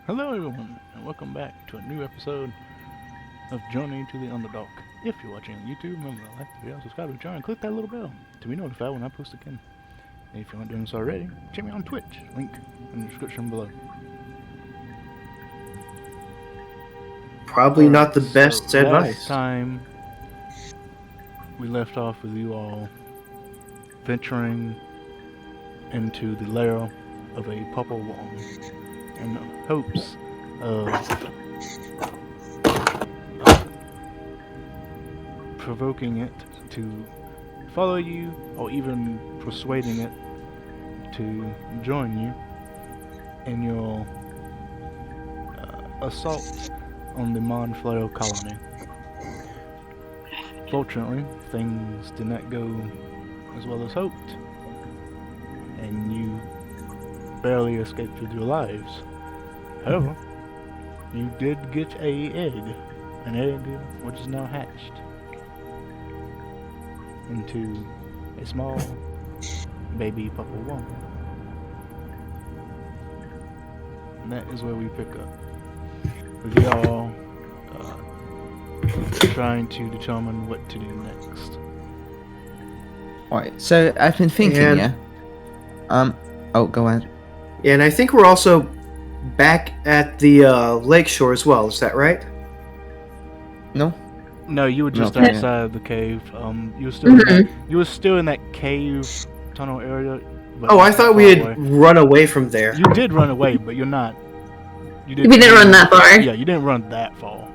Hello, everyone, and welcome back to a new episode of Journey to the Underdark. If you're watching on YouTube, remember to like the video, subscribe to the channel, and click that little bell to be notified when I post again. And if you aren't doing this already, check me on Twitch, link in the description below. Probably not the best so advice. Last time we left off with you all venturing into the lair of a purple worm in hopes of provoking it to follow you or even persuading it to join you in your assault on the Monflail colony. Fortunately, things did not go as well as hoped, and you barely escaped with your lives. However, you did get an egg which is now hatched into a small baby purple worm. And that is where we pick up, with y'all trying to determine what to do next. Alright, so I've been thinking, yeah. Oh, go ahead. Yeah, and I think we're also back at the lake shore as well. Is that right? No? No, you were just Okay. outside the cave. You were still you were still in that cave tunnel area. But Oh, I not thought far we had away. run away from there. You did run away, but you're not. We didn't run that far. Yeah, you didn't run that far.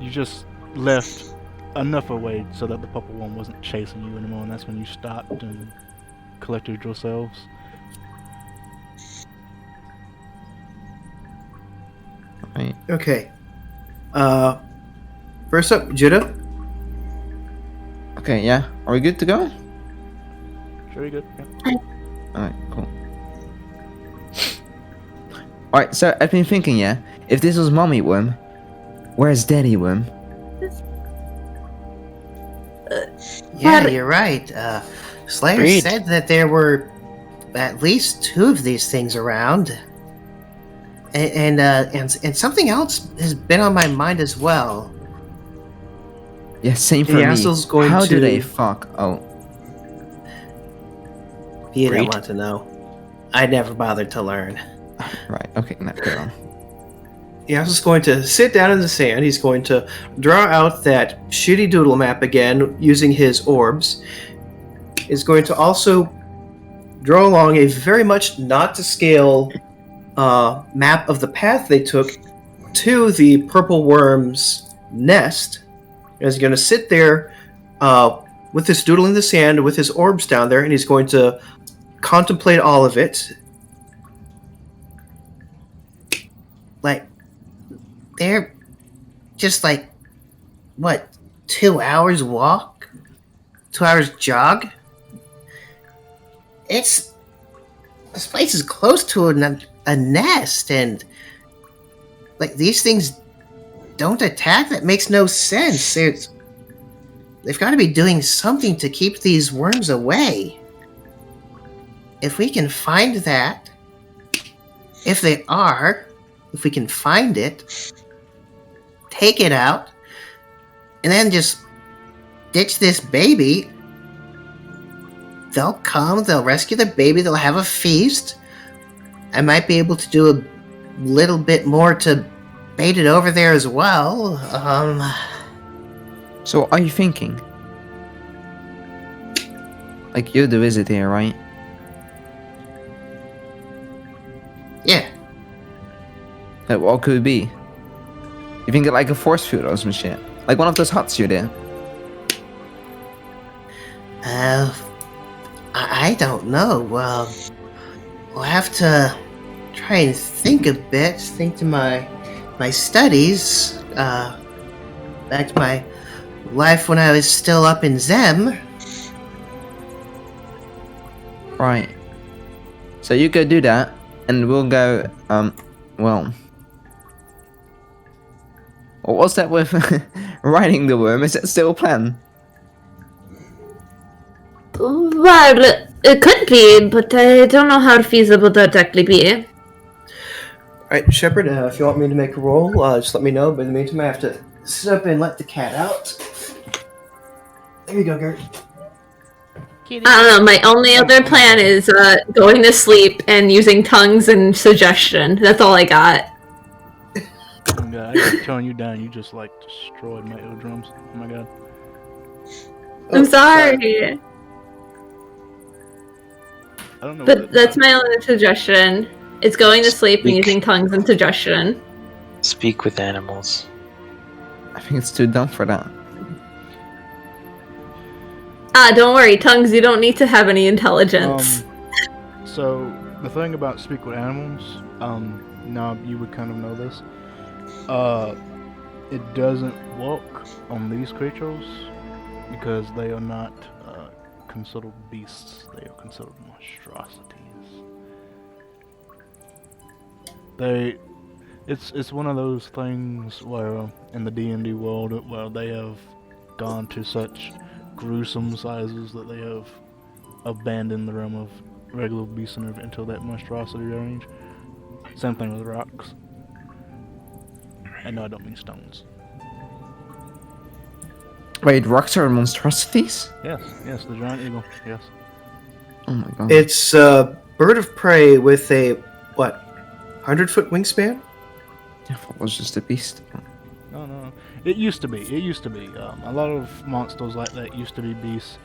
You just left enough away so that the purple one wasn't chasing you anymore, and that's when you stopped and collected yourselves. Right. Okay. First up, Judah. Okay, yeah. Are we good to go? Very good. Yeah. Alright, cool. Alright, so I've been thinking, yeah. If this was Mommy Worm, where's Daddy Worm? Yeah, But- you're right. Slayer Agreed. said that there were at least two of these things around, and something else has been on my mind as well. Yeah, same for The me. asshole's going How do to- they fuck? Oh, You don't Great. want to know. I never bothered to learn. right. Okay, now go on. Yas is going to sit down in the sand. He's going to draw out that shitty doodle map again using his orbs. Is going to also draw along a very much not to scale map of the path they took to the purple worm's nest. And he's going to sit there with his doodle in the sand with his orbs down there, and he's going to contemplate all of it. Like, they're just like, what, 2 hours walk? 2 hours jog? This place is close to a nest, and like these things don't attack. That makes no sense. They've got to be doing something to keep these worms away. If we can find that, if we can find it, take it out, and then just ditch this baby, they'll come, they'll rescue the baby, they'll have a feast. I might be able to do a little bit more to bait it over there as well. So, what are you thinking? Like, you're the wizard here, right? Yeah. Like, what could it be? You think it like a force field or some shit? Like one of those huts you did? I don't know. We'll have to try and think a bit. Think to my studies. Back to my life when I was still up in Zem. Right. So you go do that, and we'll go, well... What was that with riding the worm? Is that still a plan? Well, it could be, but I don't know how feasible that'd actually be. right, Shepard, if you want me to make a roll, just let me know. But in the meantime, I have to sit up and let the cat out. There you go, Gert. I don't know. My only other plan is going to sleep and using tongues and suggestion. That's all I got. Oh my god, I keep telling you down, you just like destroyed my eardrums. Oh my god. I'm sorry. I don't know But what that's my only suggestion. It's going to sleep and using tongues and suggestion. Speak with animals. I think it's too dumb for that. Don't worry, tongues, you don't need to have any intelligence. So the thing about speak with animals, now you would kind of know this. It doesn't work on these creatures because they are not considered beasts. They are considered monstrosities. It's one of those things where in the DnD world where they have gone to such gruesome sizes that they have abandoned the realm of regular beasts until that monstrosity range. Same thing with rocks. And no, I don't mean stones. Wait, rocks are monstrosities? Yes, the giant eagle, yes. Oh my god. It's a bird of prey with a, 100-foot wingspan? I thought it was just a beast. No. It used to be. A lot of monsters like that used to be beasts.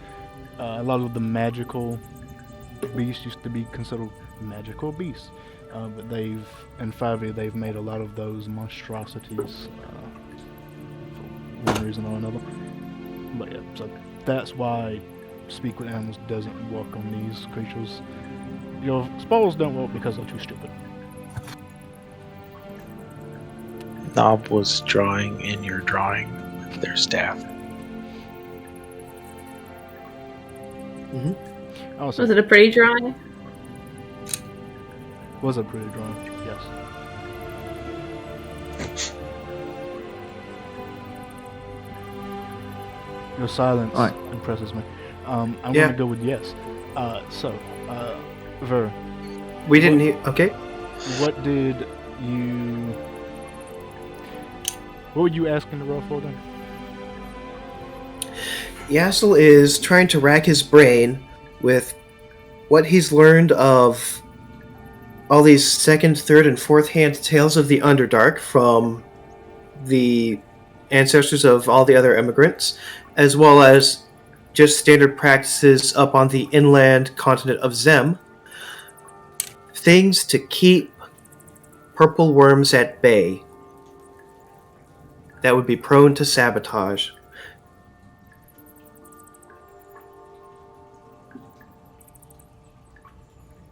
A lot of the magical beasts used to be considered magical beasts. But in 5e, they've made a lot of those monstrosities for one reason or another. But yeah, so that's why Speak with Animals doesn't work on these creatures. Your spells don't work because they're too stupid. Knob was drawing in your drawing with their staff. Also, Was it a pretty drawing? was a pretty drawing, yes. Your silence impresses me. I'm gonna go with yes. Ver. We didn't hear. Okay. What did you... What were you asking to roll for then? Yassel is trying to rack his brain with what he's learned of all these second, third, and fourth hand tales of the Underdark from the ancestors of all the other immigrants, as well as just standard practices up on the inland continent of Zem. Things to keep purple worms at bay that would be prone to sabotage.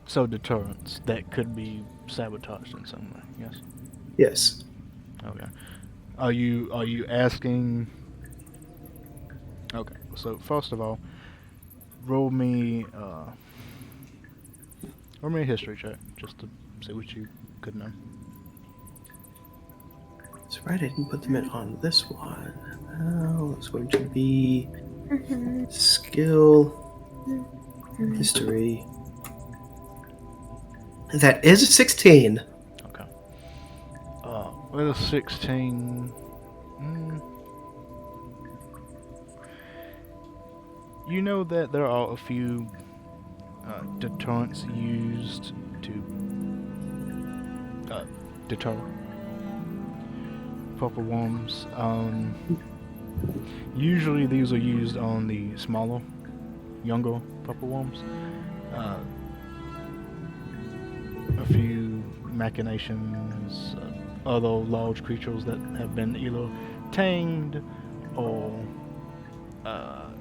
So deterrents that could be sabotaged in some way, yes? Yes. Okay. Are you asking... Okay, so first of all, roll me a history check, just to see what you could know. That's right, I didn't put them in on this one. Well, it's going to be skill, history. That is a 16. Okay. With a 16... You know that there are a few deterrents used to deter purple worms. Usually these are used on the smaller, younger purple worms. A few machinations, other large creatures that have been either tamed or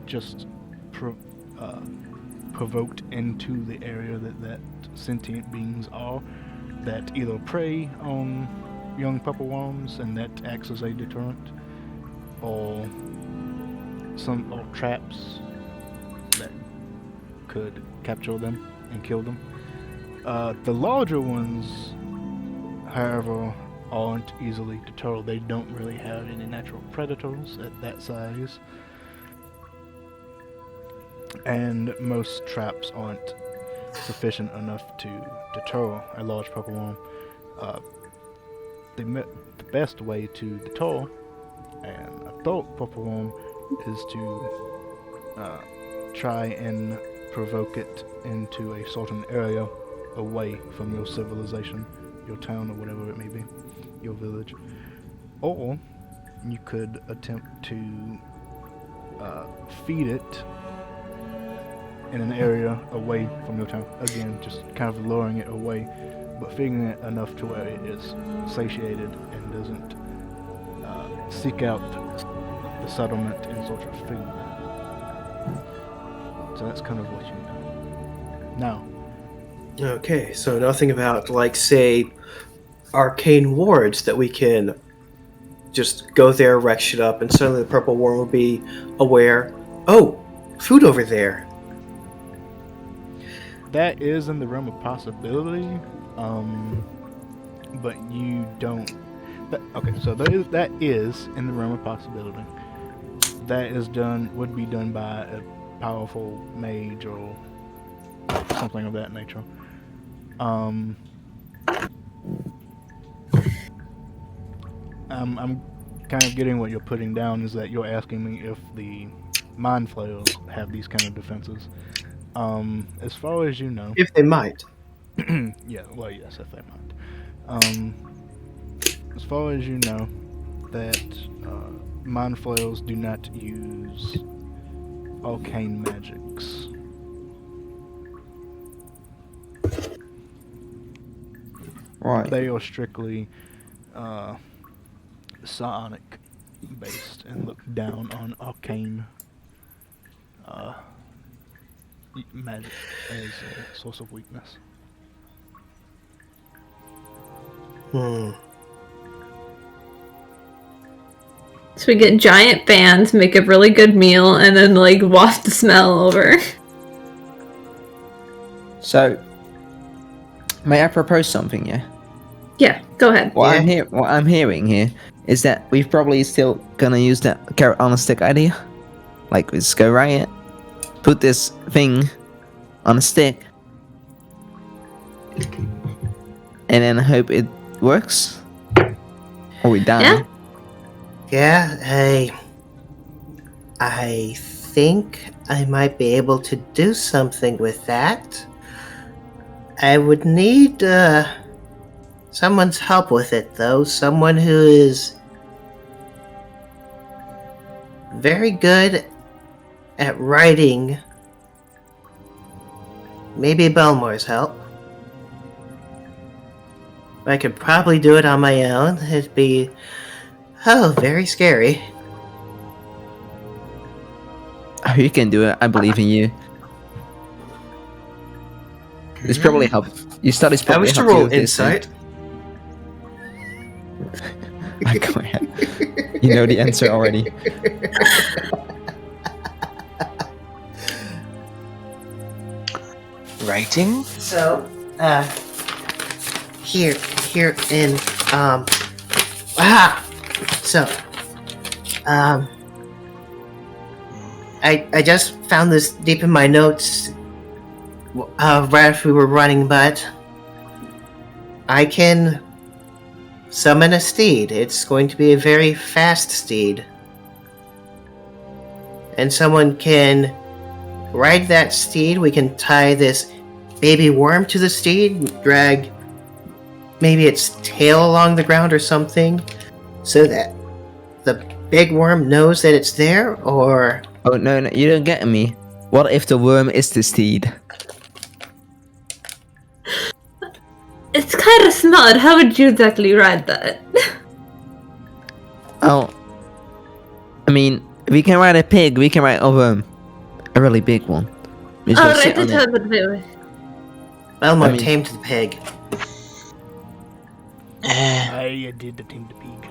just provoked into the area that sentient beings are, that either prey on young purple worms and that acts as a deterrent, or traps that could capture them and kill them. The larger ones, however, aren't easily deterred. They don't really have any natural predators at that size. And most traps aren't sufficient enough to deter a large purple worm. the best way to deter and a thought proper one is to try and provoke it into a certain area away from your civilization, your town, or whatever it may be, your village. Or you could attempt to feed it in an area away from your town. Again, just kind of luring it away, but feeding it enough to where it is satiated and doesn't seek out the settlement in search of food. So that's kind of what you do. Now, Okay, so nothing about, like, say, arcane wards that we can just go there, wreck shit up, and suddenly the purple worm will be aware, oh, food over there. that is in the realm of possibility, but you don't. Okay, so that is in the realm of possibility. That would be done by a powerful mage or something of that nature. I'm kind of getting what you're putting down is that you're asking me if the mind flayers have these kind of defenses. As far as you know, If they might. yeah, well, yes, if they might. As far as you know, that mind flayers do not use arcane magics. Right. They are strictly psionic based and look down on arcane magic as a source of weakness. So we get giant fans, make a really good meal, and then like waft the smell over. So, may I propose something? Yeah. Yeah, go ahead. What I'm hearing here is that we're probably still gonna use that carrot on a stick idea. Like, let's go riot, put this thing on a stick, and then hope it works, or we die. Yeah. Yeah, I think I might be able to do something with that. I would need someone's help with it, though. Someone who is very good at writing. Maybe Belmore's help. I could probably do it on my own. It'd be, very scary. Oh, you can do it. I believe in you. It's probably help. Your studies I probably wish to help you roll with this, insight. Go ahead. You know the answer already. Writing? So, here in, I just found this deep in my notes, right after we were running, but I can summon a steed. It's going to be a very fast steed. And someone can ride that steed. We can tie this baby worm to the steed, drag maybe its tail along the ground or something, so that the big worm knows that it's there, or... Oh, no, you don't get me. What if the worm is the steed? It's kind of smart. How would you exactly ride that? Oh, I mean, we can ride a pig, we can ride a worm. A really big one. We just Oh, gotta sit right, on that's it. how to do it. Belmore I mean- tamed the pig. I did the team to pig.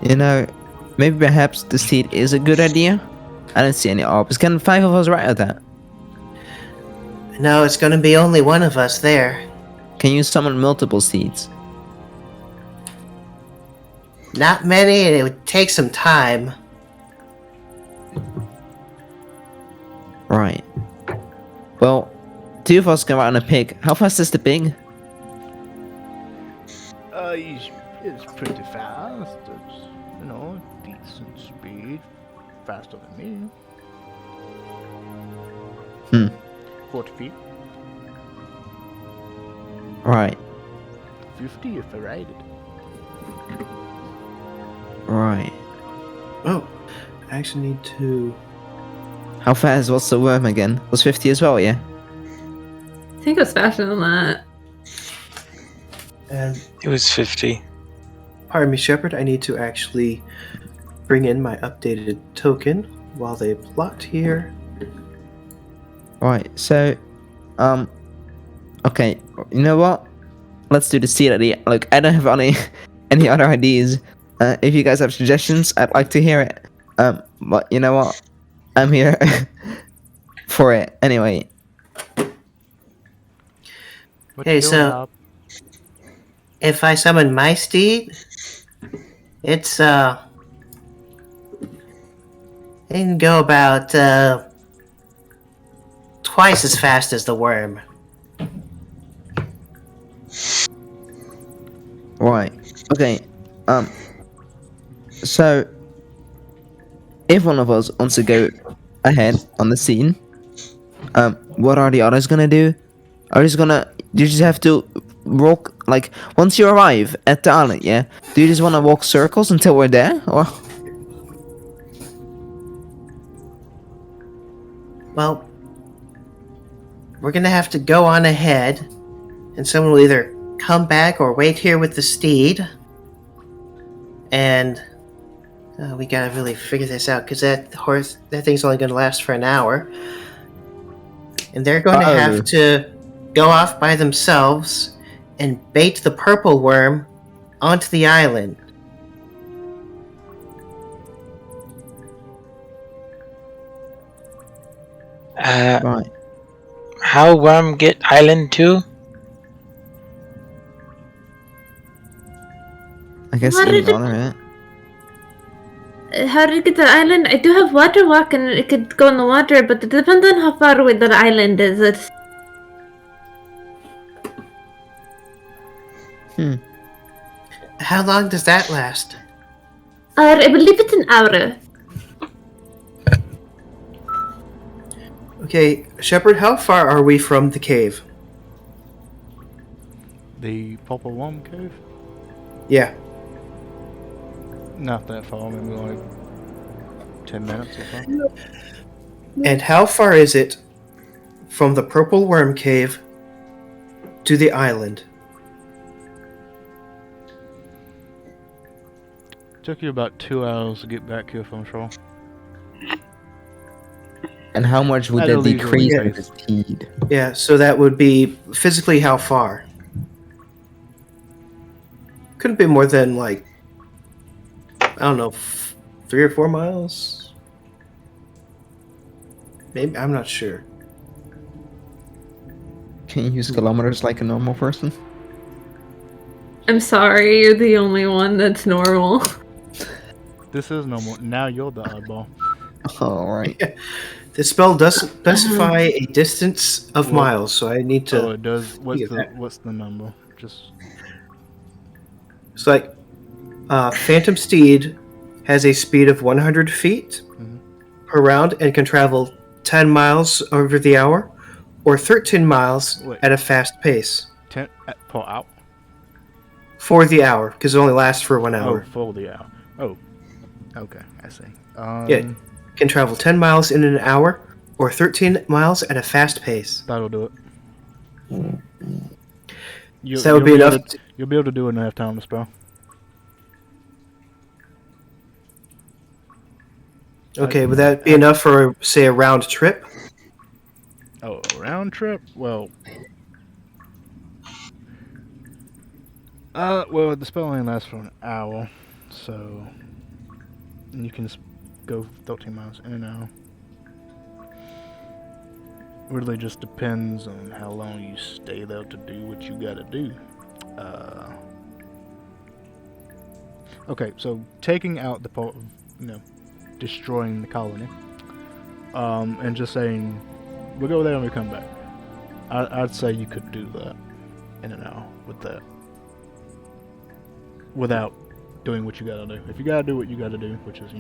You know, maybe perhaps the steed is a good idea? I don't see any orbs. Can 5 of us ride that? No, it's going to be only one of us there. Can you summon multiple steeds? Not many, and it would take some time. Right. Well, 2 of us can ride on a pig. How fast is the pig? It's pretty fast. It's, you know, decent speed. Faster than me. Hmm. 40 feet. Right. 50 if I ride it. Right. Oh, I actually need to. How fast was the worm again? Was 50 as well, yeah? I think it was faster than that. And It was 50. pardon me, Shepard. I need to actually bring in my updated token while they plot here. Right, so, okay, you know what? Let's do the seed idea. Look, I don't have any other ideas. If you guys have suggestions, I'd like to hear it. But you know what? I'm here for it anyway. What Hey, you doing, so- Hop? If I summon my steed, it's it can go about twice as fast as the worm. Right. Okay. So, if one of us wants to go ahead on the scene, what are the others gonna do? You just have to walk, like, once you arrive at the island, yeah? Do you just wanna walk circles until we're there, or? Well, we're gonna have to go on ahead, and someone will either come back or wait here with the steed. And we gotta really figure this out because that thing's only gonna last for an hour, and they're going to have to go off by themselves and bait the purple worm onto the island. Right. How worm get island too? I guess What either did it- one, right? How did it get to the island? I do have water walk and it could go in the water, but it depends on how far away the island is. How long does that last? I believe it's an hour. Okay, Shepard, how far are we from the cave? The Purple Worm Cave? Yeah. Not that far, maybe like 10 minutes or so. And how far is it from the Purple Worm Cave to the island? Took you about 2 hours to get back here from shore. And how much would At that a leisurely decrease pace. the speed? Yeah, so that would be physically how far? Couldn't be more than like, I don't know, 3 or 4 miles? Maybe, I'm not sure. Can you use kilometers like a normal person? I'm sorry, you're the only one that's normal. This is normal. Now you're the oddball. Alright. The spell doesn't specify a distance of Well, miles, so I need to. Oh, it does. Look at What's the number? Just It's like Phantom Steed has a speed of 100 feet per round and can travel 10 miles over the hour or 13 miles Wait. at a fast pace 10 per hour. for the hour because it only lasts for 1 Oh, hour. for the hour. Oh, okay, I see. Yeah. Can travel 10 miles in an hour or 13 miles at a fast pace. That'll do it. So that would be enough. You'll be able to do it in enough time to spell. Okay, would that be enough for, say, a round trip? Oh, a round trip? Well, the spell only lasts for an hour, so and you can just go 13 miles in an hour. Really just depends on how long you stay there to do what you gotta do. Okay, so taking out the part of, destroying the colony, and just saying, we'll go there and we come back. I'd say you could do that in an hour with that. without doing what you gotta do. If you gotta do what you gotta do, which is,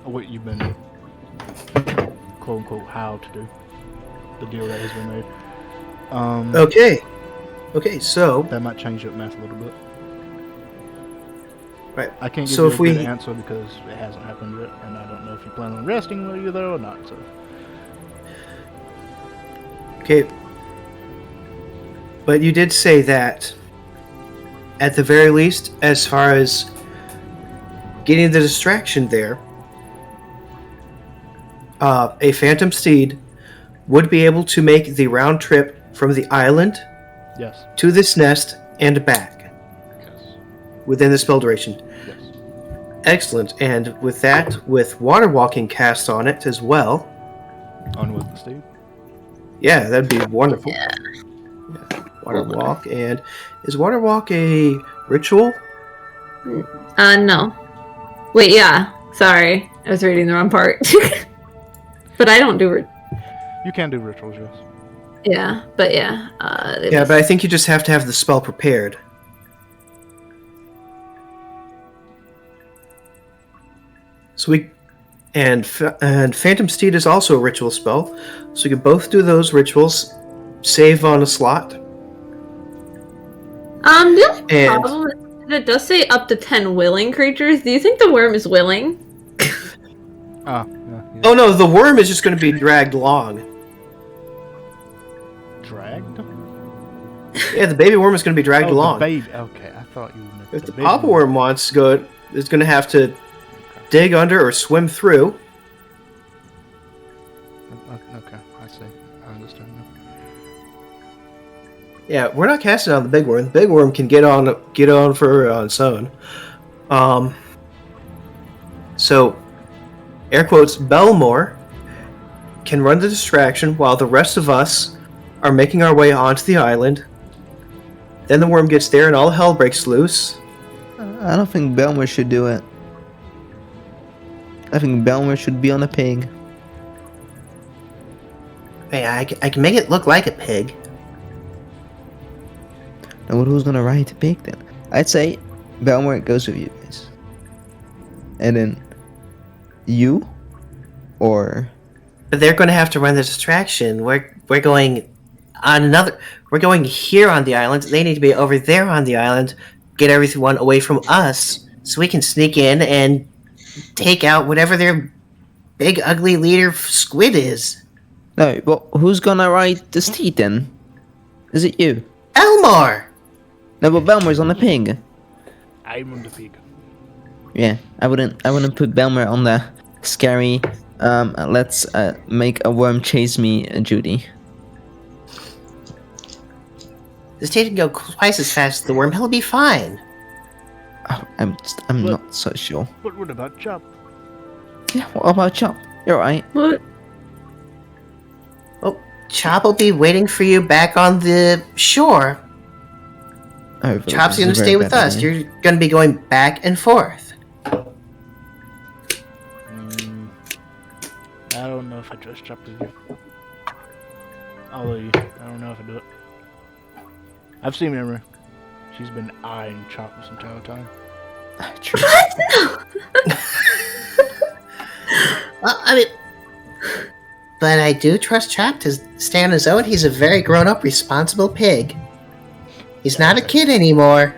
what you've been, quote unquote, how to do, the deal that has been made. Okay, so That might change up math a little bit. right. I can't give So you if a good we answer because it hasn't happened yet, and I don't know if you plan on resting while you're there or not. So okay, but you did say that at the very least, as far as getting the distraction there, a phantom steed would be able to make the round trip from the island yes, to this nest and back yes, within the spell duration. yes. Excellent. And with that, with water walking cast on it as well, On with the Steve. yeah, that'd be wonderful. Yeah. Water walk. And is water walk a ritual? No. Wait, yeah. Sorry. I was reading the wrong part. But I don't do You can do rituals, yes. yeah, but yeah. Yeah, but I think you just have to have the spell prepared. So and Phantom Steed is also a ritual spell, so you can both do those rituals. Save on a slot. The only And- problem is that it does say up to 10 willing creatures. Do you think the worm is willing? Yeah. Oh no, the worm is just going to be dragged along. Dragged? Yeah, the baby worm is going to be dragged Oh, along. the baby. Okay, I thought you meant If the baby papa worm wants to go, it's going to have to dig under or swim through. Okay, I see. I understand now. Yeah, we're not casting on the big worm. The big worm can get on for on its own. So, air quotes, Belmore can run the distraction while the rest of us are making our way onto the island. Then the worm gets there and all hell breaks loose. I don't think Belmer should do it. I think Belmer should be on a pig. Hey, I can make it look like a pig. Now, who's gonna ride the pig then? I'd say Belmer goes with you guys. And then you or But they're going to have to run the distraction. We're going on another. We're going here on the island. They need to be over there on the island. Get everyone away from us, so we can sneak in and take out whatever their big ugly leader squid is. no, but who's gonna ride the steed then? Is it you? Elmore. No, but Belmer's on the pig. I'm on the pig. Yeah, I wouldn't put Belmer on the scary let's make a worm chase me duty. This steed can go twice as fast as the worm. He'll be fine. Oh, I'm not so sure. But what about Chop? Yeah, what about Chop? You're right. What? Oh, Chop will be waiting for you back on the shore. Oh, Chop's going to stay with us. You're going to be going back and forth. I don't know if I trust Chop with you. Although I don't know if I do it. I've seen Emery. She's been eyeing Chop this entire time. True. Well, I mean, but I do trust Chop to stay on his own. He's a very grown-up, responsible pig. He's not a kid anymore.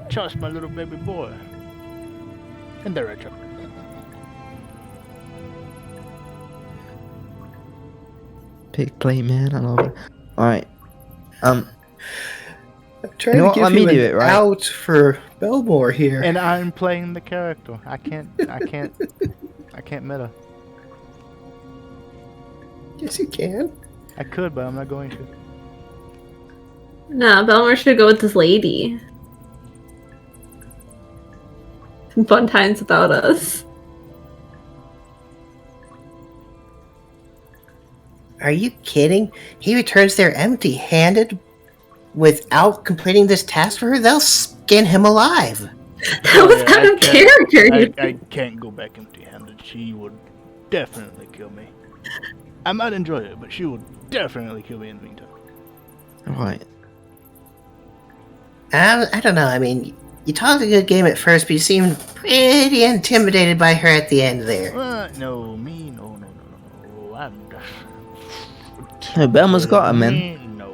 Trust my little baby boy. And there, Chop. Pig play, man. I love it. All right. I'm trying You know what, to let give me you do an it, right? out for Belmore here. And I'm playing the character. I can't meta. Yes, you can. I could, but I'm not going to. No, Belmar should go with this lady. Fun times without us. Are you kidding? He returns there empty-handed without completing this task for her? They'll skin him alive. That was out of character. I can't go back empty-handed. She would definitely kill me. I might enjoy it, but she would definitely kill me in the meantime. All right. I don't know. I mean, you talked a good game at first, but you seemed pretty intimidated by her at the end there. No, me, no. I'm Hey, Belma's got him, man. No.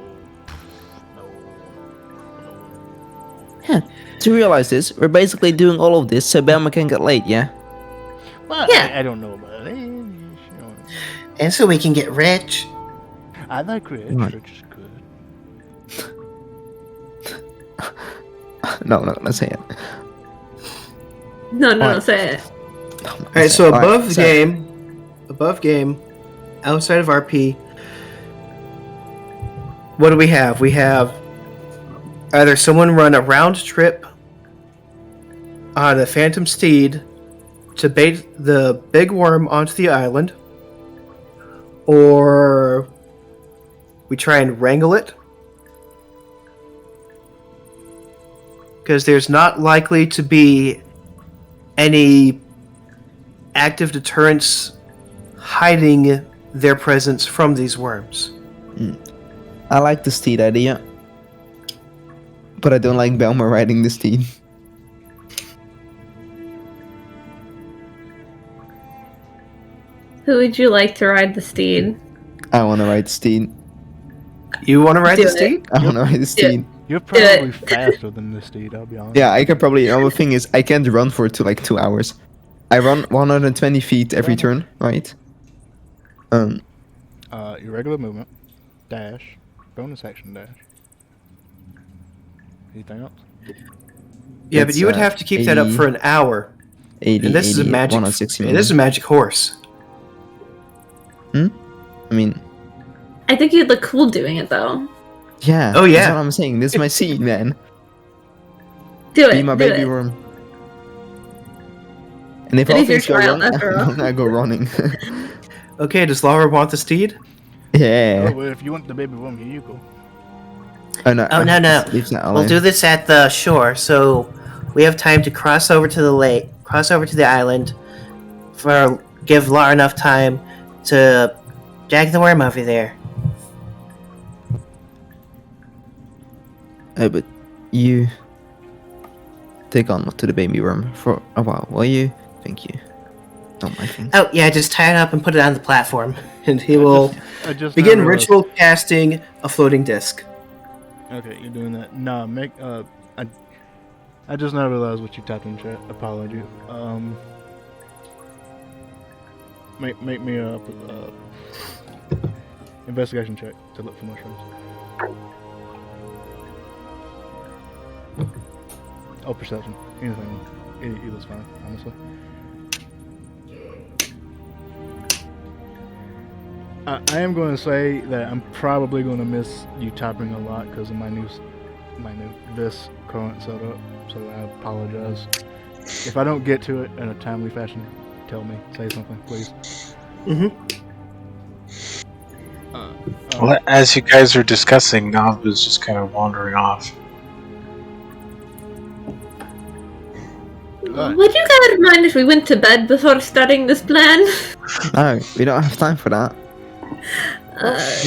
To realize this, we're basically doing all of this so Belma can get late, yeah? Well, Yeah. I don't know about it. And so we can get rich. I like rich. Right. Rich is good. No, I'm not gonna say it. No, Alright. say it. Alright, so Alright, above so- game, outside of RP, what do we have? We have either someone run a round trip on a phantom steed to bait the big worm onto the island, or we try and wrangle it, because there's not likely to be any active deterrence hiding their presence from these worms. I like the steed idea. But I don't like Belma riding the steed. Who would you like to ride the steed? I wanna ride the steed. You want to ride Do the it. steed? I wanna ride the steed. You're probably faster than this steed, I'll be honest. Yeah, I could probably. The thing is, I can't run for like 2 hours. I run 120 feet every turn, right? Your regular movement, dash, bonus action dash. Anything else? Yeah, but It's, you would have to keep that up 80. for an hour. 80, And this is a 80, magic. 160 And this is a magic horse. I mean, I think you'd look cool doing it though. yeah. Oh, yeah. That's what I'm saying. This is my seed, man. Do it. Be my do baby it. worm. And if It all is your things go trial, wrong, after all. I go running. Okay, does Laura want the steed? Yeah. Oh, well, if you want the baby worm, here you go. Oh no. Oh, no. Leave that We'll alone. do this at the shore, so we have time to cross over to the lake, cross over to the island, give Laura enough time to drag the worm over there. Oh, but you take on to the baby worm for a while, will you? Thank you. Don't mind things. Oh, yeah, just tie it up and put it on the platform, and he will I just Begin now realized- ritual casting a floating disc. Okay, you're doing that. Nah, I just now realized what you typed in chat. Apology. Make me a investigation check to look for mushrooms. Oh, perception. Anything. Either's fine, honestly. I am going to say that I'm probably going to miss you typing a lot because of my new this current setup. So I apologize. If I don't get to it in a timely fashion, tell me. Say something, please. Well, as you guys are discussing, Nav was just kind of wandering off. Would you guys mind if we went to bed before starting this plan? No, we don't have time for that.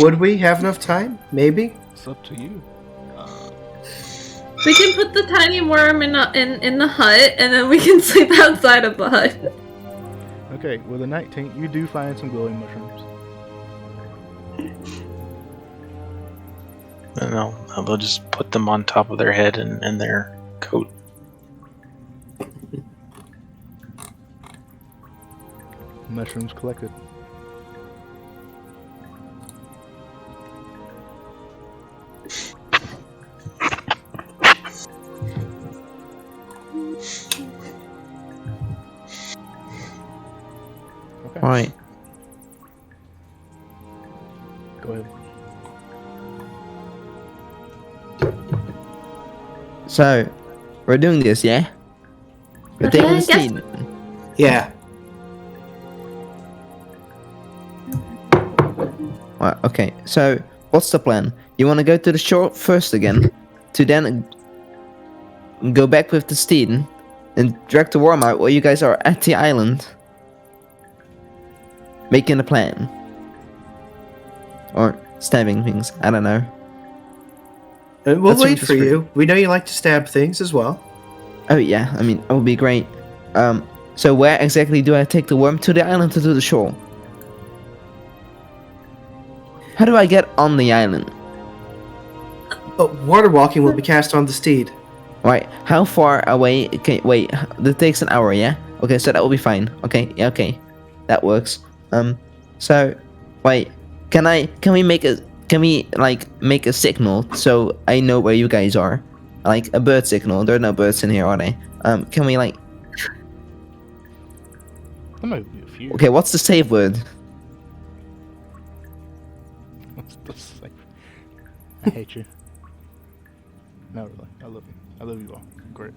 Would we have enough time? Maybe. It's up to you. We can put the tiny worm in the hut, and then we can sleep outside of the hut. Okay, with a 19, you do find some glowing mushrooms. And they'll just put them on top of their head and in their coat. Mushrooms collected. Okay. Right. Go ahead. So, we're doing this, yeah? We're Okay, taking the yes. steed. Yeah. Right, okay, so what's the plan? You want to go to the shore first again, to then go back with the steed and drag the worm out while you guys are at the island? Making a plan. Or stabbing things, I don't know. And we'll Let's wait move this for way. you. We know you like to stab things as well. Oh yeah, I mean, that would be great. So where exactly do I take the worm? To the island or to the shore? How do I get on the island? Water walking will be cast on the steed. Right, how far away? Okay, wait, that takes an hour, yeah? Okay, so that will be fine. Okay, yeah, okay, that works. So, wait, can we make a signal so I know where you guys are? Like a bird signal. There are no birds in here, are they? Can we like? There might be a few. Okay, what's the safe word? What's the safe? I hate you. No, really. I love you. I love you all. Great.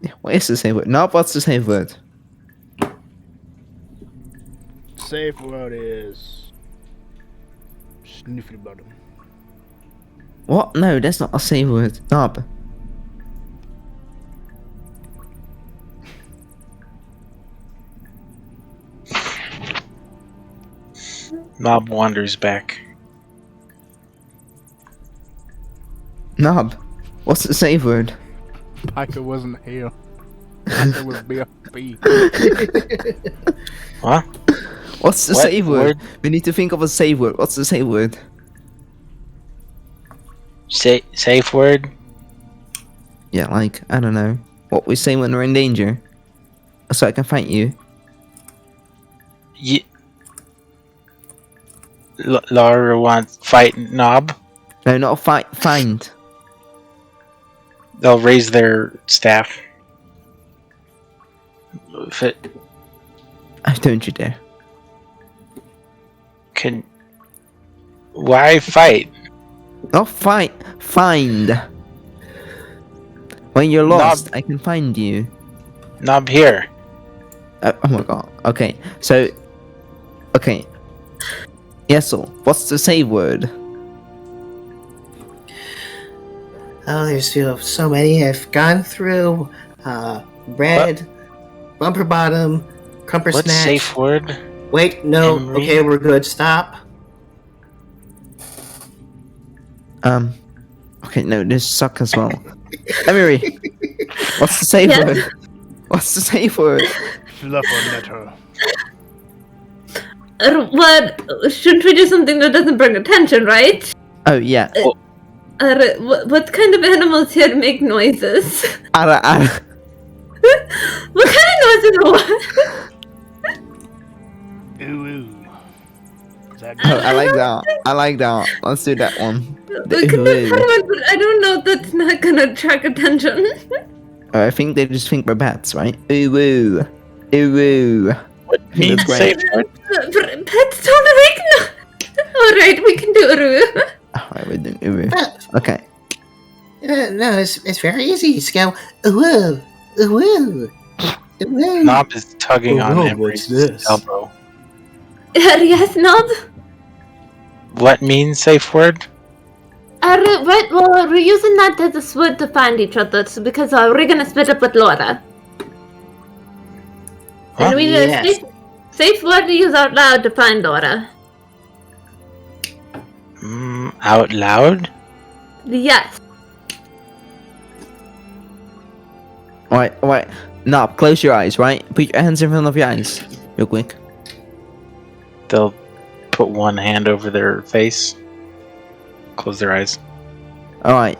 Yeah, what is the safe word? No, what's the safe word? Safe word is sniffy bottom. What? No, that's not a safe word. Knob. Knob wanders back. Knob. What's the safe word? Piker wasn't here. Piker was BFB. What? What's the What safe word? word? We need to think of a safe word. What's the safe word? Safe word? Yeah, like, I don't know. What we say when we're in danger. So I can fight you. Laura wants fight Knob. No, not fight. Find. They'll raise their staff. Oh, don't you dare. Why fight? Not fight. Find. When you're lost, I can find you. Knob here. Oh my god. Okay, so. Okay. Yesel, what's the save word? Oh, there's so many I've gone through. Bread, bumper bottom, crumper What's snatch. safe word? Wait, no. Henry? Okay, we're good. Stop. Okay, no, this suck as well. Emery, what's the save Yes? word? What's the save word? Fluffernutter. What? Shouldn't we do something that doesn't bring attention, right? Oh, yeah. What kind of animals here make noises? Ara, ara. What kind of noises are Ooh, ooh. Is that Oh, good? I like that. I like that. Let's do that one. We can do that, but I don't know if that's not gonna attract attention. I think they just think we're bats, right? Ooh, woo. Ooh, woo. What I think means that's safe great. word? Pets don't make no. Alright, we can do it. Alright, we're doing ooh, woo. But, Okay. no, it's very easy. Just go, ooh, ooh, ooh, ooh. Knob is tugging Oh, on no, Emery's what's this? elbow. Yes, Knob? What means safe word? Well, we're using that as a word to find each other because we're gonna split up with Laura. Huh? And we need Yes. a safe word to use out loud to find Laura. Out loud? Yes. Alright. Now, close your eyes, right? Put your hands in front of your eyes. Real quick. They'll put one hand over their face, close their eyes. Alright.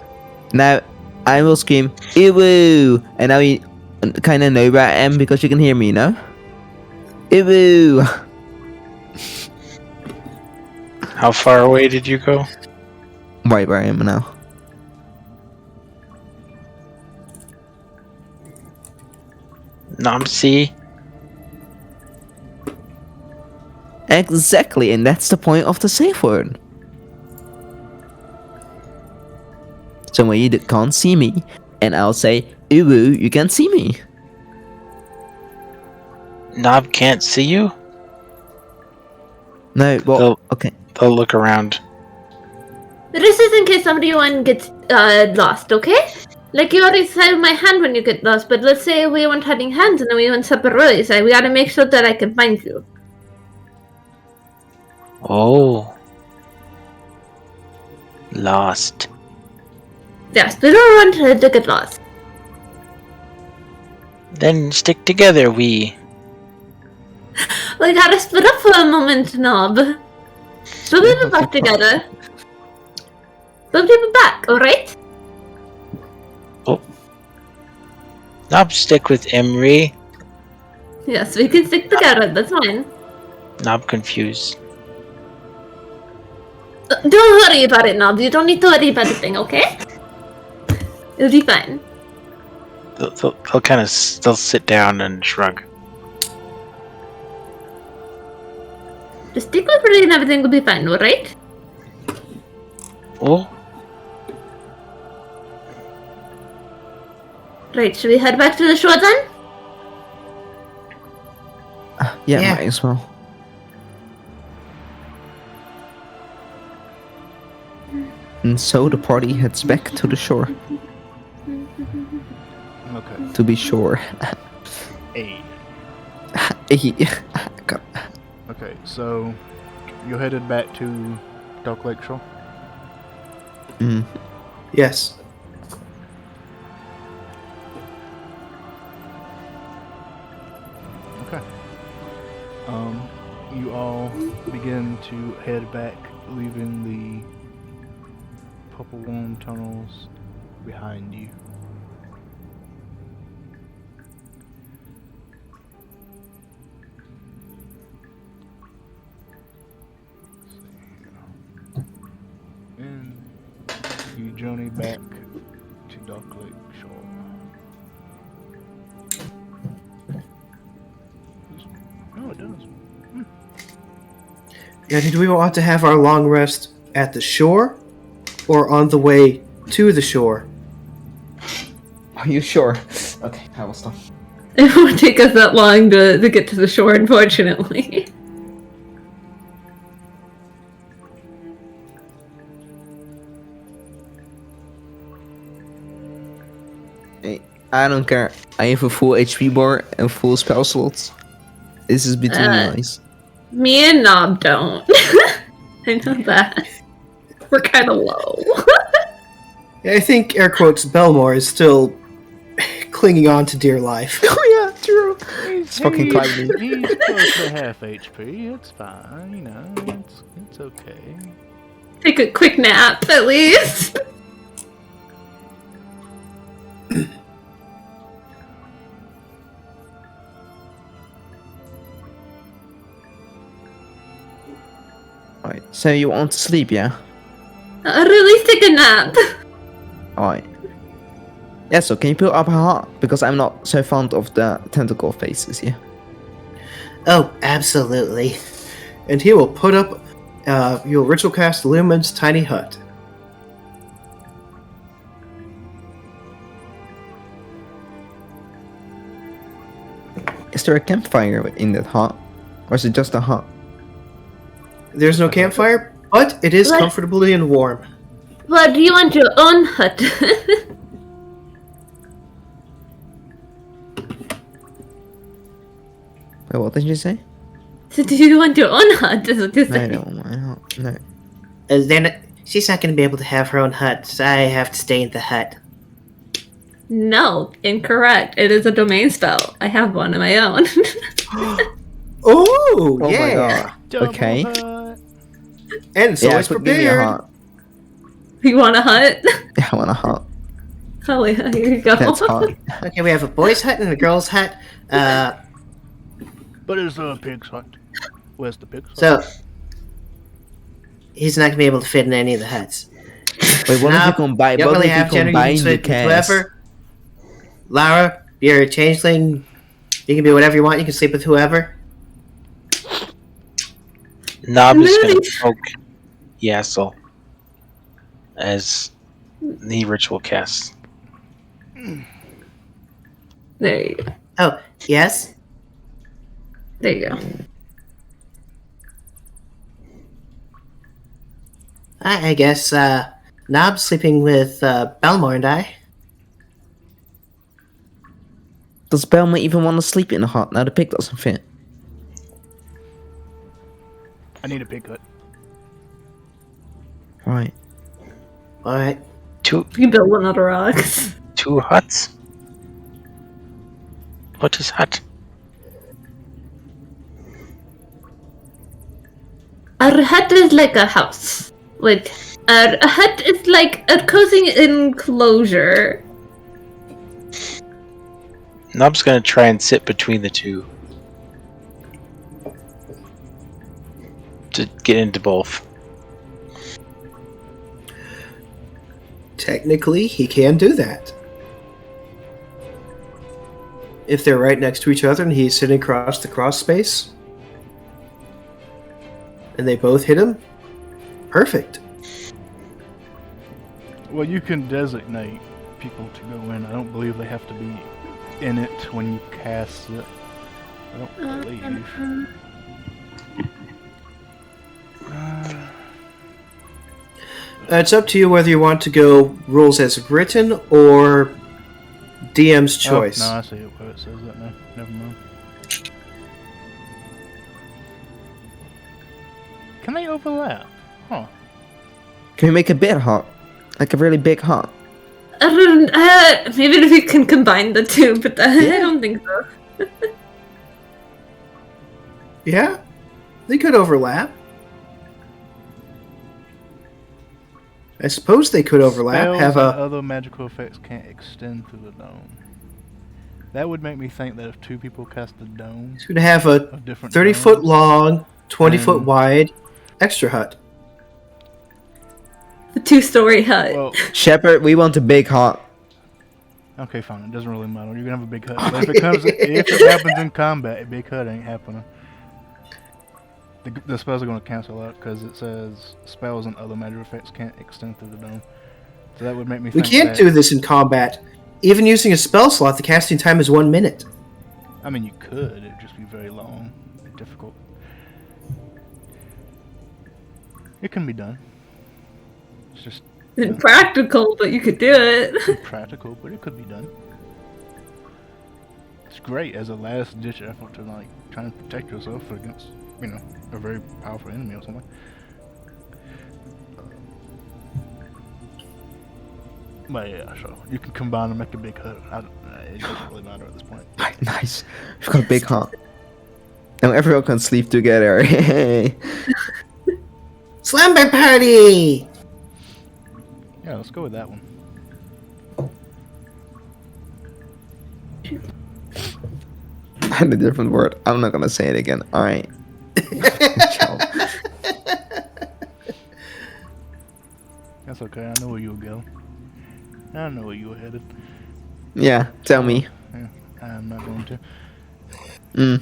Now, I will scream, Ew! And now you kind of know where I am because you can hear me, no? Ew! How far away did you go? Right where I am now. Knob C. Exactly, and that's the point of the safe word. So when you can't see me, and I'll say, Ew, you can't see me. Knob can't see you? No, well, okay. They'll look around. This is in case somebody gets lost, okay? Like you already said my hand when you get lost, but let's say we went holding hands and then we went separate ways. We gotta make sure that I can find you. Oh. Lost. Yes, we don't want to get lost. Then stick together, we. We gotta split up for a moment, Knob. We'll be back together. We'll be back, alright? Knob stick with Emery. Yes, we can stick together, that's fine. Knob confused. Don't worry about it, Knob. You don't need to worry about a thing, okay? It'll be fine. They'll kind of they'll sit down and shrug. Just stick with me and everything will be fine, alright? Oh, Right, should we head back to the shore then? Yeah, Yeah. might as well. And so the party heads back to the shore. Okay. To be sure. Hey. God. Okay, so you're headed back to Dark Lake Shore? Mm. Yes. Okay. You all begin to head back, leaving the purple worm tunnels behind you. And you journey back to Dark Lake Shore. No, it does. And do we want to have our long rest at the shore or on the way to the shore? Are you sure? Okay, I will stop. It won't take us that long to get to the shore, unfortunately. Hey, I don't care. I have a full HP bar and full spell slots. This is between you guys. Me and Knob don't. I know that. We're kind of low. I think, air quotes, Belmore is still clinging on to dear life. Oh yeah, true. It's fucking climbing. He's close to half HP. It's fine, you know. It's okay. Take a quick nap, at least. Alright, so you want to sleep, yeah? At least take a nap. Alright. Yeah, so can you put up a heart? Because I'm not so fond of the tentacle faces, yeah? Oh, absolutely. And he will put up, you'll ritual cast Lumen's tiny hut. Is there a campfire in that hut? Or is it just a hut? There's no campfire, but it is What? comfortably and warm. Well, do you want your own hut? Wait, what did you say? So do you want your own hut? Is what you're No, I saying? don't want my hut. No. She's not going to be able to have her own hut, so I have to stay in the hut. No, incorrect. It is a domain spell. I have one of my own. Oh, Oh yeah. my god. Double Okay. hut. And so Yeah, it's but give me a prepared. hut. You want a hut? Yeah, I want a hut. Oh yeah, here you go. That's hot. Okay, we have a boy's hut and a girl's hut. But it's a pig's hut. Where's the pig's hut? So he's not gonna be able to fit in any of the huts. Wait, what if Nah, you combine? You don't What really if you have gender. You combine can the sleep with cast? whoever. Lara, you're a changeling. You can be whatever you want. You can sleep with whoever. Knob is gonna Nice. poke Yassel as the ritual casts. There you go. Oh, yes. There you go. I guess Nob's sleeping with Belmore and I. Does Belma even want to sleep in a hut? Now the pig doesn't fit. I need a pig hut. Right. Alright. We build one out of rocks. 2 huts. What is hut? Our hut is like a house. Wait, a hut is like a cozy enclosure. Nob's gonna try and sit between the two. To get into both. Technically, he can do that. If they're right next to each other and he's sitting across the cross space, and they both hit him, perfect. Well, you can designate people to go in. I don't believe they have to be in it when you cast it. I don't believe. It's up to you whether you want to go rules as written or DM's choice. Oh, no, I see it where it says that now. Never mind. Can they overlap? Huh. Can we make a bit hut? Like a really big hut? Maybe we can combine the two, but I don't think so. Yeah, they could overlap. I suppose they could overlap. Spells Have and a other magical effects can't extend through the dome. That would make me think that if 2 people cast the dome could have a of different 30-foot domes, long, 20-foot wide extra hut. The 2-story hut. Well, Shepard, we want a big hut. okay, fine. It doesn't really matter. You can have a big hut. But if it happens in combat, a big hut ain't happening. The spells are going to cancel out because it says spells and other magic effects can't extend through the dome. So that would make me We think can't that, do this in combat. Even using a spell slot, the casting time is 1 minute. I mean, you could. It'd just be very long and difficult. It can be done. It's just Impractical, but you could do it. practical, but it could be done. It's great as a last-ditch effort to like try and protect yourself against, you know, a very powerful enemy or something. But yeah, sure. You can combine and make a big hut. It doesn't really matter at this point. Nice. We've got a big hut. Now everyone can sleep together. Hey. Slumber party! Yeah, let's go with that one. I had a different word. I'm not gonna say it again. Alright. That's okay. I know where you'll go. I know where you're headed. Yeah, tell me. Yeah, I'm not going to.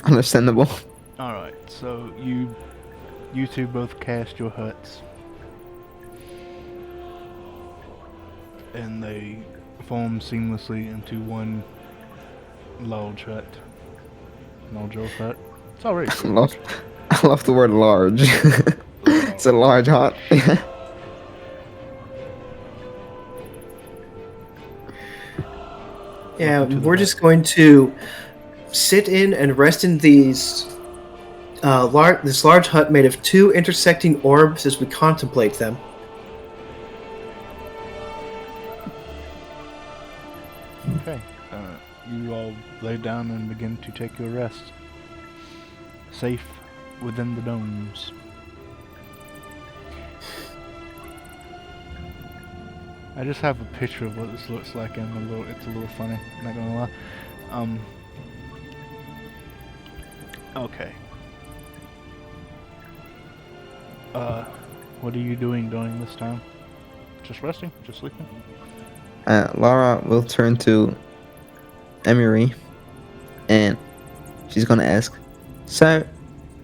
Understandable. Alright, so you two both cast your huts. And they form seamlessly into one large hut. Large old hut. It's already cool. I love the word large. It's a large hut. Yeah, we're just going to sit in and rest in these this large hut made of 2 intersecting orbs as we contemplate them. Okay. You all lay down and begin to take your rest. Safe within the domes. I just have a picture of what this looks like, and it's a little funny. I'm not gonna lie. Okay. What are you doing during this time? Just resting? Just sleeping? Laura will turn to Emery, and she's gonna ask, "So,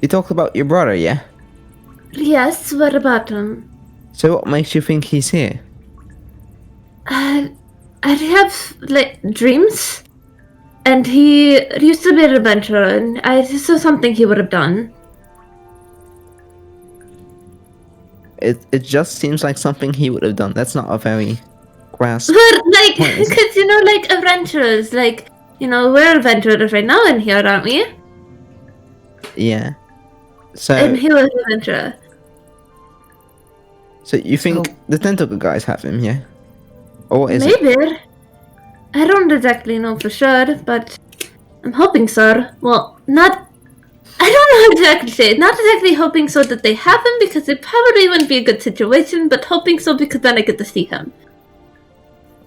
you talked about your brother, yeah? Yes, what about him? So what makes you think he's here?" I have, like, dreams. And he used to be an adventurer, and this is something he would have done. It just seems like something he would have done. That's not a very grasp. But, like, What is it? because, you know, like, adventurers, like, you know, we're adventurers right now in here, aren't we? Yeah. So And he was an adventurer. So you think So- the tentacle guys have him, yeah? Or what is it? Maybe. I don't exactly know for sure, but I'm hoping so. Well, not. I don't know exactly say. Not exactly hoping so that they have him because it probably wouldn't be a good situation, but hoping so because then I get to see him.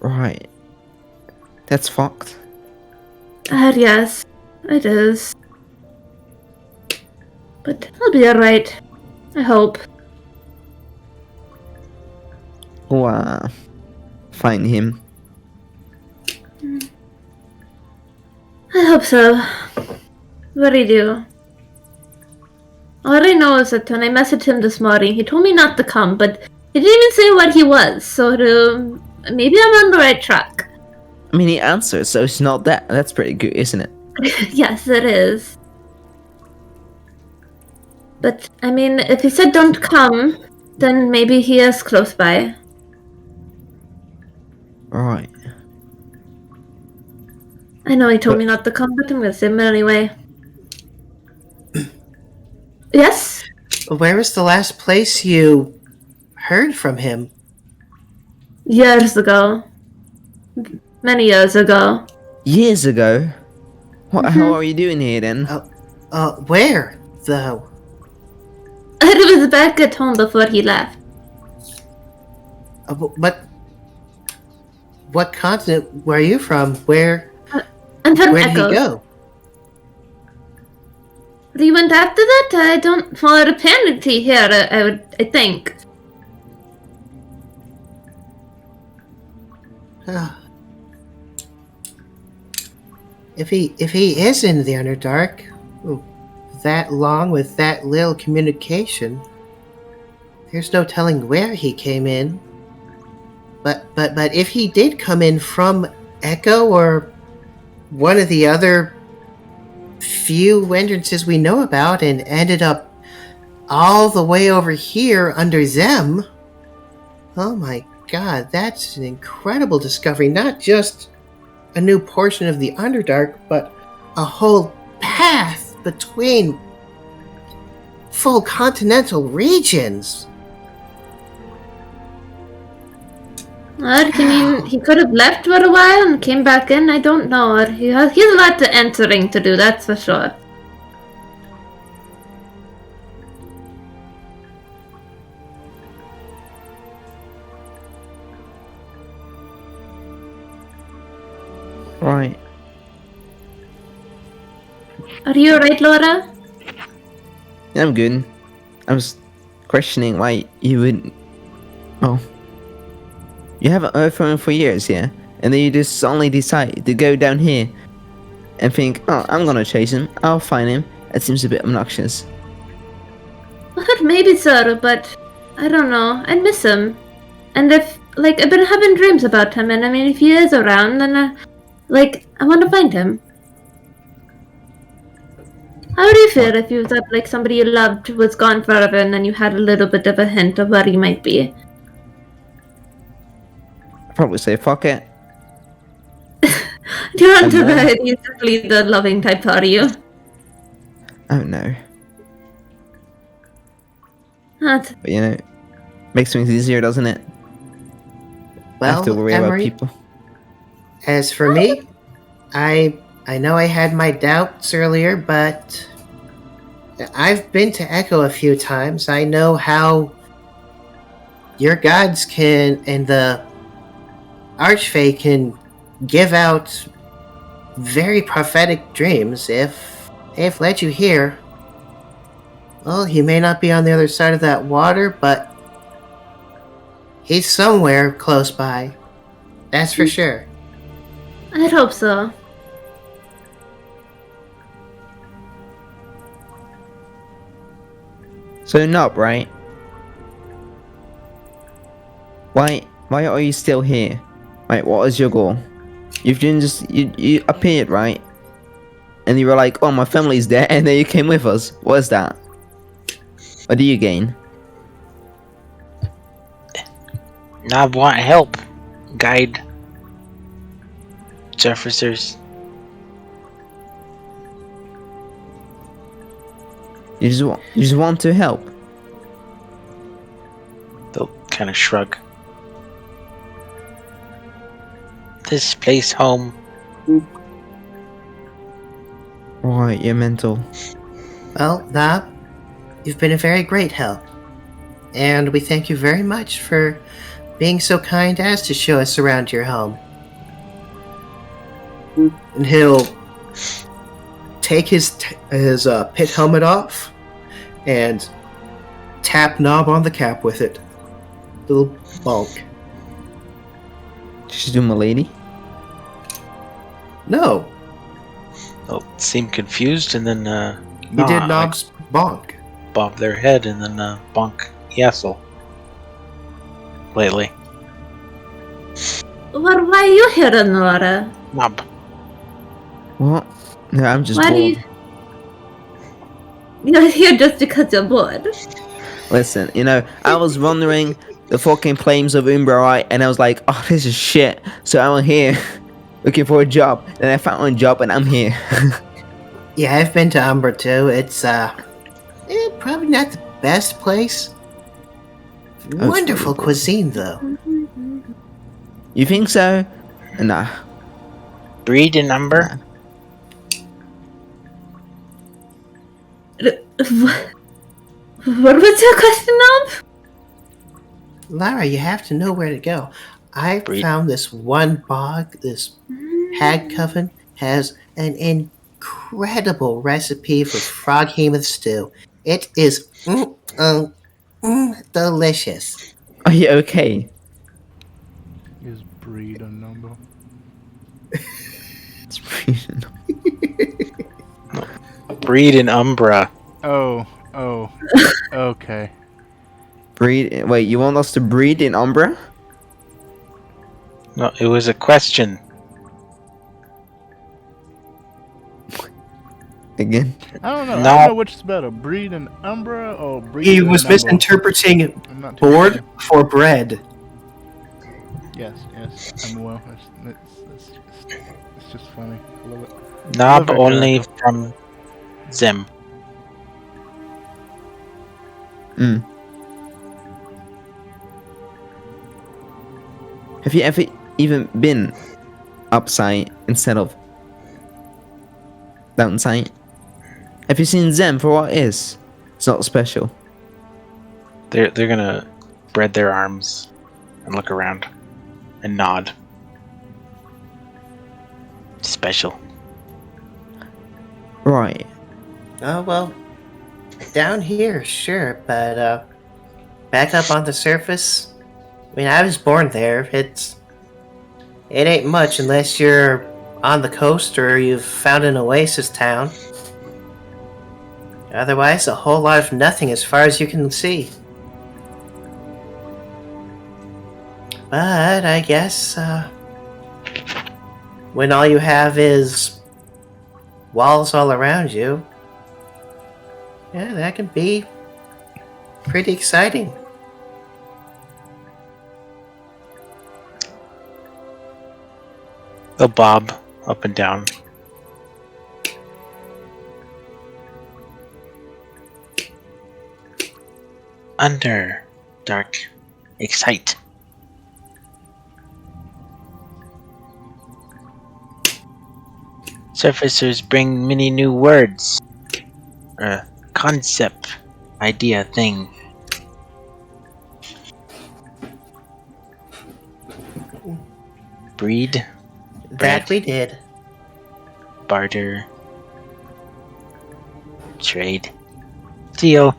Right. That's fucked. Yes, it is. But I'll be alright. I hope. Oh, find him. I hope so. Really do. All I know is that when I messaged him this morning, he told me not to come, but he didn't even say what he was, so maybe I'm on the right track. I mean, he answered, so it's not that. That's pretty good, isn't it? Yes, it is. But, I mean, if he said don't come, then maybe he is close by. Right. I know he told me not to come, but I'm gonna say him anyway. Yes? Where was the last place you heard from him? Years ago. Many years ago. Years ago? What the hell are you doing here then? Where, though? It was back at home before he left. But what continent were you from? Where I'm from did he Echo. go? He went after that? I don't follow the penalty here, I think. If he is in the Underdark, that long with that little communication, there's no telling where he came in. But if he did come in from Echo or one of the other few entrances we know about and ended up all the way over here under them, oh my god, that's an incredible discovery. Not just a new portion of the Underdark, but a whole path between full continental regions. What? You mean he could have left for a while and came back in? I don't know. He has a lot of answering to do, that's for sure. Right. Are you alright, Laura? Yeah, I'm good. I was questioning why you would. Oh. You haven't heard from him for years, yeah? And then you just suddenly decide to go down here and think, oh, I'm gonna chase him. I'll find him. That seems a bit obnoxious. Well, maybe so, but I don't know. I miss him. And if, I've been having dreams about him, and I mean, if he is around, then, I want to find him. How would you feel if you thought, somebody you loved was gone forever, and then you had a little bit of a hint of where he might be? I'd probably say, fuck it. You're not I know. usually the loving type, are you? Oh no. Not. But you know, makes things easier, doesn't it? I have to Well, worry about Emery, people. as for me, I know I had my doubts earlier, but I've been to Echo a few times. I know how your gods can and the Archfey can give out very prophetic dreams. If they've led you here, well, he may not be on the other side of that water, but he's somewhere close by. That's for sure. I'd hope so. So Nob, right? Why are you still here? Right, what is your goal? You've just you appeared, right? And you were like, oh, my family's there, and then you came with us. What is that? What do you gain? Nob want help. Guide Jeffersers. You just want to help. They'll kind of shrug. This place home. Right, you're mental. Well, Nob, you've been a very great help. And we thank you very much for being so kind as to show us around your home. And he'll take his pit helmet off and tap Knob on the cap with it. Little bonk. Did she do my lady? No, They'll seem confused and then he did nod, Knob's bonk. like, bob their head and then bonk Yassel. Lately. Well, why are you here, Nora? Knob. What? No, I'm just Why do bored. you... You're here just because you're bored. Listen, I was wondering the fucking claims of Umbra, right? And I was like, oh, this is shit. So I'm here looking for a job. And I found a job and I'm here. Yeah, I've been to Umbra too. It's probably not the best place. Wonderful really cuisine though. You think so? Nah. Breed and number? What was your question, Nob? Lara, you have to know where to go. I Breed. found this one bog, this hag coven has an incredible recipe for frog hemoth stew. It is delicious. Are you okay? Is breed a number? It's pretty- Breed and Umbra. Oh, okay. Breed. Wait, you want us to breed in Umbra? No, it was a question. Again? I don't know. No. I don't know which is better, breed and Umbra or breed He and was number. misinterpreting I'm not too board sure. for bread. Yes, I'm well. It's just funny. I love it. Knob Love that only character. from Zim. Mm. Have you ever even been upside instead of downside? Have you seen Zen for what it is? It's not special. They're gonna spread their arms and look around and nod. Special. Right. Oh well, down here, sure, but back up on the surface. I mean, I was born there. It ain't much unless you're on the coast or you've found an oasis town. Otherwise, a whole lot of nothing as far as you can see. But I guess when all you have is walls all around you, yeah, that can be pretty exciting. They'll bob up and down. Underdark. Excite. Surfacers bring many new words. Concept. Idea. Thing. Breed. That Bread. we did. Barter. Trade. Deal.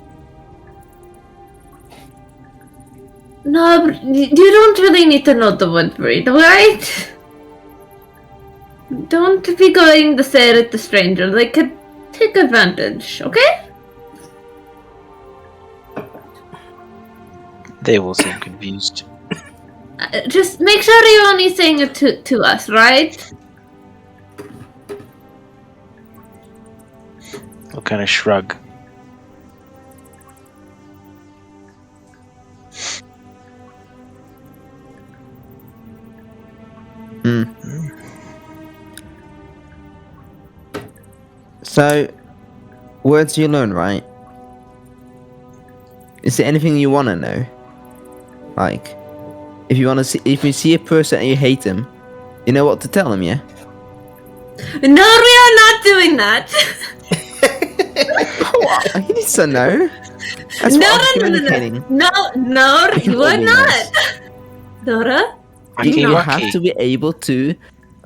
No, you don't really need to know the word breed, alright? Don't be going to say it to strangers. They could take advantage, okay? They will seem confused. Just make sure you're only saying it to us, right? They'll kind of shrug. So, words you learn, right? Is there anything you want to know? Like, if you see a person and you hate them, you know what to tell them, yeah? No, we are not doing that. What? He needs to know. That's No, what I'm no, communicating. no, You can you are all be not. nice. Dora, You Lucky, don't lucky. have to be able to,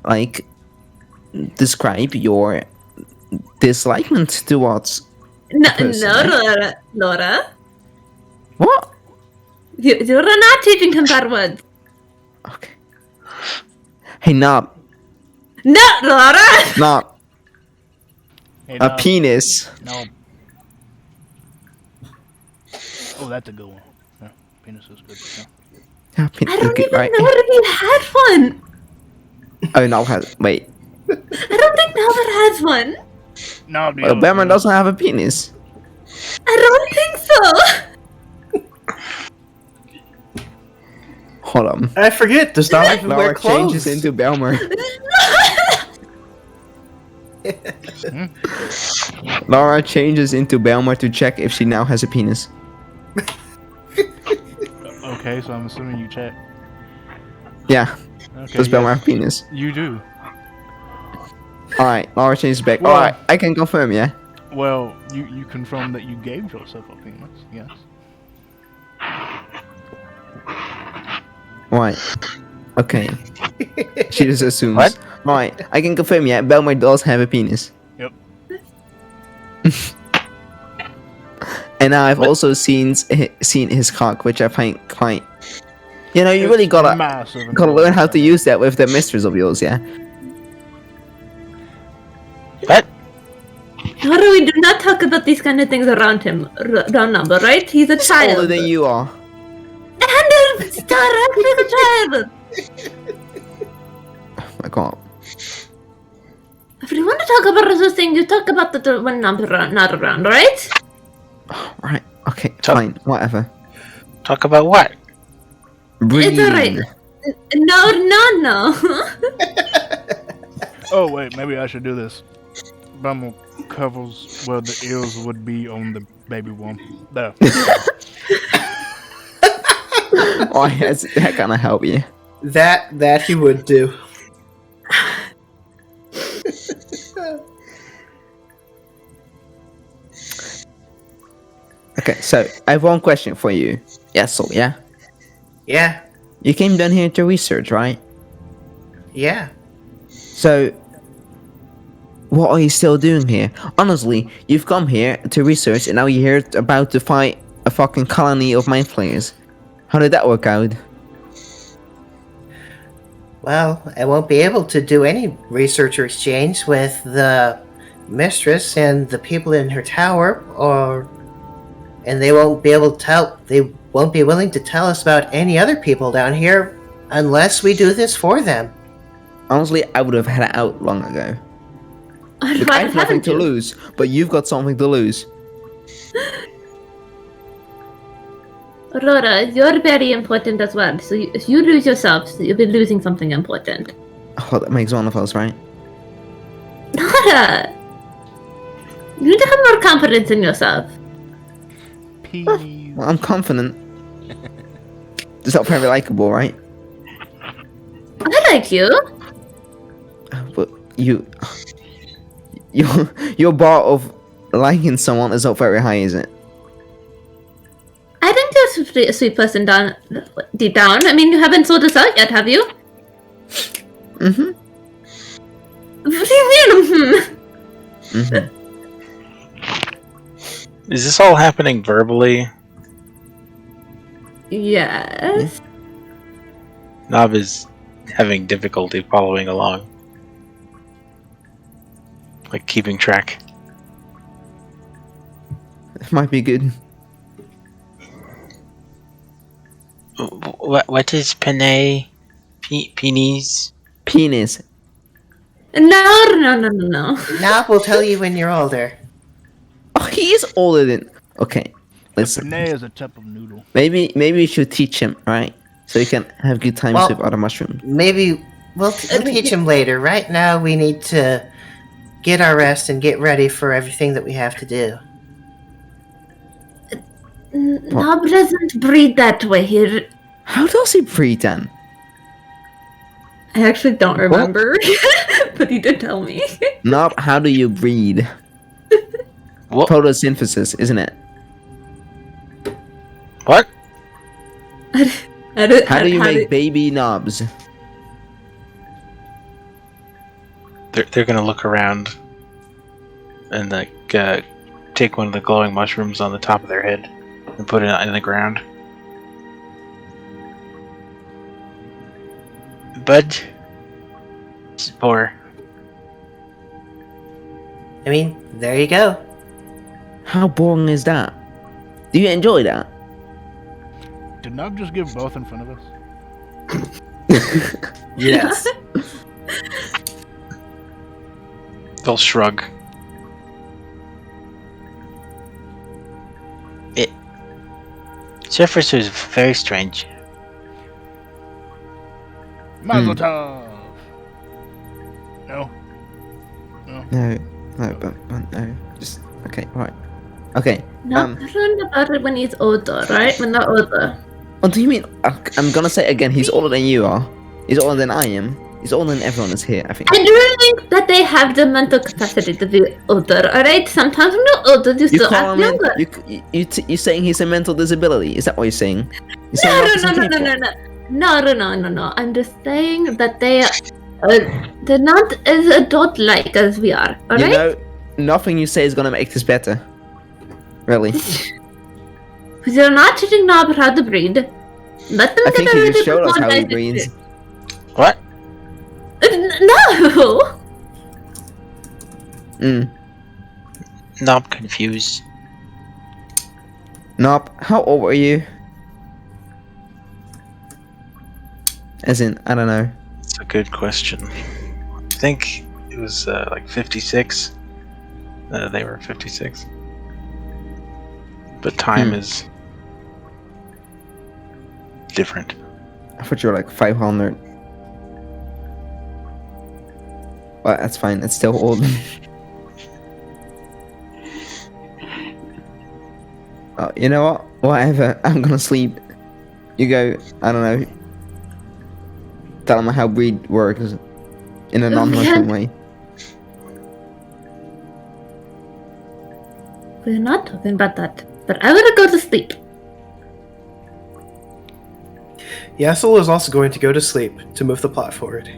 like, describe your dislikement towards no, person, no, Laura. what? You're not teaching him bad words. Okay. Hey, Knob. No, Laura. Knob. Hey, A no, penis. no. Oh, that's a good one. Yeah, penis is good. Yeah. Yeah, penis I is don't good, even right? know if he had one. Oh, Knob has. Wait. I don't think Norbert has one. No, the Well, other Batman penis. doesn't have a penis. I don't think so. Hold on. I forget. Does not even wear Laura clothes. changes into Belmer. Laura changes into Belmer to check if she now has a penis. Okay, so I'm assuming you check. Yeah. Okay, Does Belmer yes, have a penis? you do. Alright, Laura changes back. Well- Alright, I can confirm, yeah? Well, you confirm that you gave yourself a penis. Yes. Right. Okay. She just assumes. What? Right, I can confirm, yeah, Belmer does have a penis. Yep. And now I've What? also seen his cock, which I find quite... You know, you It's really gotta massive and learn how to gorgeous. use that with the mistress of yours, yeah? What? Laura, we do not talk about these kind of things around him. Around Number, right? He's a child. Older than you are. And he's a child. Oh my god. If you want to talk about those things, you talk about the when Number not around, right? Right, okay, Talk- fine, whatever. Talk about what? It's alright. No. Oh wait, maybe I should do this. Bumble covers where the ears would be on the baby one. There. Oh, yes, that gonna help you. That he would do. Okay, so I have one question for you. Yes, so yeah? Yeah. You came down here to research, right? Yeah. So, what are you still doing here? Honestly, you've come here to research and now you're here about to fight a fucking colony of mind flayers. How did that work out? Well, I won't be able to do any research or exchange with the mistress and the people in her tower, and they won't be able to tell. They won't be willing to tell us about any other people down here unless we do this for them. Honestly, I would have had it out long ago. Look, Why I have nothing haven't to you? lose, but you've got something to lose. Aurora, you're very important as well. So if you lose yourself, you'll be losing something important. Oh, that makes one of us, right? Aurora, you need to have more confidence in yourself. Peas. Well, I'm confident. It's not very likable, right? I like you. But your bar of liking someone is not very high, is it? I think you're a sweet person down deep down. I mean, you haven't sold us out yet, have you? Mm-hmm. What do you mean? Mm-hmm. Is this all happening verbally? Yes. Nob is having difficulty following along. Like keeping track. It might be good. What is penne? Penis? Penis. No. Now we'll tell you when you're older. Oh, he is older than. Okay, listen. Penne is a type of noodle. Maybe we should teach him, right? So he can have good times Well- with other mushrooms. Maybe we'll teach him later. Right now, we need to get our rest and get ready for everything that we have to do. Nob doesn't breed that way. How does he breathe then? I actually don't remember, but he did tell me. Nob, how do you breed? What? Photosynthesis, isn't it? What? How do you make baby knobs? They're gonna look around and like take one of the glowing mushrooms on the top of their head and put it in the ground. Bud, spore. I mean, there you go. How boring is that? Do you enjoy that? Did Nob just give both in front of us? Yes. They'll shrug. Surface was very strange. Mazel tov! No. No, but no. Just okay, right. Okay. No, learned about it when he's older, right? When they're older. What do you mean? I'm gonna say again. He's older than you are. He's older than I am. He's older than everyone is here. I think. I do think that they have the mental capacity to be older, alright? Sometimes when you're older, you still call act him younger. you're saying he's a mental disability? Is that what you're saying? You're saying No. I'm just saying that they're not as adult-like as we are, You alright? know, nothing you say is gonna make this better. Really. Because you're not teaching Nob how to breed. Let them I get think a he little just bit showed us more how he nice breeds. What? No! No, I'm confused. Nope. How old were you? As in, I don't know. It's a good question. I think it was like 56. They were 56. But time is different. I thought you were like 500. Well, that's fine. It's still old. Oh, you know what? Whatever. I'm gonna sleep. You go. I don't know. Tell them how breed works in a non-mushroom way. We're not talking about that. But I want to go to sleep. Yassel is also going to go to sleep to move the plot forward.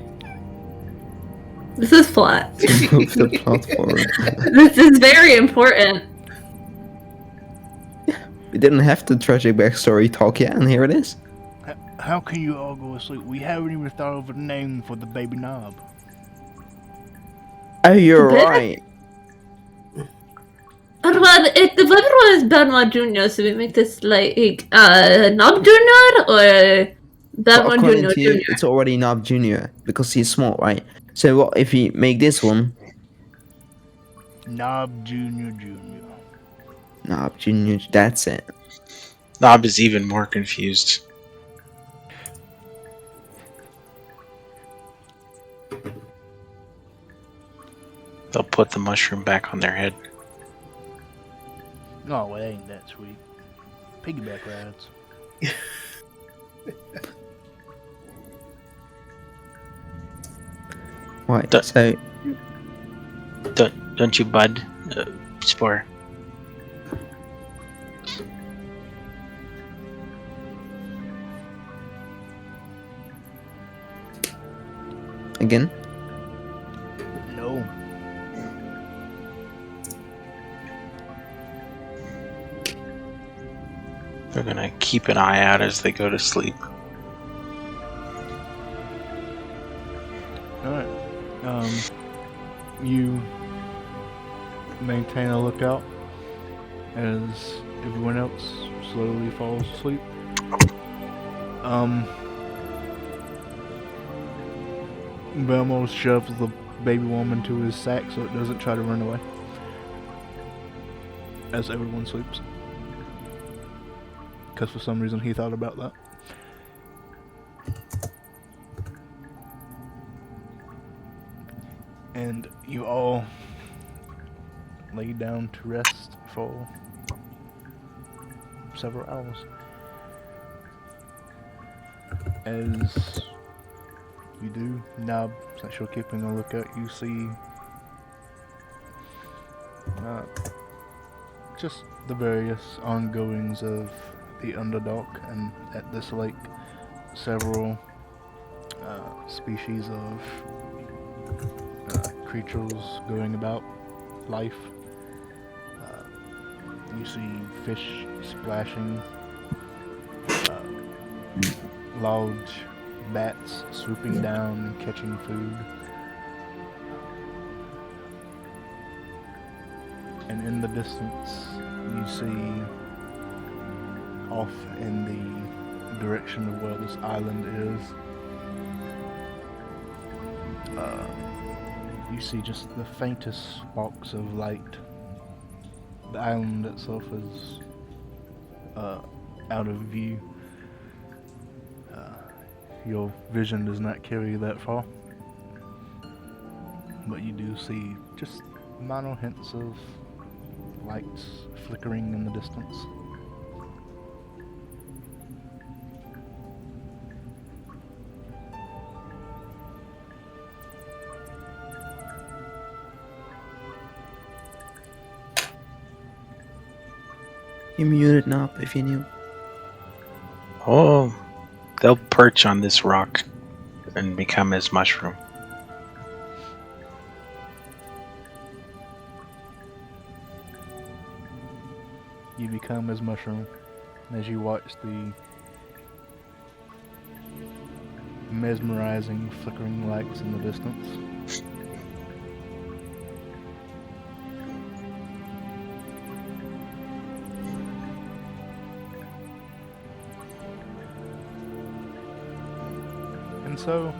This is flat. Move the plot forward. This is very important. We didn't have the tragic backstory talk yet, and here it is. How can you all go to sleep? We haven't even thought of a name for the baby Nob. Oh, you're Did I? right. Well, the other one is Benoit Jr., so we make this like Nob Jr. or But Benoit according Jr. to you, Jr. it's already Nob Junior because he's small, right? So what if you make this one Nob Jr. Nob Junior? That's it. Nob is even more confused. They'll put the mushroom back on their head. No, it ain't that sweet. Piggyback rides. Right. Duh. So Don't you, bud? Spore. again. No. They're gonna keep an eye out as they go to sleep. Alright. You maintain a lookout as everyone else slowly falls asleep. Belmo shoves the baby woman to his sack so it doesn't try to run away. As everyone sleeps. Because for some reason he thought about that. And you all lay down to rest for several hours. as you do, Nob, since you're keeping a lookout, you see just the various ongoings of the Underdark, and at this lake, several species of creatures going about life. You see fish splashing, large bats swooping down and catching food. And in the distance, you see off in the direction of where this island is, you see just the faintest sparks of light. The island itself is out of view. Your vision does not carry you that far, but you do see just minor hints of lights flickering in the distance. You muted Knob if you knew. Oh, they'll perch on this rock and become his mushroom. You become his mushroom as you watch the mesmerizing flickering lights in the distance. And so,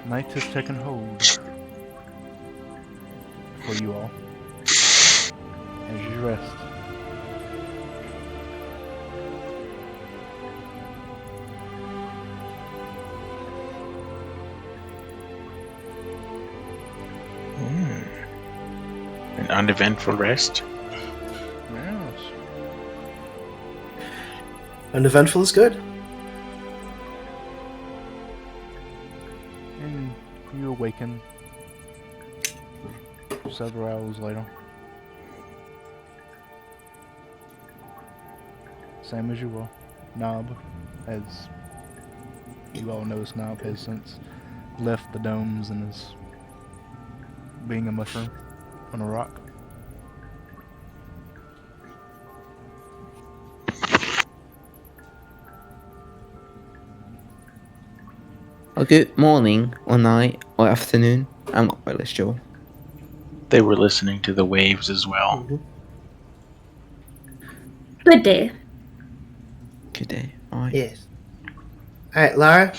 night has taken hold for you all as you rest. An uneventful rest. Yes. Uneventful is good. And you awaken several hours later. Same as you were. Knob, as you all know, Knob has since left the domes and is being a mushroom on a rock. A good morning, or night, or afternoon. I'm not really sure. They were listening to the waves as well. Good day. Good day. Alright. Yes. Alright, Lara.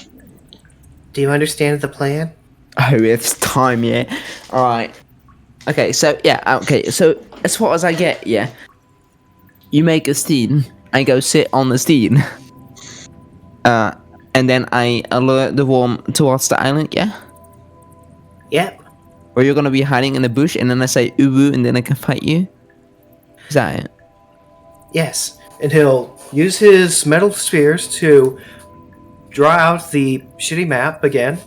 Do you understand the plan? Oh, it's time, yeah. Alright. Okay, so, yeah, okay, so, as far as I get, yeah, you make a steed, I go sit on the steed, and then I alert the worm towards the island, yeah? Yep. Or you're gonna be hiding in the bush, and then I say, uwu, and then I can fight you? Is that it? Yes. And he'll use his metal spheres to draw out the shitty map again.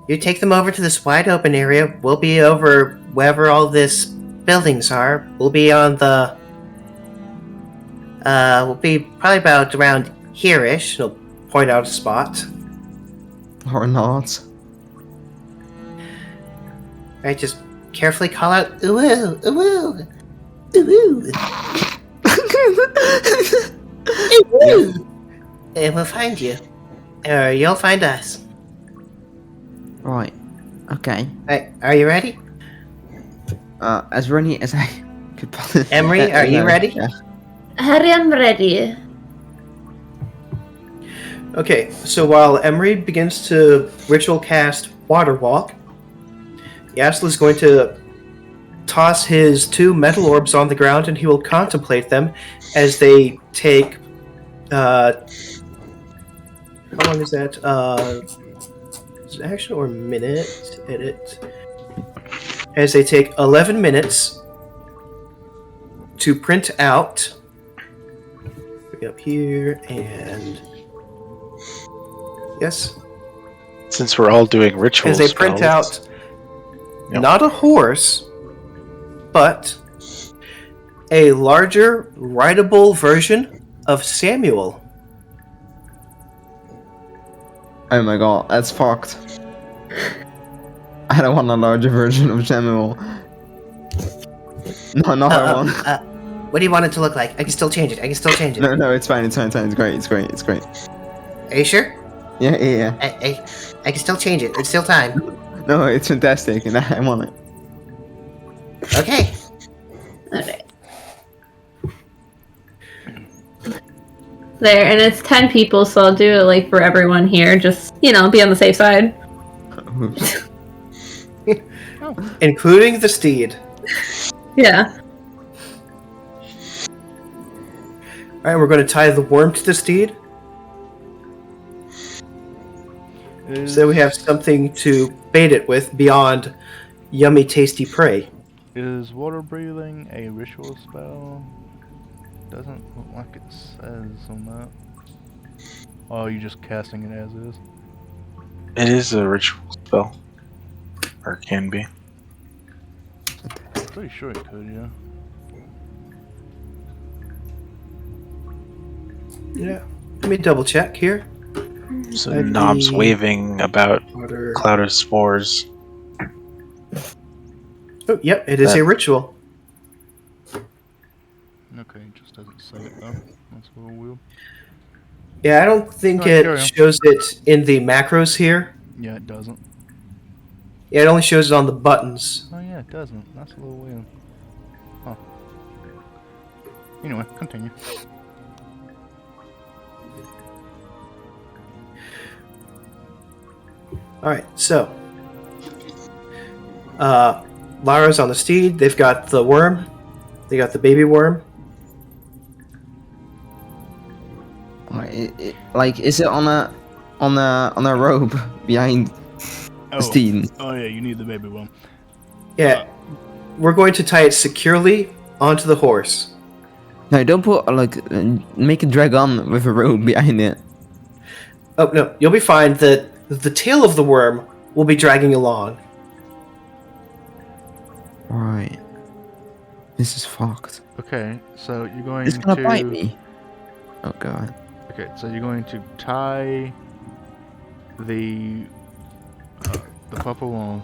You take them over to this wide open area. We'll be over wherever all this buildings are. We'll be on the... we'll be probably about around here-ish. He'll point out a spot. Or not? Right, just carefully call out, "Ooh, ooh, ooh, ooh," and we'll find you, or you'll find us. Right. Okay. Right, are you ready, As ready as I could possibly... Emery? Are you ready? Yeah. Harry, I'm ready. Okay, so while Emery begins to ritual cast Water Walk, Yasla is going to toss his 2 metal orbs on the ground, and he will contemplate them as they take. How long is that? Is it action or minute? Edit. As they take 11 minutes to print out me up here, and yes, Since we're all doing ritual as they print spells, out Yep. not a horse, but a larger, rideable version of Samuel. Oh my god, that's fucked. I don't want a larger version of Samuel. No, not that one. What do you want it to look like? I can still change it. No, no, it's fine, it's fine, it's fine. It's great, it's great, it's great. Are you sure? Yeah, yeah, yeah. I can still change it. It's still time. No, it's fantastic, and I want it. Okay. Okay. There, and it's 10 people, so I'll do it like for everyone here. Just, be on the safe side. Oops. Including the steed. Yeah. Alright, we're going to tie the worm to the steed. So we have something to bait it with beyond yummy, tasty prey. Is water breathing a ritual spell? Doesn't look like it says on that. Oh, you're just casting it as is? it is a ritual spell. Or it can be. Pretty sure it could, yeah. Yeah. Let me double check here. So That'd knobs be- waving about Water. cloud of spores. Oh, yep, it is a ritual. Okay, it just doesn't say it though. That's a little weird. Yeah, I don't think Alright, carry it on. shows it in the macros here. Yeah, it doesn't. Yeah, it only shows it on the buttons. Oh yeah, it doesn't. That's a little weird. Huh. Anyway, continue. Alright, so. Lara's on the steed. They've got the worm. They got the baby worm. Like, is it on a rope behind Oh, the steed? oh yeah, you need the baby one. Yeah. We're going to tie it securely onto the horse. No, don't put make it drag on with a rope behind it. Oh, no, you'll be fine. The tail of the worm will be dragging along. Right. This is fucked. Okay, so you're going It's gonna to bite me. Oh god. Okay, so you're going to tie the purple one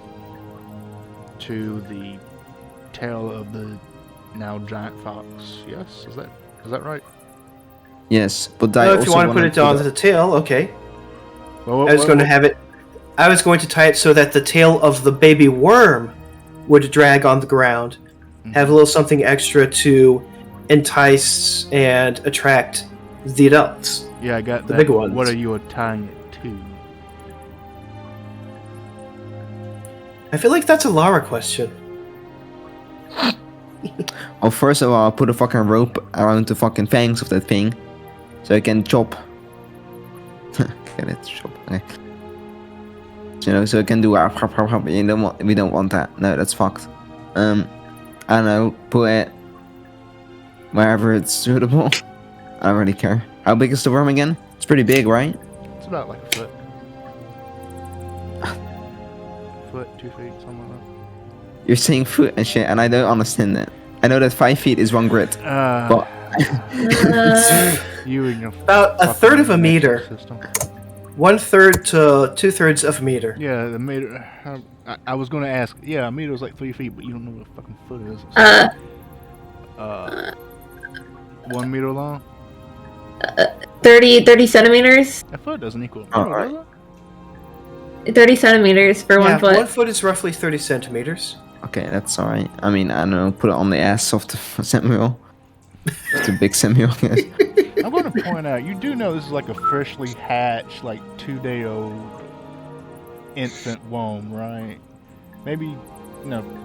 to the tail of the now giant fox. Yes, is that right? Yes, but I Oh, if also you want to put wanna it onto the tail, okay. Well, I was going to have it. I was going to tie it so that the tail of the baby worm would drag on the ground. Have a little something extra to entice and attract the adults. Yeah, I got the that. big but ones. What are you tying it to? I feel like that's a Lara question. Well, first of all, I'll put a fucking rope around the fucking fangs of that thing, so I can chop. Get it? Chop. Okay. So I can do we don't want that. No, that's fucked. I don't know. Put it wherever it's suitable. I don't really care. How big is the worm again? It's pretty big, right? It's about like a foot. Foot, 2 feet, something like You're saying foot and shit, and I don't understand that. I know that 5 feet is 1 grit. that. But You and your About a fucking third of a metric meter. System. 1/3 to 2/3 of a meter. Yeah, the meter. I was going to ask. Yeah, a meter is like 3 feet, but you don't know what a fucking foot is. So, 1 meter long. 30 centimeters. A foot doesn't equal. Alright. does it? 30 centimeters for Yeah, 1 foot. 1 foot is roughly 30 centimeters. okay, that's alright. I mean, I don't know. Put it on the ass of the Samuel. It's a big Samuel, I guess. I'm going to point out, you do know this is like a freshly hatched, like 2-day-old infant worm, right? Maybe,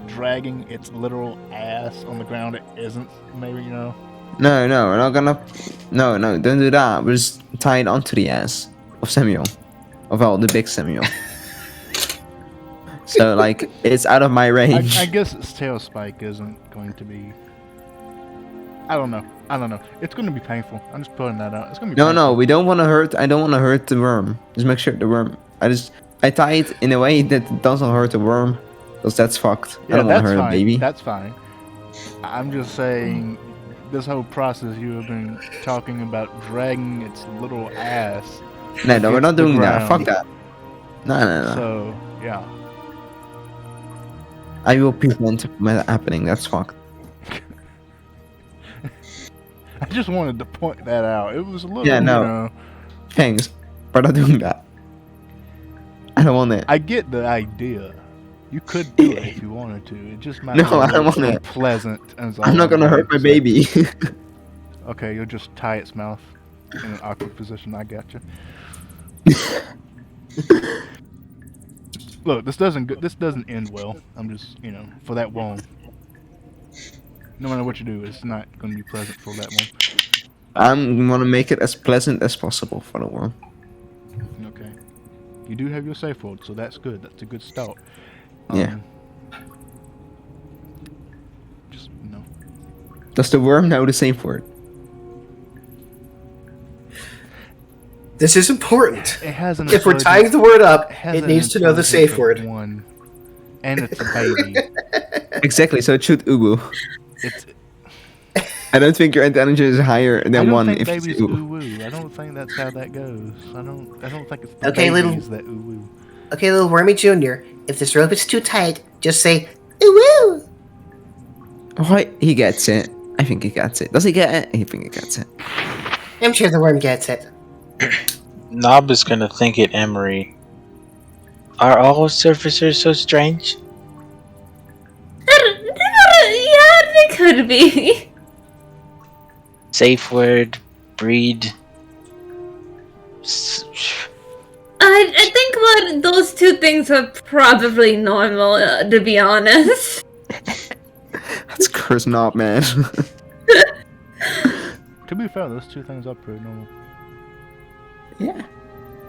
dragging its literal ass on the ground it isn't, maybe, No, we're not gonna. No, don't do that. We're just tie it onto the ass of Samuel. Well, the big Samuel. So, like, it's out of my range. I guess its tail spike isn't going to be I don't know. It's gonna be painful. I'm just putting that out. It's gonna be No, painful. no, we don't want to hurt. I don't want to hurt the worm. Just make sure the worm. I tie it in a way that it doesn't hurt the worm, because that's fucked. I Yeah, don't want to that's hurt fine. a baby. That's fine. I'm just saying, this whole process you have been talking about dragging its little ass. No, we're against not the doing that. Fuck ground. that. No. So yeah, I will prevent from that happening. That's fucked. I just wanted to point that out. It was a little, Yeah, no. you know. Thanks. We're not doing that. I don't want it. I get the idea. You could do it if you wanted to. It just might No, be a I don't little want it. unpleasant. As I'm not gonna hurt my say. baby. Okay, you'll just tie its mouth in an awkward position. I gotcha. Look, this doesn't end well. I'm just, you know, for that one. No matter what you do, it's not going to be pleasant for that one. I'm gonna make it as pleasant as possible for the worm. Okay. You do have your safe word, so that's good. That's a good start. Yeah. Just, you know. Does the worm know the safe word? This is important. It has an If we're intelligence- tying the word up, has it an needs to know the intelligence safe of word. 1, and it's a baby. Exactly. So it should uwu. It's. I don't think your intelligence is higher I than don't one think if it's babies uwu. ooh-woo. I don't think that's how that goes. I don't think it's the Okay, babies little- that ooh-woo. Okay, little Wormy Jr., if this rope is too tight, just say, ooh woo! Oh, he gets it. I think he gets it. Does he get it? I think he gets it. I'm sure the worm gets it. Nob is gonna think it Emery. Are all surfacers so strange? Yeah, they could be. Safe word, breed. I think those two things are probably normal, to be honest. That's curse knob, man. To be fair, those two things are pretty normal. Yeah.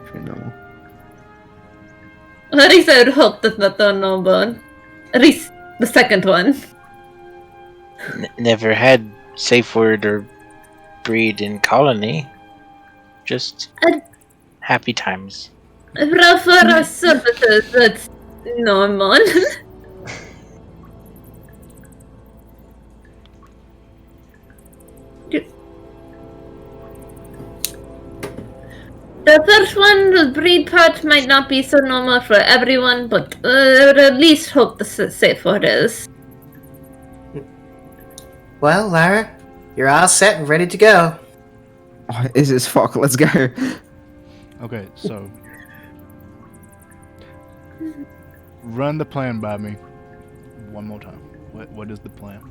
Pretty normal. At least I would hope that's not the normal. At least the second one. Never had safe word or breed in colony. Just happy times. Well, for our surfaces, that's normal. The first one, the breed part, might not be so normal for everyone, but I would at least hope the safe word is. Well, Lara, you're all set and ready to go. Oh, this is fuck. Let's go. Okay, so run the plan by me one more time. What is the plan?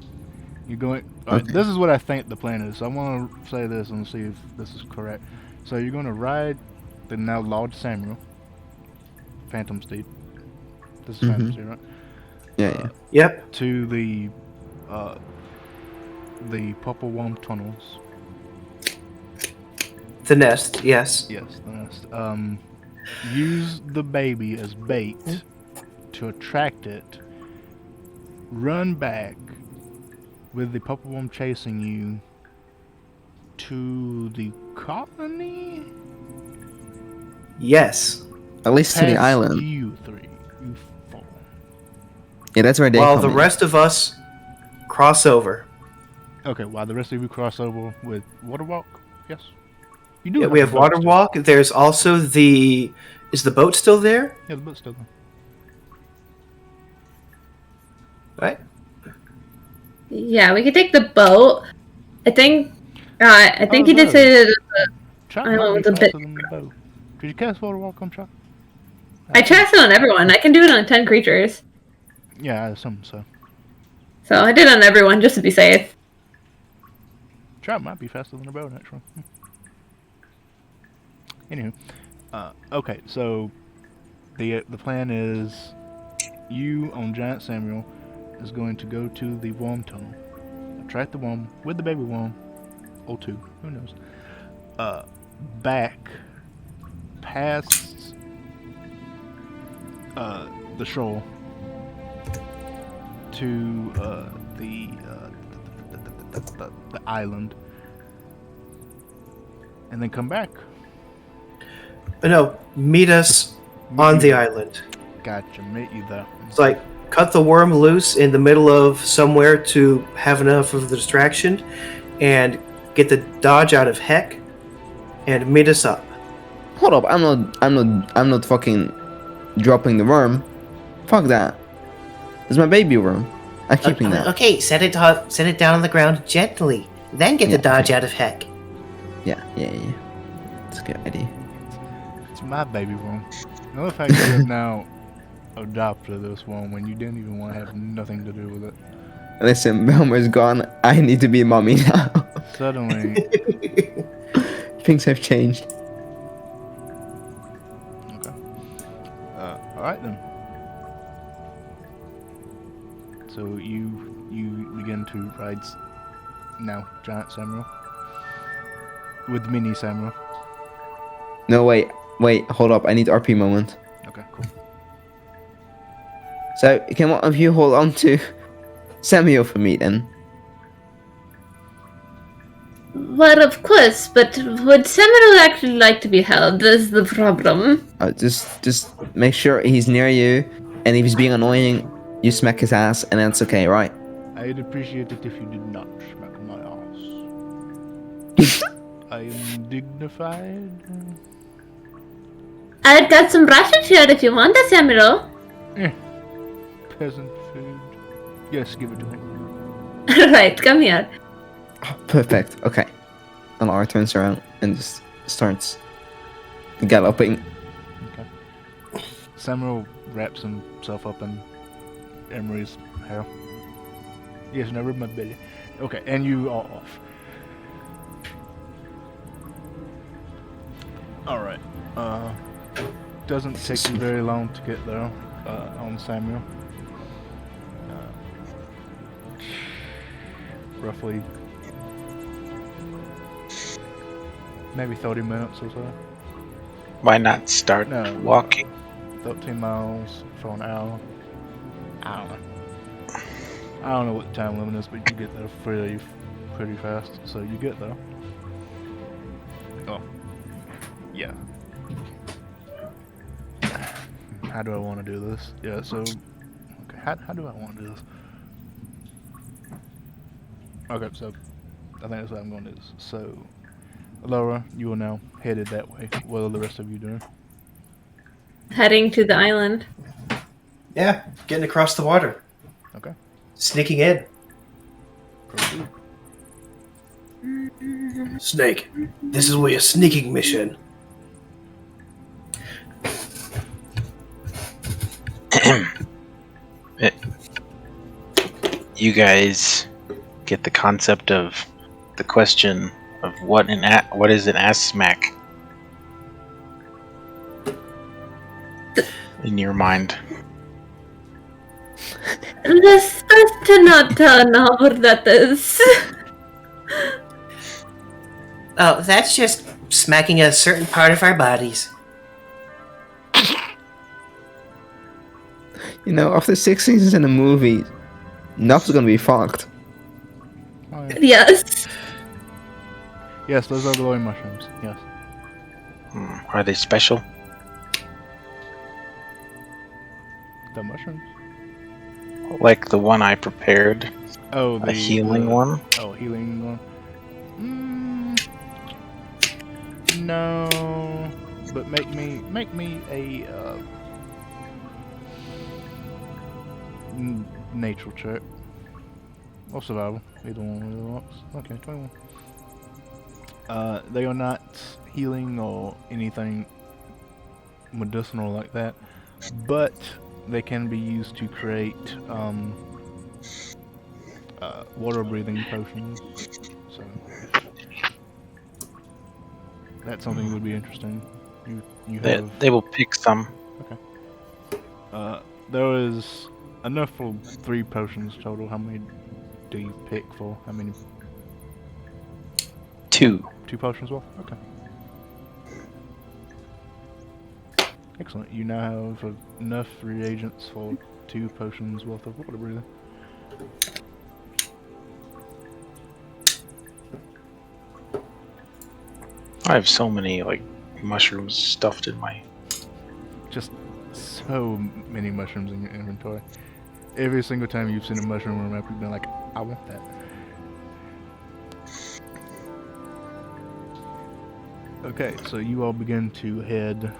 You're going. Okay. This is what I think the plan is. So I want to say this and see if this is correct. So you're going to ride the now Lord Samuel, Phantom Steed. This is Phantom Mhm. Steed, right? Yeah. Yep. To the Purple Worm tunnels. The nest, yes. Yes, the nest. Use the baby as bait to attract it. Run back with the purple worm chasing you to the colony. Yes. At least to the Past island. You three, you four. Yeah, that's where they While come the in. rest of us cross over. Okay, while the rest of you cross over with water walk. Yes. You do. Yeah, we have the boat water still. walk. There's also the. Is the boat still there? Yeah, the boat's still there. Right. Yeah, we could take the boat. I think Oh, he did say that. Chop I might know, be it's a faster bit- than the boat. Did you cast water walk on Chop? I cast it on everyone. I can do it on 10 creatures. Yeah, I assume so. So I did it on everyone just to be safe. Chop might be faster than a boat, actually. Anywho, okay, so the plan is you on Giant Samuel is going to go to the worm tunnel, attract the worm with the baby worm, or two, who knows, back past the shore to the the island, and then come back. No, meet us on the island. Gotcha. Meet you there. It's like cut the worm loose in the middle of somewhere to have enough of the distraction, and get the dodge out of heck, and meet us up. Hold up, I'm not fucking dropping the worm. Fuck that. It's my baby worm. I'm keeping that. Okay, set it down on the ground gently. Then get the dodge out of heck. Yeah. It's a good idea. It's my baby worm. Another fact you have now adopted this one when you didn't even want to have nothing to do with it. Listen, Belmer's gone. I need to be mommy now. Suddenly, Things have changed. okay. Alright then. So you begin to ride now giant Samuel with mini Samuel. No, wait, hold up. I need RP moment. Okay, cool. So, can one of you hold on to Samuel for me then? Well, of course, but would Samuel actually like to be held? That's the problem. Just make sure he's near you, and if he's being annoying, you smack his ass, and that's okay, right? I'd appreciate it if you did not smack my ass. I am dignified. I've got some rations here if you want it, Samuel. Peasant food. Yes, give it to me. Right, come here. Perfect. Okay. And Lara turns around and just starts galloping. Okay. Samuel wraps himself up in Emery's hair. Yes, now rub my belly. Okay, and you are off. Alright. Doesn't take you very long to get there on Samuel. Roughly maybe 30 minutes or so. Why not start No. walking? 13 miles for an hour. I don't know. I don't know what the time limit is, but you get there pretty fast. So you get there. Oh. Yeah. How do I want to do this? Yeah, so... Okay, how do I want to do this? Okay, so... I think that's what I'm going to do. So... Laura, you are now headed that way. What are the rest of you doing? Heading to the island. Yeah, getting across the water. Okay. Sneaking in. Proceed. Snake, this is your sneaking mission. You guys get the concept of the question of what is an ass smack in your mind. Let's start to not know what that is. Oh, that's just smacking a certain part of our bodies. You know, after 6 seasons in the movie, Nuff's gonna be fucked. Oh, yeah. Yes. Yes, those are glowing mushrooms. Yes. Are they special? The mushrooms? Like the one I prepared? Oh, A healing one? Oh, healing one. No, but make me a nature check or survival. Either one really works. Okay, 21. They are not healing or anything medicinal like that, but they can be used to create water breathing potions. So that's something that would be interesting. You have They will pick some. there is enough for 3 potions total. How many do you pick for? How many? 2. 2 potions worth? Okay. Excellent. You now have enough reagents for 2 potions worth of water breathing. I have so many like mushrooms stuffed in my. Just so many mushrooms in your inventory. Every single time you've seen a mushroom on a map, you've been like, I want that. Okay, so you all begin to head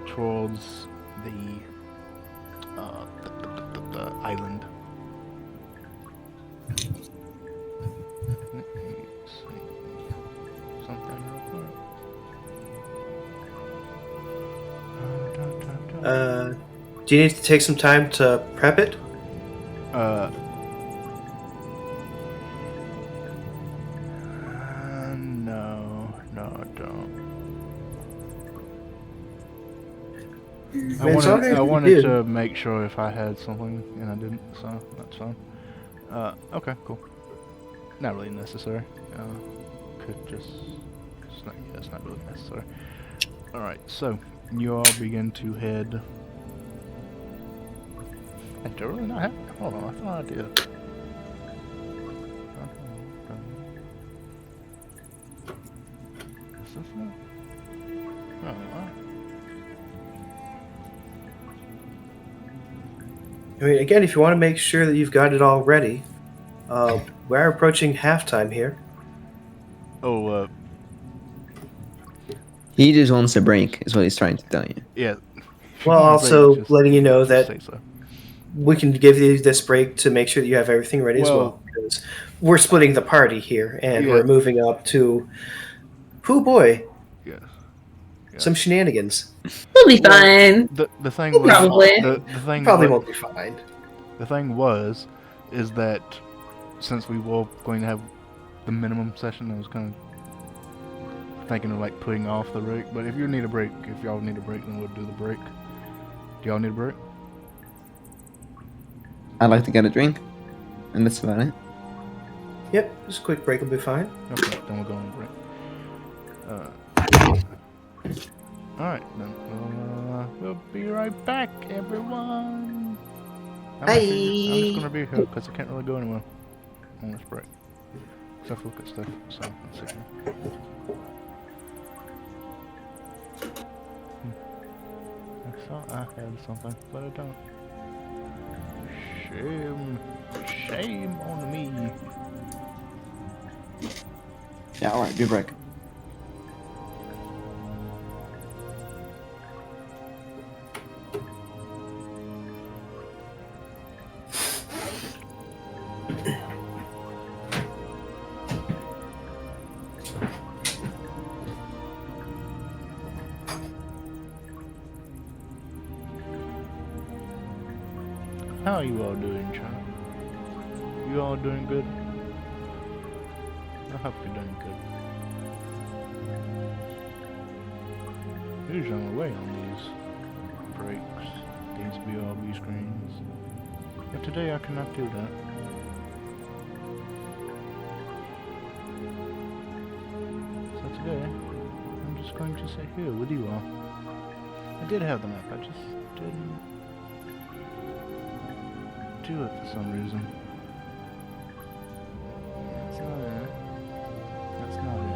towards the island. Let me see something real quick. Do you need to take some time to prep it? No, I don't. It's alright if I you wanted do. to make sure if I had something, and I didn't, so that's fine. Okay, cool. Not really necessary. Could just... it's not really necessary. Alright, so, you all begin to head... I do really not have... Hold on, I thought I did. Is this it? Oh, wow. I mean, again, if you want to make sure that you've got it all ready, we're approaching halftime here. Oh, He just wants a break, is what he's trying to tell you. yeah. Well, also Just letting you know that say so. we can give you this break to make sure that you have everything ready as Well- well. Because we're splitting the party here, and Yeah. we're moving up to, oh boy, Yeah. some shenanigans. We'll be fine. The thing We'll be was... Probably. The thing Probably was, won't be fine. The thing is that since we were going to have the minimum session, I was kind of thinking of like putting off the break. But if y'all need a break, then we'll do the break. Do y'all need a break? I'd like to get a drink, and that's about it. Yep, just a quick break will be fine. Okay, then we'll go on a break. Alright, then we'll be right back, everyone. I'm just gonna be here because I can't really go anywhere on this break. Except for look at stuff. So let's see. I thought I had something, but I don't. Shame on me. Yeah, alright, do break. How are you all doing, child? You all doing good? I hope you're doing good. Usually I'm away on these breaks, these BRB screens, but today I cannot do that. So today, I'm just going to sit here with you all. I did have the map, I just didn't do it for some reason. That's not it. That's not it.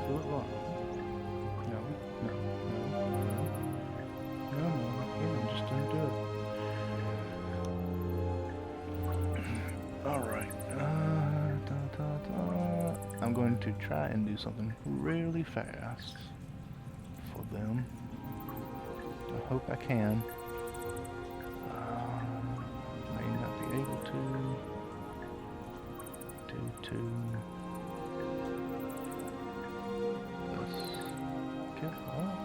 Fill it wrong. No. Yeah, I just didn't do it. Alright. I'm going to try and do something really fast for them. I hope I can. May not be able to due to this. Get up.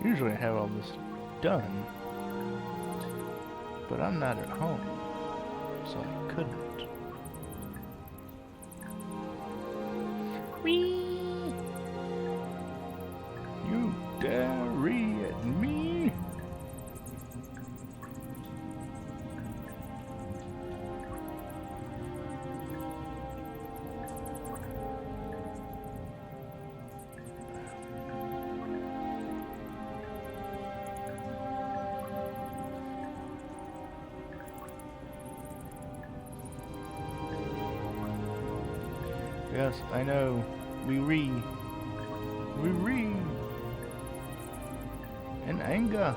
Usually I have all this done, but I'm not at home, so I couldn't. Whee! You dare read at me? Yes, I know. We re. In anger.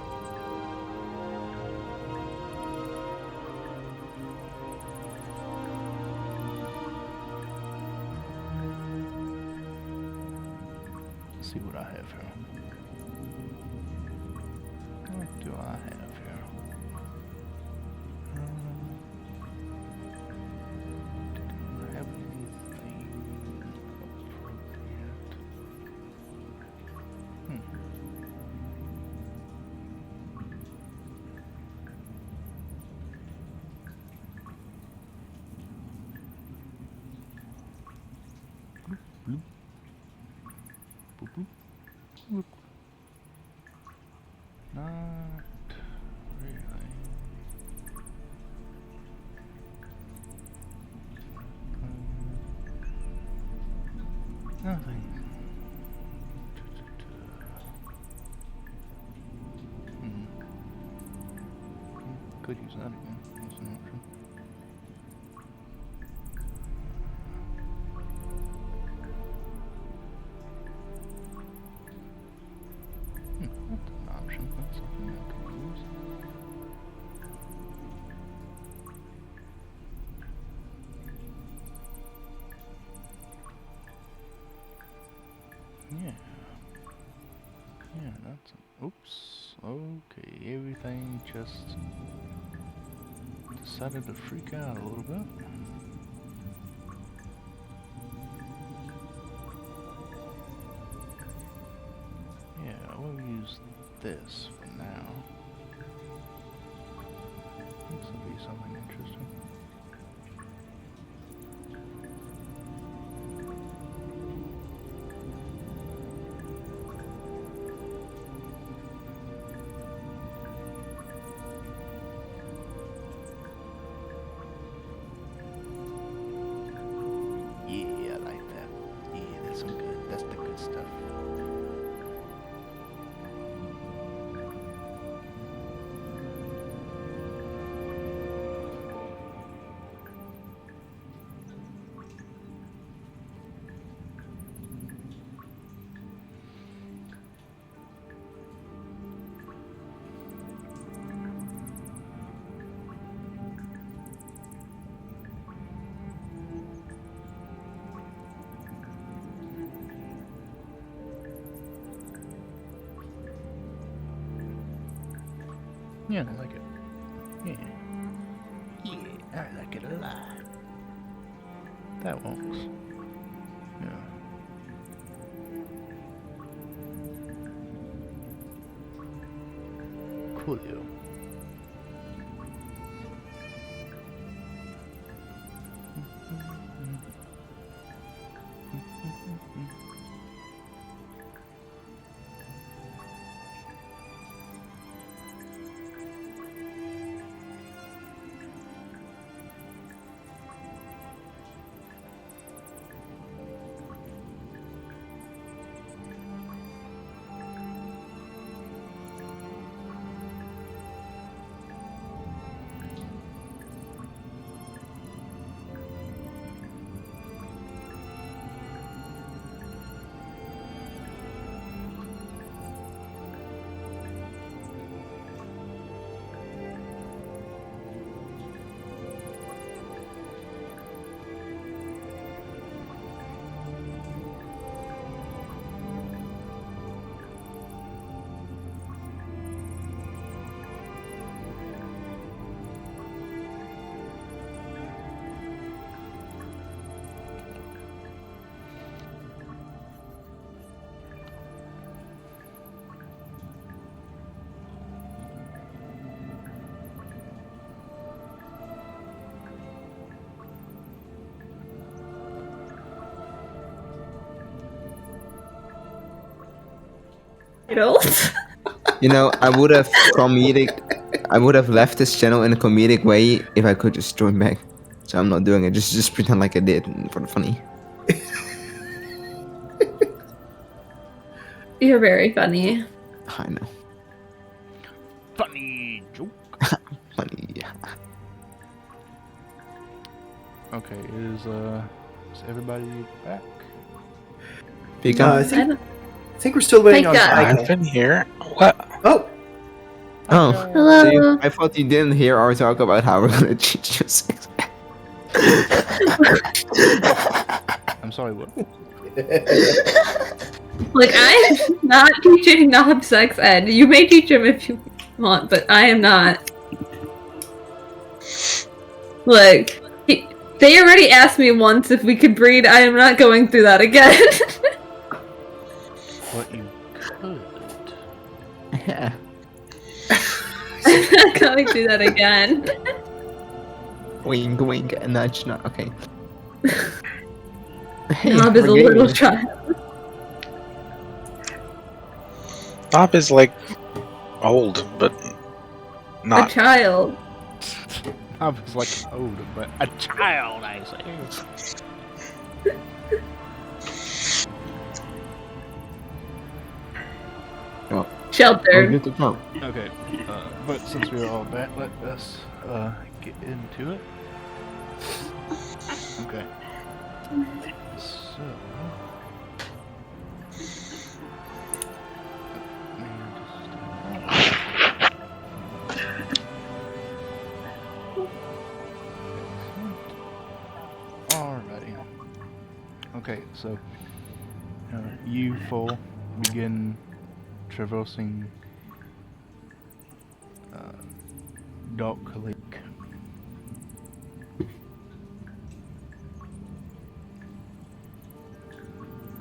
Let's see what I have here. What do I have here? Did I have anything appropriate? Bloop. Boop, boop. Look. Not really. Nothing. Could use that again. That's an option. That's an option. That's something I could use. Yeah. Yeah, that's... Oops. Okay, everything just decided to freak out a little bit. Yeah, we'll use this for now. This will be something interesting. Yeah, I like that. Yeah, that's some good. That's the good stuff. Yeah, I like it. Yeah. Yeah, I like it a lot. That works. Yeah. Coolio. You know, I would have left this channel in a comedic way if I could just join back. So I'm not doing it. Just pretend like I did for the funny. You're very funny. I know. Funny joke. Funny. Okay, Is everybody back? Pika? I think we're still waiting on Micah. I've Micah. been here. What? Oh, Oh. Hello. So I thought you didn't hear our talk about how we're gonna teach you sex. I'm sorry, what? Like, I'm not teaching Knob sex ed. You may teach him if you want, but I am not. Like, they already asked me once if we could breed. I am not going through that again. What you could. Yeah. I'm not going through that again. Wink, wink, and nudge. No, okay. Knob is a we're little gamers. child. Bob is like old, but A not. I child. was like older, but a child, I say. We're Sheltered. good to go. Okay, but since we're all back, let us get into it. Okay. So. Alrighty. Okay, so you four begin traversing Dark Lake.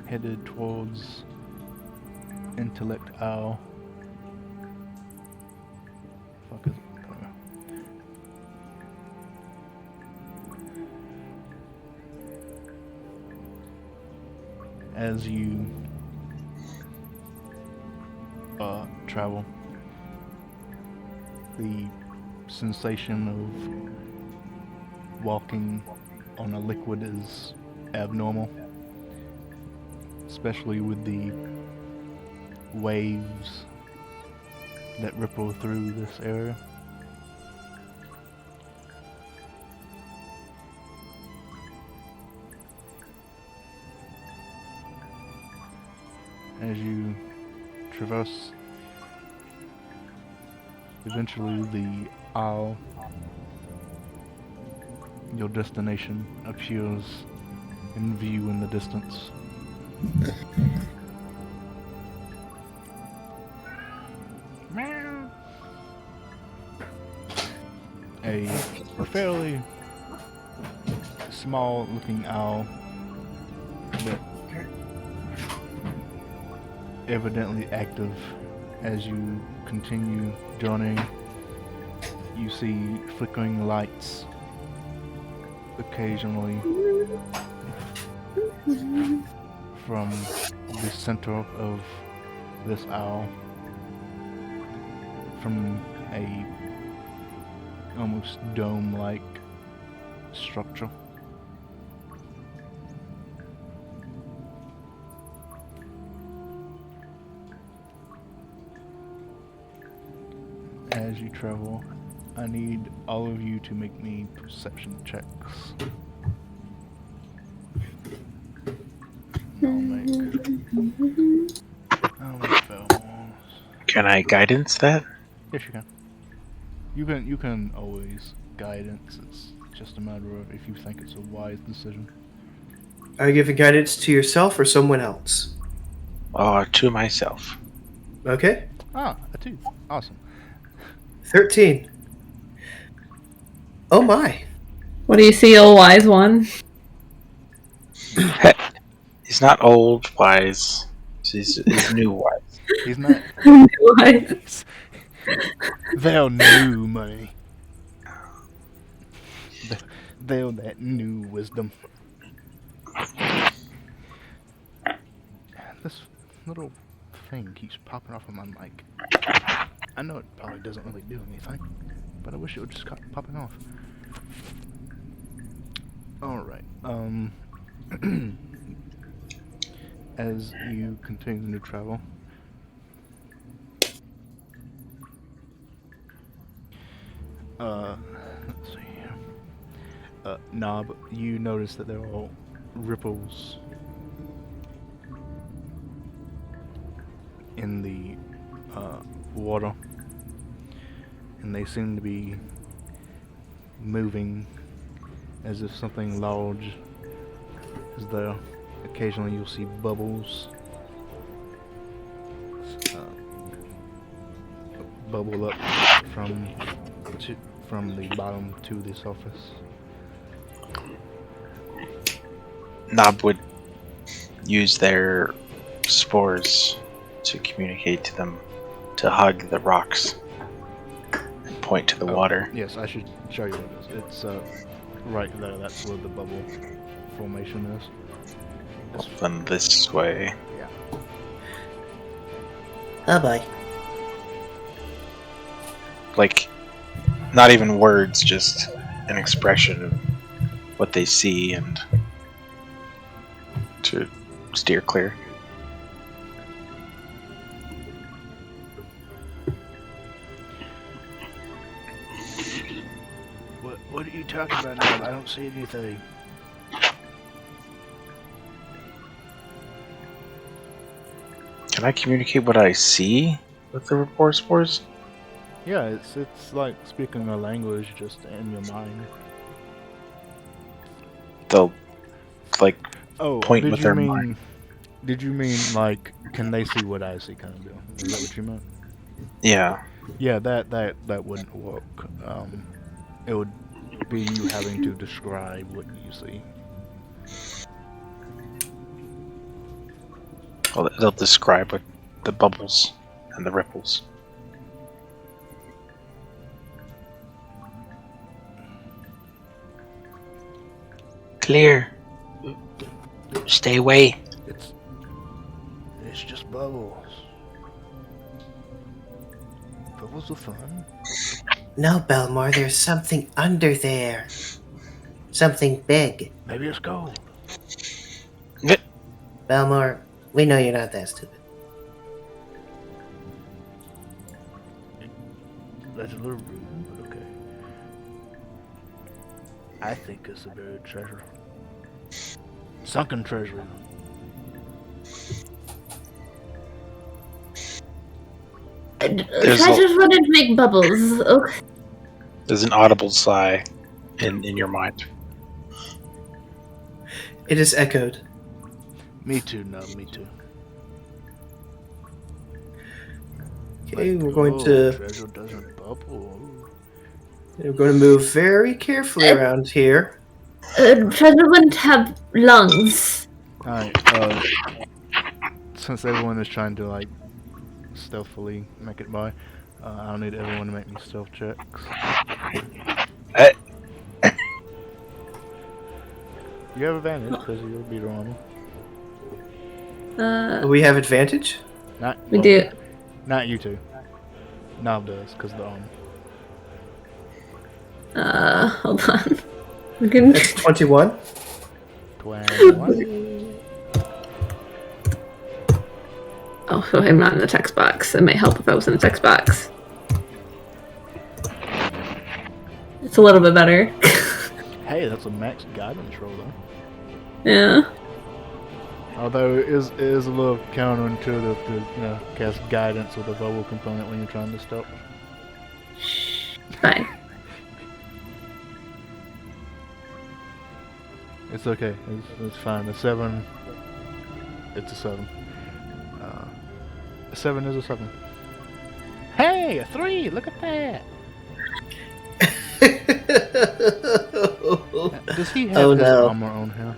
Headed towards Intellect Owl. Fuck is it? As you travel, the sensation of walking on a liquid is abnormal, especially with the waves that ripple through this area. As you traverse, eventually the isle, your destination, appears in view in the distance. A fairly small looking owl that evidently active. As you continue journeying, you see flickering lights occasionally from the center of this owl, from a almost dome-like structure. As you travel, I need all of you to make me perception checks. I'll make pheromones. Can I guidance that? Yes, you can. You can always guidance. It's just a matter of if you think it's a wise decision. are you giving guidance to yourself or someone else? Or to myself? Okay. Ah, a 2. Awesome. 13. Oh my. What do you see, old wise one? He's not old wise. He's new wise. He's not. Wise. They're new money. They're that new wisdom. This little thing keeps popping off of my mic. I know it probably doesn't really do anything, but I wish it would just stop popping off. Alright, as you continue to travel, let's see here. Knob, you notice that there are ripples in the water, and they seem to be moving as if something large is there. Occasionally you'll see bubbles bubble up from the bottom to the surface. Nob would use their spores to communicate to them to hug the rocks and point to the water. Yes, I should show you what it is. It's right there. That's where the bubble formation is. Then this way. Yeah. Oh boy. Like, not even words, just an expression of what they see and to steer clear. What are you talking about now? I don't see anything. Can I communicate what I see with the rapport spores? Yeah, it's like speaking a language just in your mind. They'll, like, Oh, point with their mind. Did you mean like, can they see what I see, kind of deal? Is that what you meant? Yeah. Yeah, that wouldn't work. It would be you having to describe what you see. Well, they'll describe what the bubbles and the ripples. Clear. Stay away. It's just bubbles. Bubbles are fun. No, Belmore, there's something under there. Something big. Maybe it's gold. Belmore, we know you're not that stupid. That's a little rude, but okay. I think it's a buried treasure. Sunken treasure. Treasures wouldn't make bubbles. Okay. There's an audible sigh in your mind. It is echoed. Me too, no, me too. Okay, we're going to treasure doesn't bubble. move very carefully around here. Treasure wouldn't have lungs. Alright, since everyone is trying to like stealthily make it by, I'll need everyone to make me stealth checks. You have advantage because you'll beat armor. We have advantage? We do. Not you two. Nob does, because the armor. Hold on. We can... That's 21. 21. Oh, I'm not in the text box. It might help if I was in the text box. It's a little bit better. Hey, that's a max guidance roll though. Yeah. Although it is a little counterintuitive to cast guidance with a bubble component when you're trying to stealth. Fine. It's okay. It's fine. A 7. It's a 7. A 7 is a 7. Hey, a 3! Look at that! Does he have his armor on here?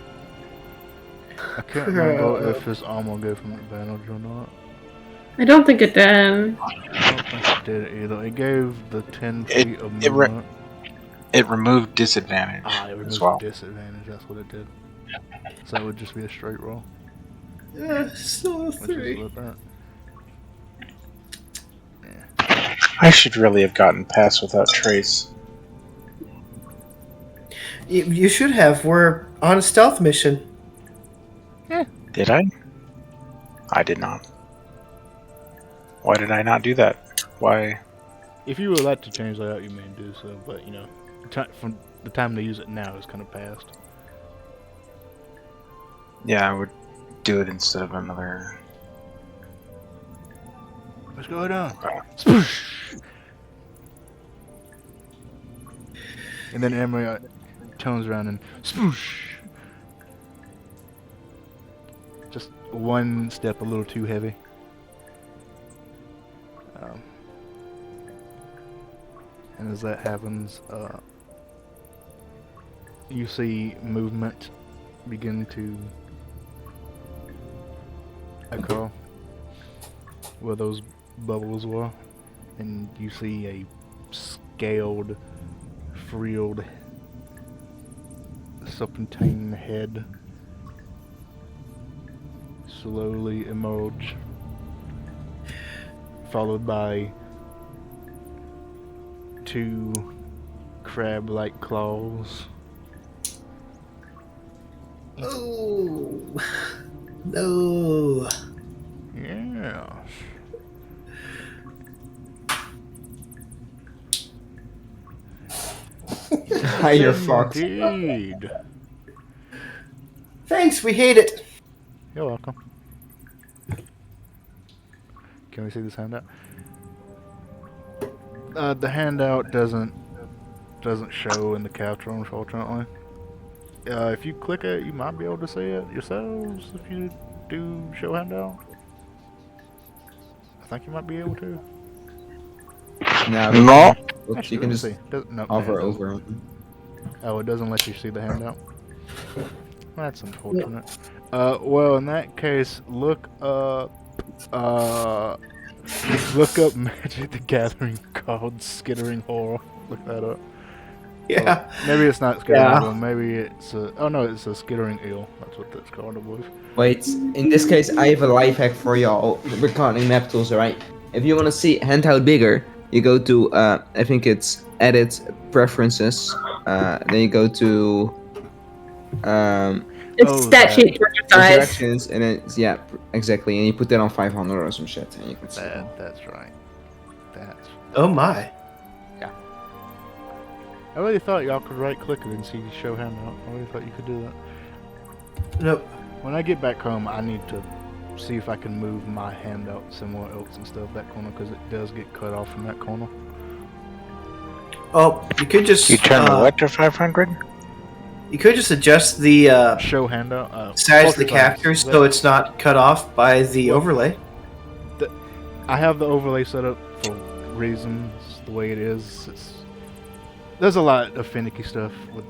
I can't remember if his armor gave him advantage or not. I don't think it did. I don't think it did either. It gave the 10 feet of movement. It removed disadvantage It removed as well. disadvantage, that's what it did. So that would just be a straight roll. So Which is 3. what that. I should really have gotten past without trace. You should have. We're on a stealth mission. Did I? I did not. Why did I not do that? Why? If you would like to change that out, you may do so, but from the time they use it now is kind of past. Yeah, I would do it instead of another. What's going on? Spoosh! And then Emily turns around and spoosh! Just one step a little too heavy. And as that happens, you see movement begin to occur where those bubbles were, and you see a scaled, frilled, serpentine head slowly emerge, followed by two crab-like claws. Oh no! Yeah. You're fucked. Indeed. Thanks, we hate it. You're welcome. Can we see this handout? The handout doesn't show in the capture, unfortunately. If you click it, you might be able to see it yourselves if you do show handout. I think you might be able to. No. No. Oops, you can just No, hover it doesn't. over. Oh, it doesn't let you see the handout. That's unfortunate. Well, in that case, look up Magic the Gathering called Skittering Horror. Look that up. Yeah. Maybe it's not Skittering Yeah. Horror. Maybe it's oh no, it's a Skittering Eel. That's what that's called, I believe. Wait, in this case, I have a life hack for y'all regarding map tools, alright? If you want to see handheld bigger, you go to, I think it's Edit, Preferences, then you go to, It's Oh, stat that- sheet for your size. Directions, and then, yeah, exactly, and you put that on 500 or some shit, and you can see it. That's right. That's. Oh my. I really thought y'all could right click it and see show handout. I really thought you could do that. Nope. When I get back home, I need to see if I can move my handout somewhere else instead of that corner, because it does get cut off from that corner. Oh, you could just You turn the what to 500? you could just adjust the Show handout. size of the multiplies. capture so it's not cut off by the overlay. I have the overlay set up for reasons the way it is. There's a lot of finicky stuff with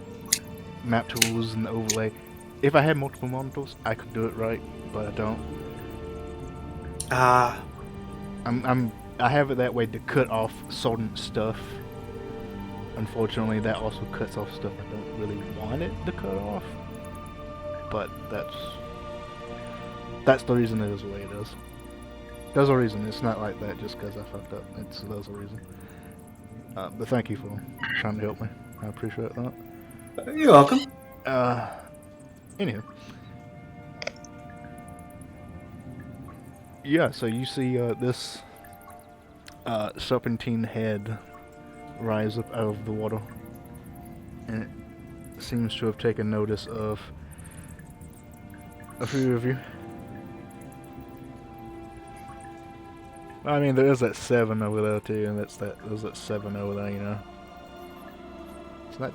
map tools and the overlay. If I had multiple monitors, I could do it right, but I don't. Ah, I have it that way to cut off certain stuff. Unfortunately, that also cuts off stuff I don't really want it to cut off. But that's the reason it is the way it is. There's a reason. It's not like that just because I fucked up. There's a reason. But thank you for trying to help me. I appreciate that. you're welcome. Anywho. Yeah, so you see this serpentine head rise up out of the water. And it seems to have taken notice of a few of you. I mean, there is that 7 over there too, and there's that 7 over there, you know. It's not,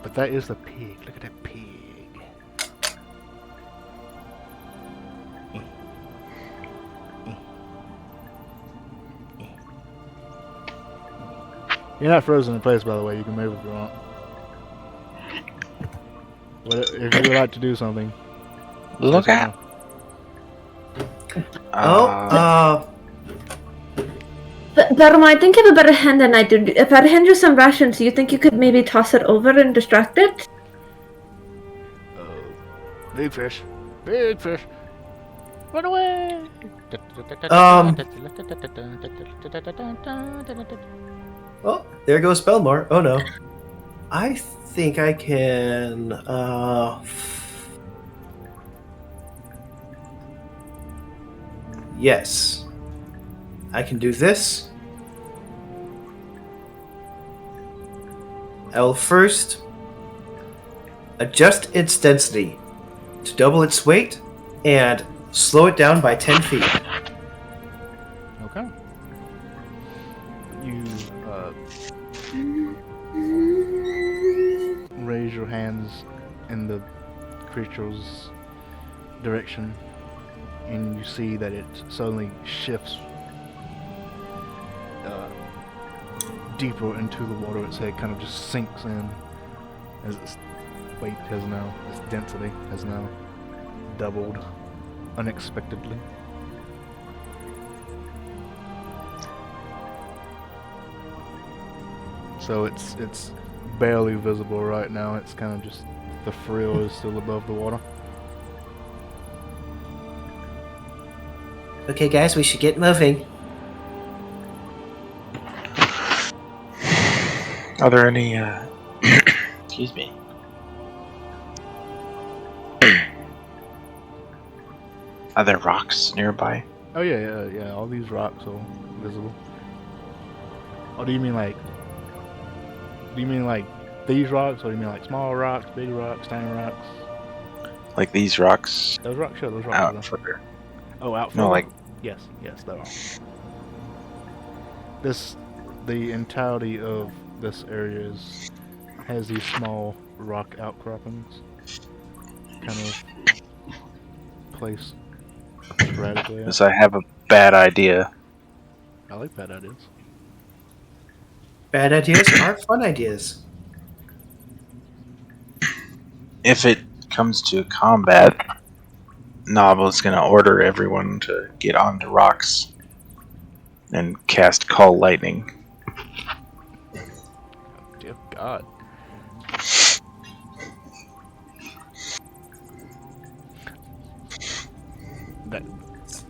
but that is the pig. Look at that pig. You're not frozen in place, by the way. You can move if you want. If you would like to do something. Look out! But Barma, I think you have a better hand than I do. If I hand you some rations, do you think you could maybe toss it over and distract it? Big fish. Big fish. Run away! Oh, there goes Belmore. Oh no. I think I can yes. I can do this. I will first adjust its density to double its weight and slow it down by 10 feet. Okay. You raise your hands in the creature's direction, and you see that it suddenly shifts deeper into the water. Its head kind of just sinks in as its weight has now, its density has now doubled unexpectedly. So it's barely visible right now. It's kind of just, the frill is still above the water. Okay, guys, we should get moving. Are there any, excuse me. Are there rocks nearby? Oh yeah. All these rocks are visible. Oh, do you mean like these rocks, or do you mean like small rocks, big rocks, tiny rocks? Like these rocks Those rocks, sure, those rocks. out are further? Oh, out No, further? like, Yes, there are. The entirety of this area has these small rock outcroppings, kind of placed sporadically. because I have a bad idea. I like bad ideas. Bad ideas are fun ideas. If it comes to combat, Novel's gonna order everyone to get onto rocks and cast Call Lightning. Dear God.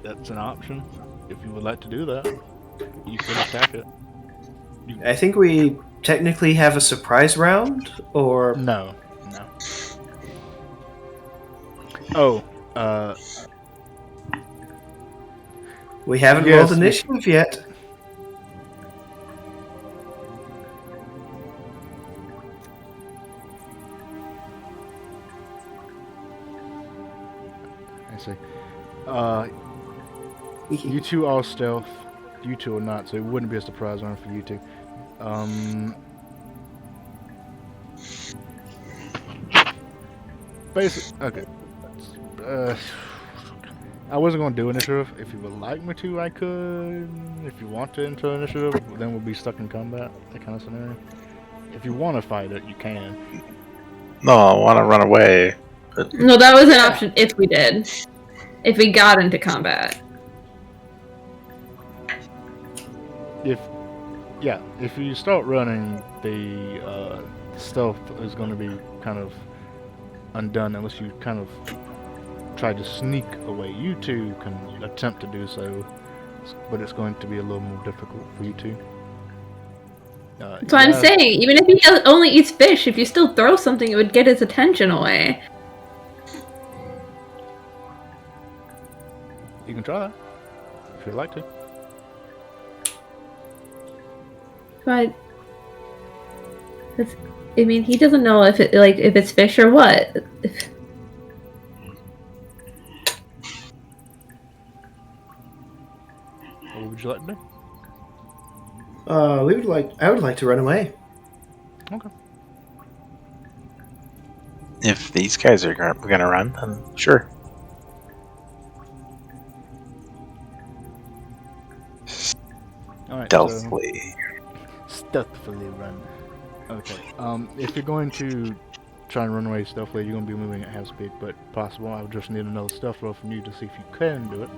That's an option. If you would like to do that, you can attack it. I think we technically have a surprise round, or No. Oh, we haven't Yes, rolled initiative yet. I see. You two are stealth. You two are not, so it wouldn't be a surprise round for you two. Okay. I wasn't going to do initiative. If you would like me to, I could. If you want to enter initiative, then we'll be stuck in combat. That kind of scenario. If you want to fight it, you can. No, I want to run away. No, that was an option if we did. If we got into combat. If you start running, the stealth is going to be kind of undone unless you kind of try to sneak away. You two can attempt to do so, but it's going to be a little more difficult for you two. So I'm saying, even if he only eats fish, if you still throw something, it would get his attention away. You can try that if you'd like to. But I mean, he doesn't know if it's fish or what. What would you like to do? I would like to run away. Okay. If these guys are gonna run, then sure. All right. Stealthily. Stealthily run. Okay. If you're going to try and run away stealthily, you're going to be moving at half speed, but possible. I would just need another stealth roll from you to see if you can do it.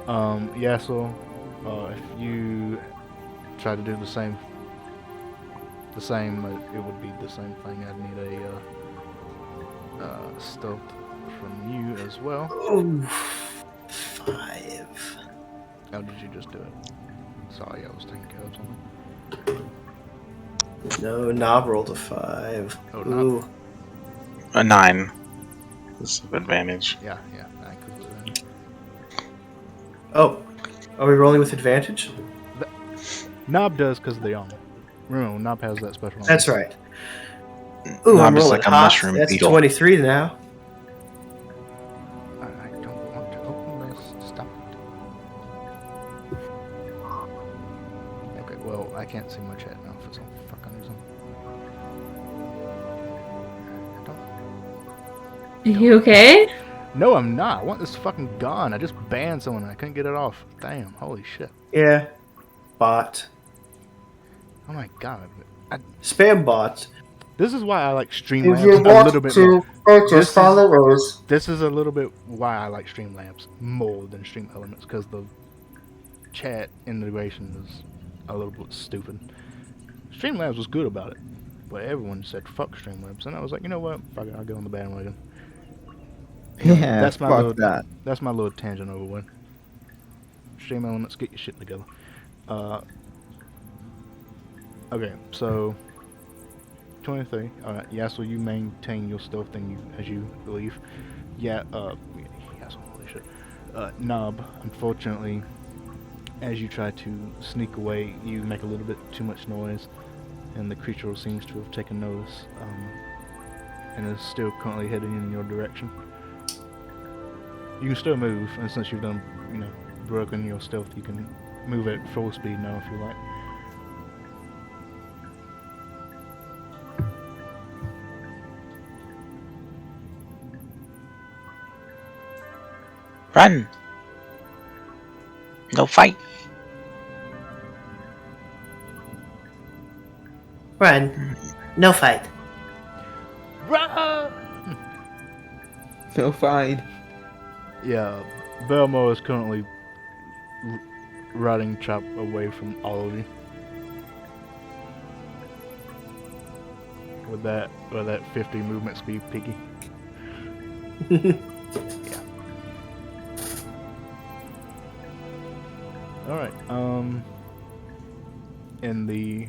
Yassel, if you try to do the same, it would be the same thing. I'd need a stealth from you as well. Oh, 5. How did you just do it? Sorry, I was taking care of something. No, Knob rolled a 5. Oh, Ooh. A 9. This is an advantage. Yeah. I could do that. Oh, are we rolling with advantage? Knob does because of the armor. Remember, Knob has that special armor. That's right. Ooh, I'm Knob is rolling like a hot. mushroom That's beetle. 23 now. well, I can't see my chat now for some fucking reason. Are you okay? No, I'm not. I want this fucking gone. I just banned someone and I couldn't get it off. Damn, holy shit. Yeah. Bot. Oh my god. Spam bot. This is why I like If Streamlabs you a little want bit more. to purchase This is- followers, This is a little bit why I like Streamlabs more than Stream Elements, because the chat integration is a little bit stupid. Streamlabs was good about it, but everyone said fuck Streamlabs, and I was like, you know what? Fuck it, I'll get on the bandwagon. Yeah, that's my fuck little that. that's my little tangent over with. Stream Elements, get your shit together. Okay, so 23. Alright, yeah, so you maintain your stealth thing as you leave. Yeah, so holy shit. Knob, unfortunately, as you try to sneak away, you make a little bit too much noise, and the creature seems to have taken notice, and is still currently heading in your direction. You can still move, and since you've done, broken your stealth, you can move at full speed now if you like. Run! No fight! run. No fight. Run! No fine. Yeah, Belmo is currently riding Chop away from all of you. With that 50 movement speed, Piggy. Yeah. Alright, and the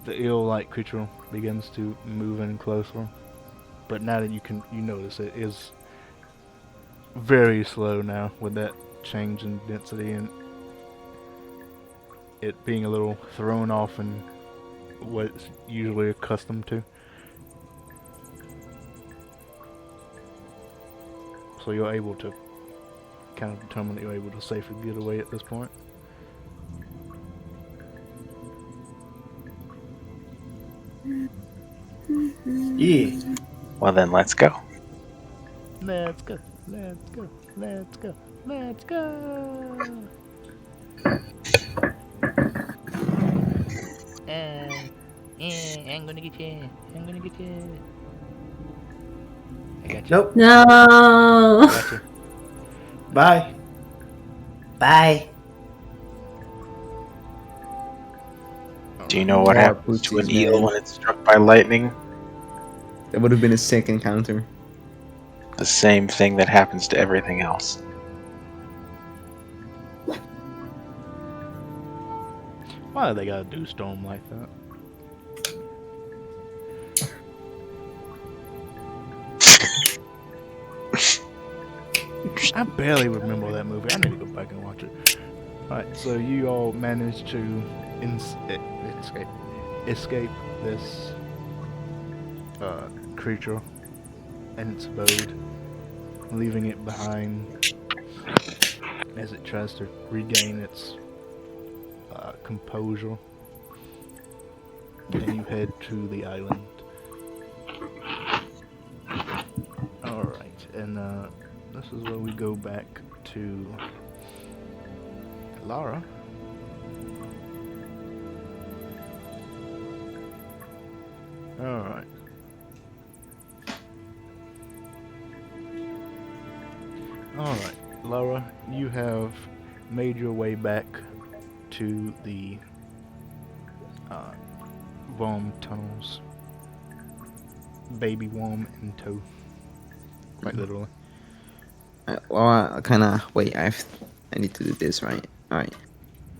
eel-like creature begins to move in closer. But now that you notice it is very slow now with that change in density and it being a little thrown off in what it's usually accustomed to. So you're able to kind of determine that you're able to safely get away at this point. Yeah. Well then, let's go. Let's go, let's go, let's go, let's go. I'm gonna get you. I'm gonna get you. I got you. Nope. No. Got you. Bye. Bye. Do you know what Oh, happens to an pussies, eel man. when it's struck by lightning? That would have been a sick encounter. The same thing that happens to everything else. Why do they gotta do Storm like that? I barely remember that movie. I need to go back and watch it. Alright, so you all managed to escape this creature and its abode, leaving it behind as it tries to regain its composure. And you head to the island. Alright, and this is where we go back to Lara. Alright. Alright, Lara, you have made your way back to the worm tunnels. Baby worm in tow. Quite literally. Well, I kind of wait. I need to do this right. All right.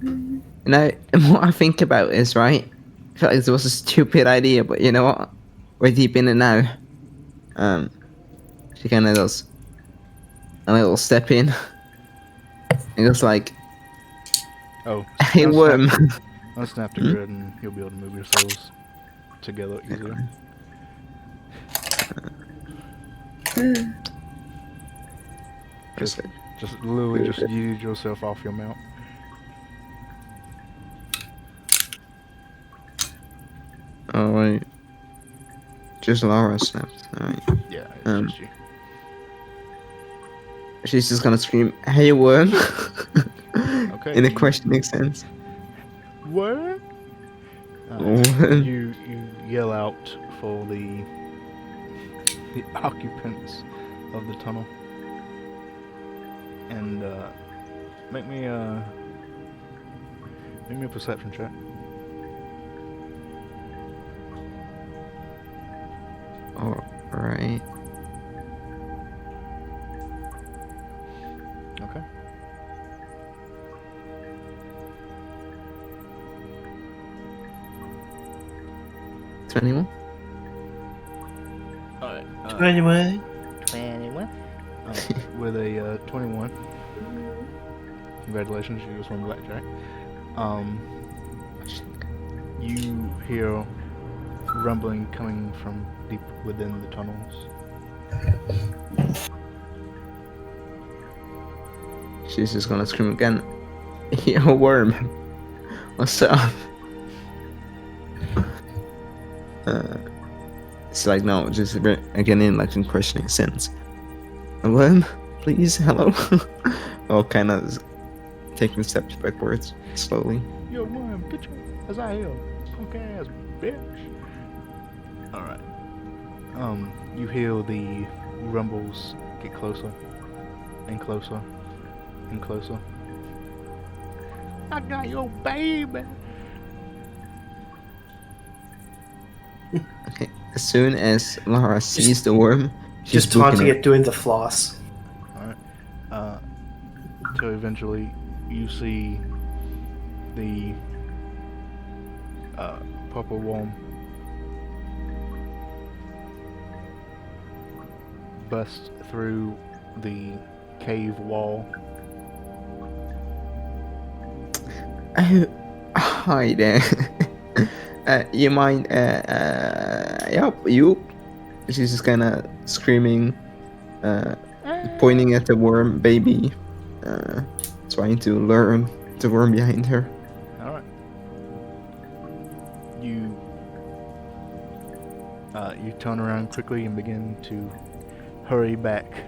You know what I think about is right. I feel like this was a stupid idea, but you know what? We're deep in it now. She kind of does a little step in. And it's like Oh, a worm. unsnap the grid and you'll be able to move yourselves together easier. Just literally just yeeted yourself off your mount. Oh wait, just Laura snapped. All right. Yeah, it's Um, just you. She's just gonna scream, "Hey, worm!" Okay. in a questioning sense. What? Worm. You yell out for the occupants of the tunnel, and make me a perception check. All right. Okay. Anyone? Alright. 21. 21. With a 21. Congratulations, you just won blackjack. You hear rumbling coming from deep within the tunnels. She's just gonna scream again. Yo, worm. What's up? It's like no, just again in like in questioning sense. Worm, please, hello. All kind of taking steps backwards slowly. Yo, worm, get your ass out here, punk ass bitch. Alright. You hear the rumbles get closer and closer and closer. I got your baby. Okay. As soon as Lara sees the worm, she's Just taunting booking it, doing the floss. Alright. Till eventually you see the purple worm bust through the cave wall. Oh, hi there. You mind? Yep, you. She's just kind of screaming, pointing at the worm baby, trying to lure the worm behind her. Alright. You turn around quickly and begin to hurry back.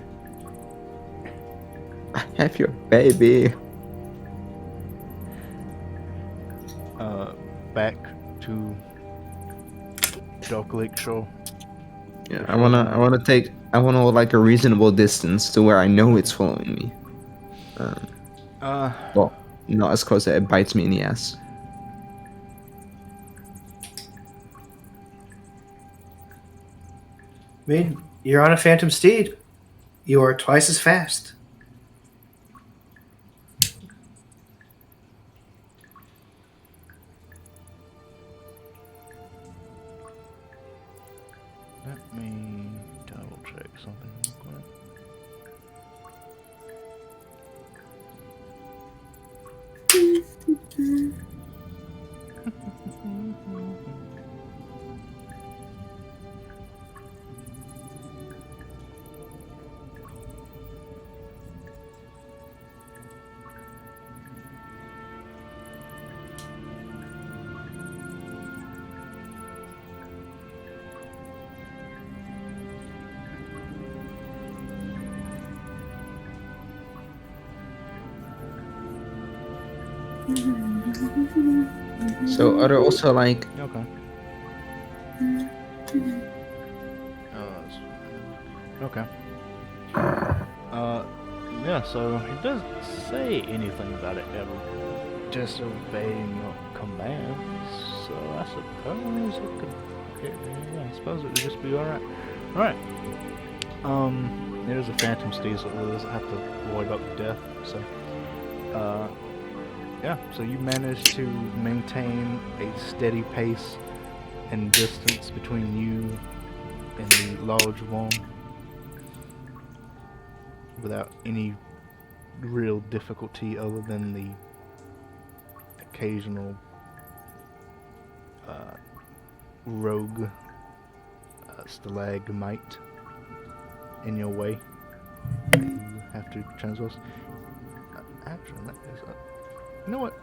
I have your baby. Back to Dark Lake Shore. Yeah, I wanna like a reasonable distance to where I know it's following me. Well, not as close that it bites me in the ass. I mean, you're on a phantom steed. You are twice as fast. Let me double check something real quick. So are there also like Okay. Okay. Yeah, so he doesn't say anything about it ever disobeying your commands, so I suppose it could, yeah, I suppose it would just be alright. Alright. It is a phantom steed, so it really doesn't have to worry about death, so, yeah, so you managed to maintain a steady pace and distance between you and the large worm without any real difficulty other than the occasional rogue stalagmite in your way that you have to transverse. Actually, that is you know what?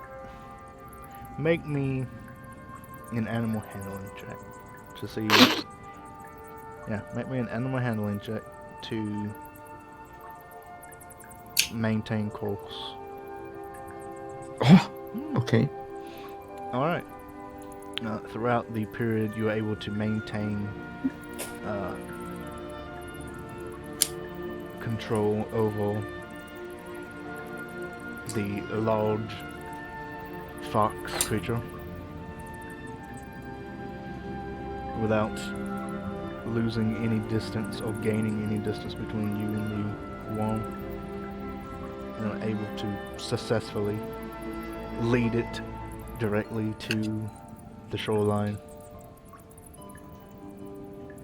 Make me an animal handling check to see. Yeah, make me an animal handling check to maintain course. Oh, okay. All right. Throughout the period, you are able to maintain control over the large fox creature without losing any distance or gaining any distance between you and the worm. And are able to successfully lead it directly to the shoreline.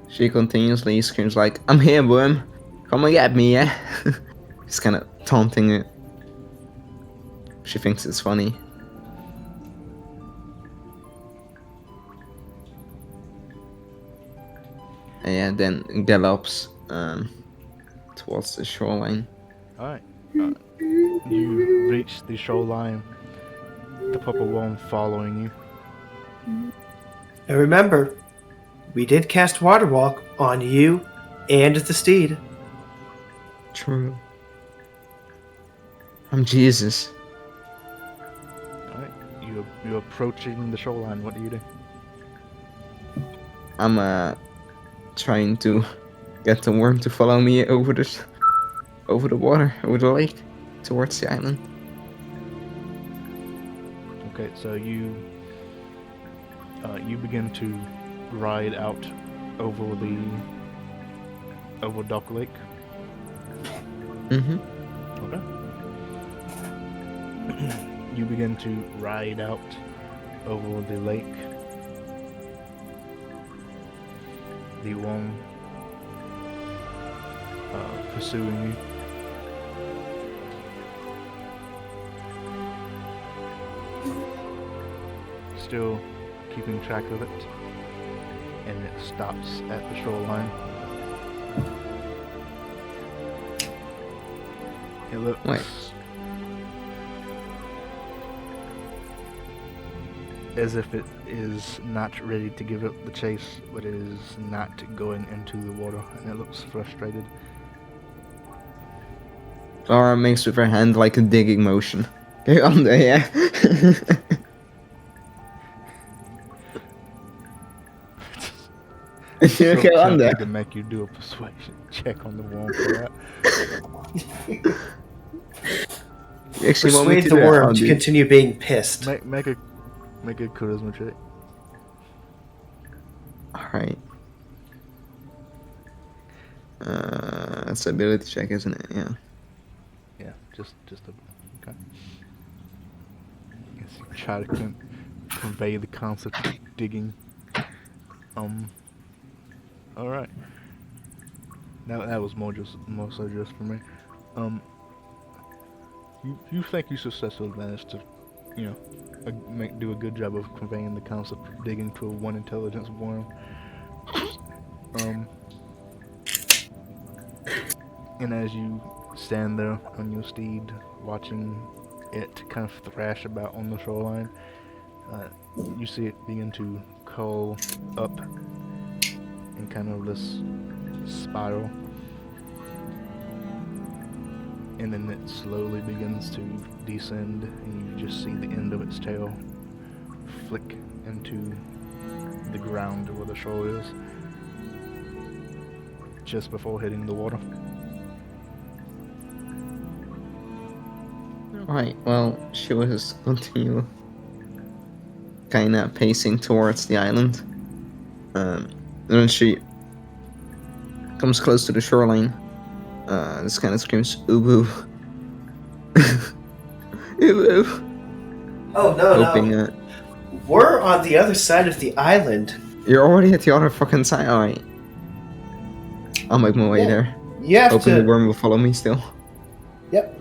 She continuously screams like, "I'm here, worm. Come and get me, yeah?" She's kind of taunting it. She thinks it's funny. And yeah, then gallops towards the shoreline. Alright. You reach the shoreline, the purple worm following you. And remember, we did cast Water Walk on you and the steed. True. I'm Jesus. Alright. You're approaching the shoreline. What do you do? I'm trying to get the worm to follow me over the water, over the lake, towards the island. Okay, so you begin to ride out over Dock Lake. Mm-hmm. Okay. You begin to ride out over the lake. The worm pursuing you. Still keeping track of it, and it stops at the shoreline. It looks Wait. as if it is not ready to give up the chase, but it is not going into the water, and it looks frustrated. Laura makes with her hand like a digging motion. Get under, yeah. So Get under. tempted to make you do a persuasion check on the worm for that. You actually want me Persuade to the do it? worm I'll to do- continue being pissed. Make a charisma check. Alright. It's an ability check, isn't it? Yeah. Yeah, just a okay. Guess you try to convey the concept of digging. All right. That was more so just for me. You think you successfully managed to, do a good job of conveying the concept of digging to a 1 intelligence worm. And as you stand there on your steed, watching it kind of thrash about on the shoreline, you see it begin to curl up in kind of this spiral. And then it slowly begins to descend, and you just see the end of its tail flick into the ground where the shore is, just before hitting the water. Right, well, she will just continue kinda pacing towards the island. And when she comes close to the shoreline, this kind of screams, "Ubu." Ubu. Oh, no, Hoping, no. We're on the other side of the island. you're already at the other fucking side. Alright. I'll make my way Yeah. there. You have Hoping to... the worm will follow me still. Yep.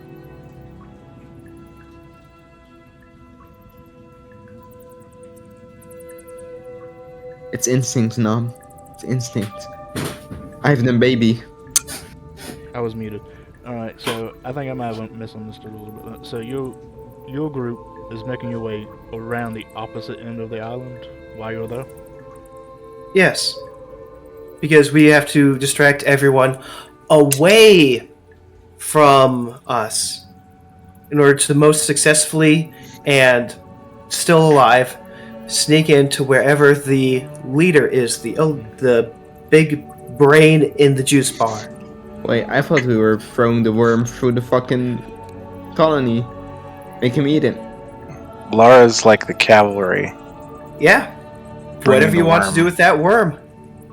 It's instinct, Nom. It's instinct. I have them, baby. I was muted. Alright, so I think I might have misunderstood a little bit. So your group is making your way around the opposite end of the island while you're there? Yes, because we have to distract everyone away from us in order to most successfully and still alive sneak into wherever the leader is, the big brain in the juice bar. Wait, I thought we were throwing the worm through the fucking colony. Make him eat it. Lara's like the cavalry. Yeah, Bring whatever the you want to worm. do with that worm,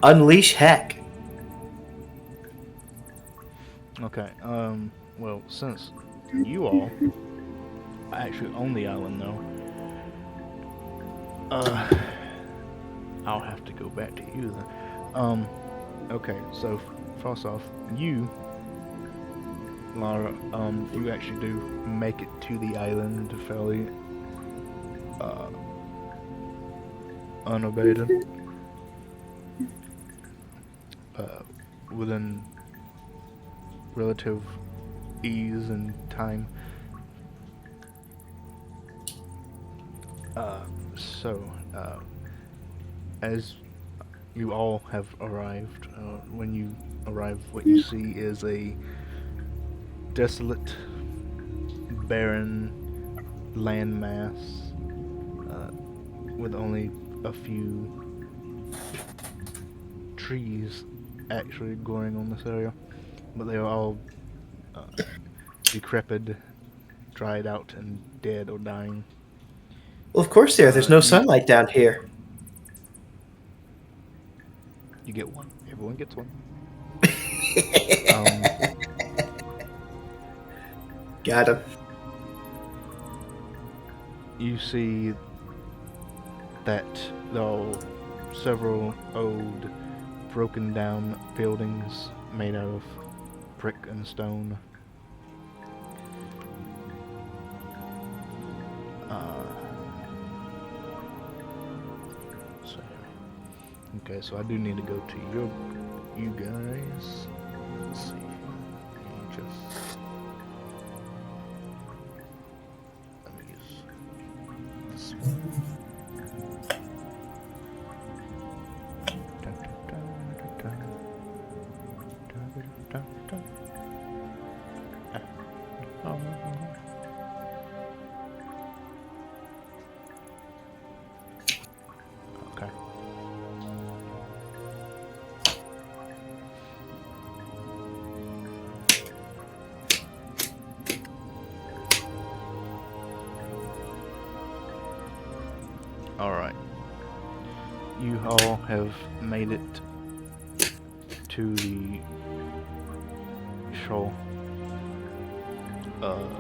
unleash heck. Okay, well, since you all actually own the island now, I'll have to go back to you then. Okay, so first off, you, Lara, you actually do make it to the island fairly, unabated. Within relative ease and time. As you all have arrived, when you arrive, what you see is a desolate, barren landmass with only a few trees actually growing on this area, but they are all decrepit, dried out, and dead or dying. Well, of course there's no sunlight down here. You get one. Everyone gets one. Got him. You see that there are several old, broken down buildings made out of brick and stone. Okay, so I do need to go to you guys. Let's see. Let me use this one. Okay. Alright. You all have made it to the shore of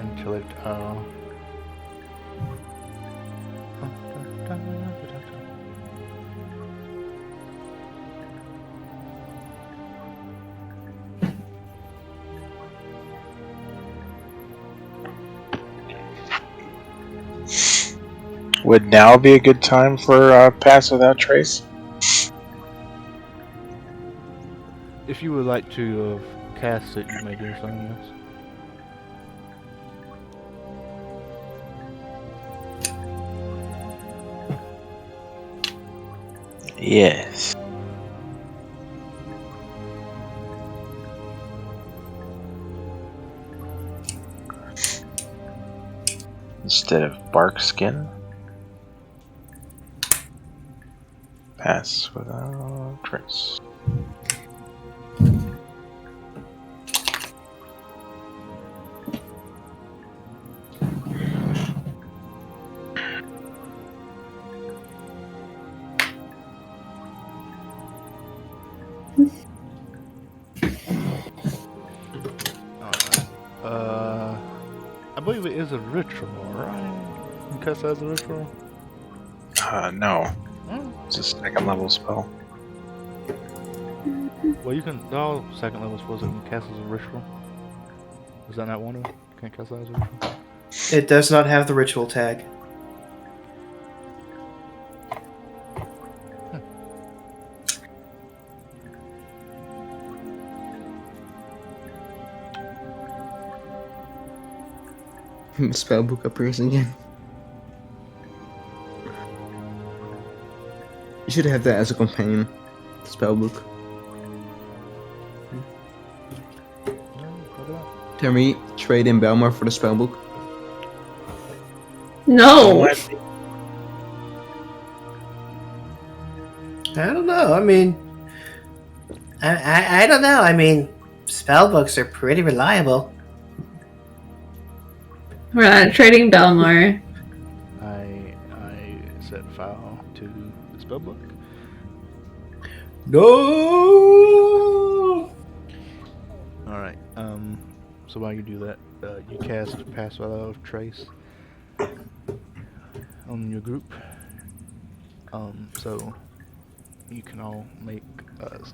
Untitled Chapter. Would now be a good time for Pass Without Trace? If you would like to cast it, you may do so, yes. Yes. Instead of bark skin. Pass Without Trace. I believe it is a ritual, right? You cast that as a ritual? No. Oh. It's a second level spell. Well, you can. All second level spells that you can cast as a ritual. Is that not one of them? You can't cast that as a ritual? It does not have the ritual tag. Spellbook appears again. You should have that as a companion. Spellbook. Can we trade in Belmar for the spellbook? No. I don't know. I mean, I don't know. I mean, spell books are pretty reliable. We're not trading Belmar. I set file to the spellbook. No. All right. So while you do that, you cast Pass Without Trace on your group. So you can all make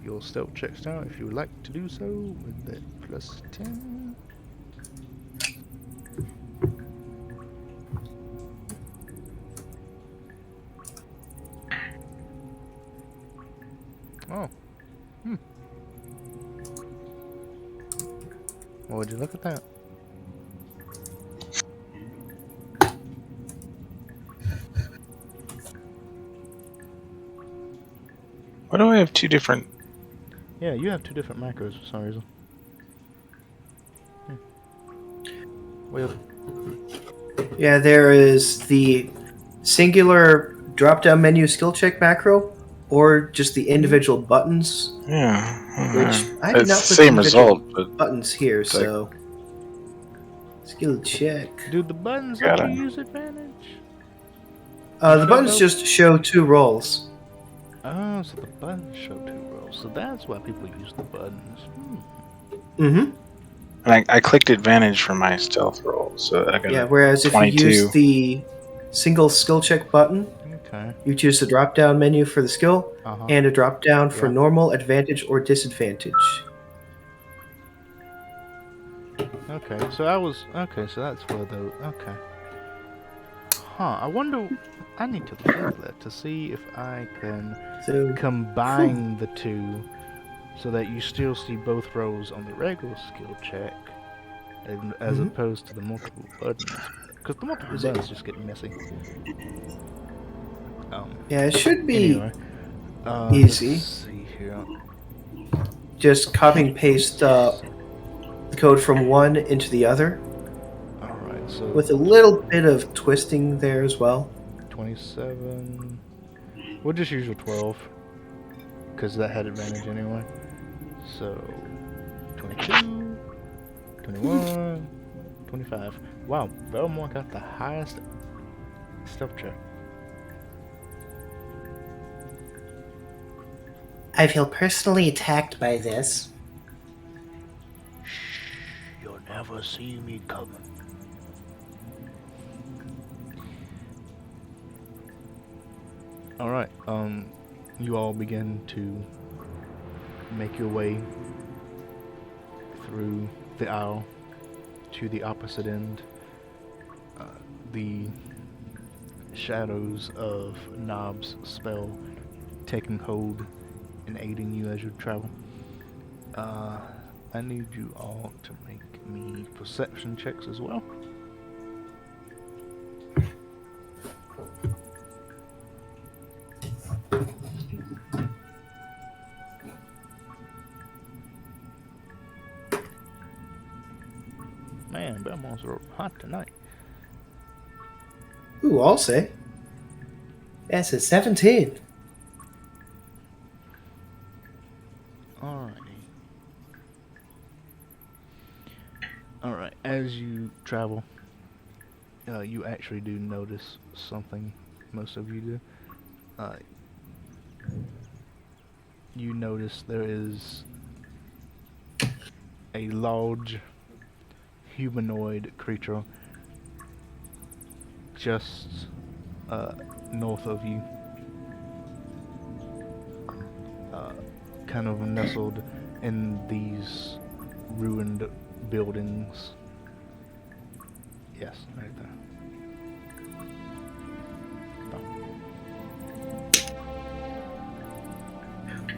your stealth checks now if you would like to do so with that +10. Oh. Well, would you look at that? Why do I have two different? Yeah, you have two different macros for some reason. Well, Yeah, there is the singular drop-down menu skill check macro, or just the individual buttons. Yeah, Which I did it's not the put same individual result, but buttons here, like- so skill check. do the buttons let Gotta- you use advantage? The buttons just show two rolls. Oh, so the buttons show two rolls. So that's why people use the buttons. Mm-hmm. and I clicked advantage for my stealth roll, so I got Yeah, whereas if you 22. use the single skill check button, Okay. you choose the drop-down menu for the skill Uh-huh. and a drop-down for Yeah. normal, advantage, or disadvantage. Okay, so so that's where the okay. Huh, I wonder I need to look that to see if I can So combine the two so that you still see both rows on the regular skill check and, as Mhm. opposed to the multiple buttons. Because the multiple buttons just get messy. yeah, it should be Anyway, easy. Let's see here. just copy and paste the code from one into the other, Alright, so with a little bit of twisting there as well. 27. We'll just use your 12. Because that had advantage anyway. So 22, 21, 25. Wow, Belmore got the highest stealth check. I feel personally attacked by this. You'll never see me coming. Alright, you all begin to make your way through the aisle to the opposite end. The shadows of Knob's spell taking hold and aiding you as you travel. I need you all to make me perception checks as well. Man, Belmont's are hot tonight. Ooh, I'll say. That's a 17. Alrighty. Alright, as you travel, you actually do notice something most of you do. You notice there is a large humanoid creature just north of you. Kind of nestled in these ruined buildings. Yes, right there.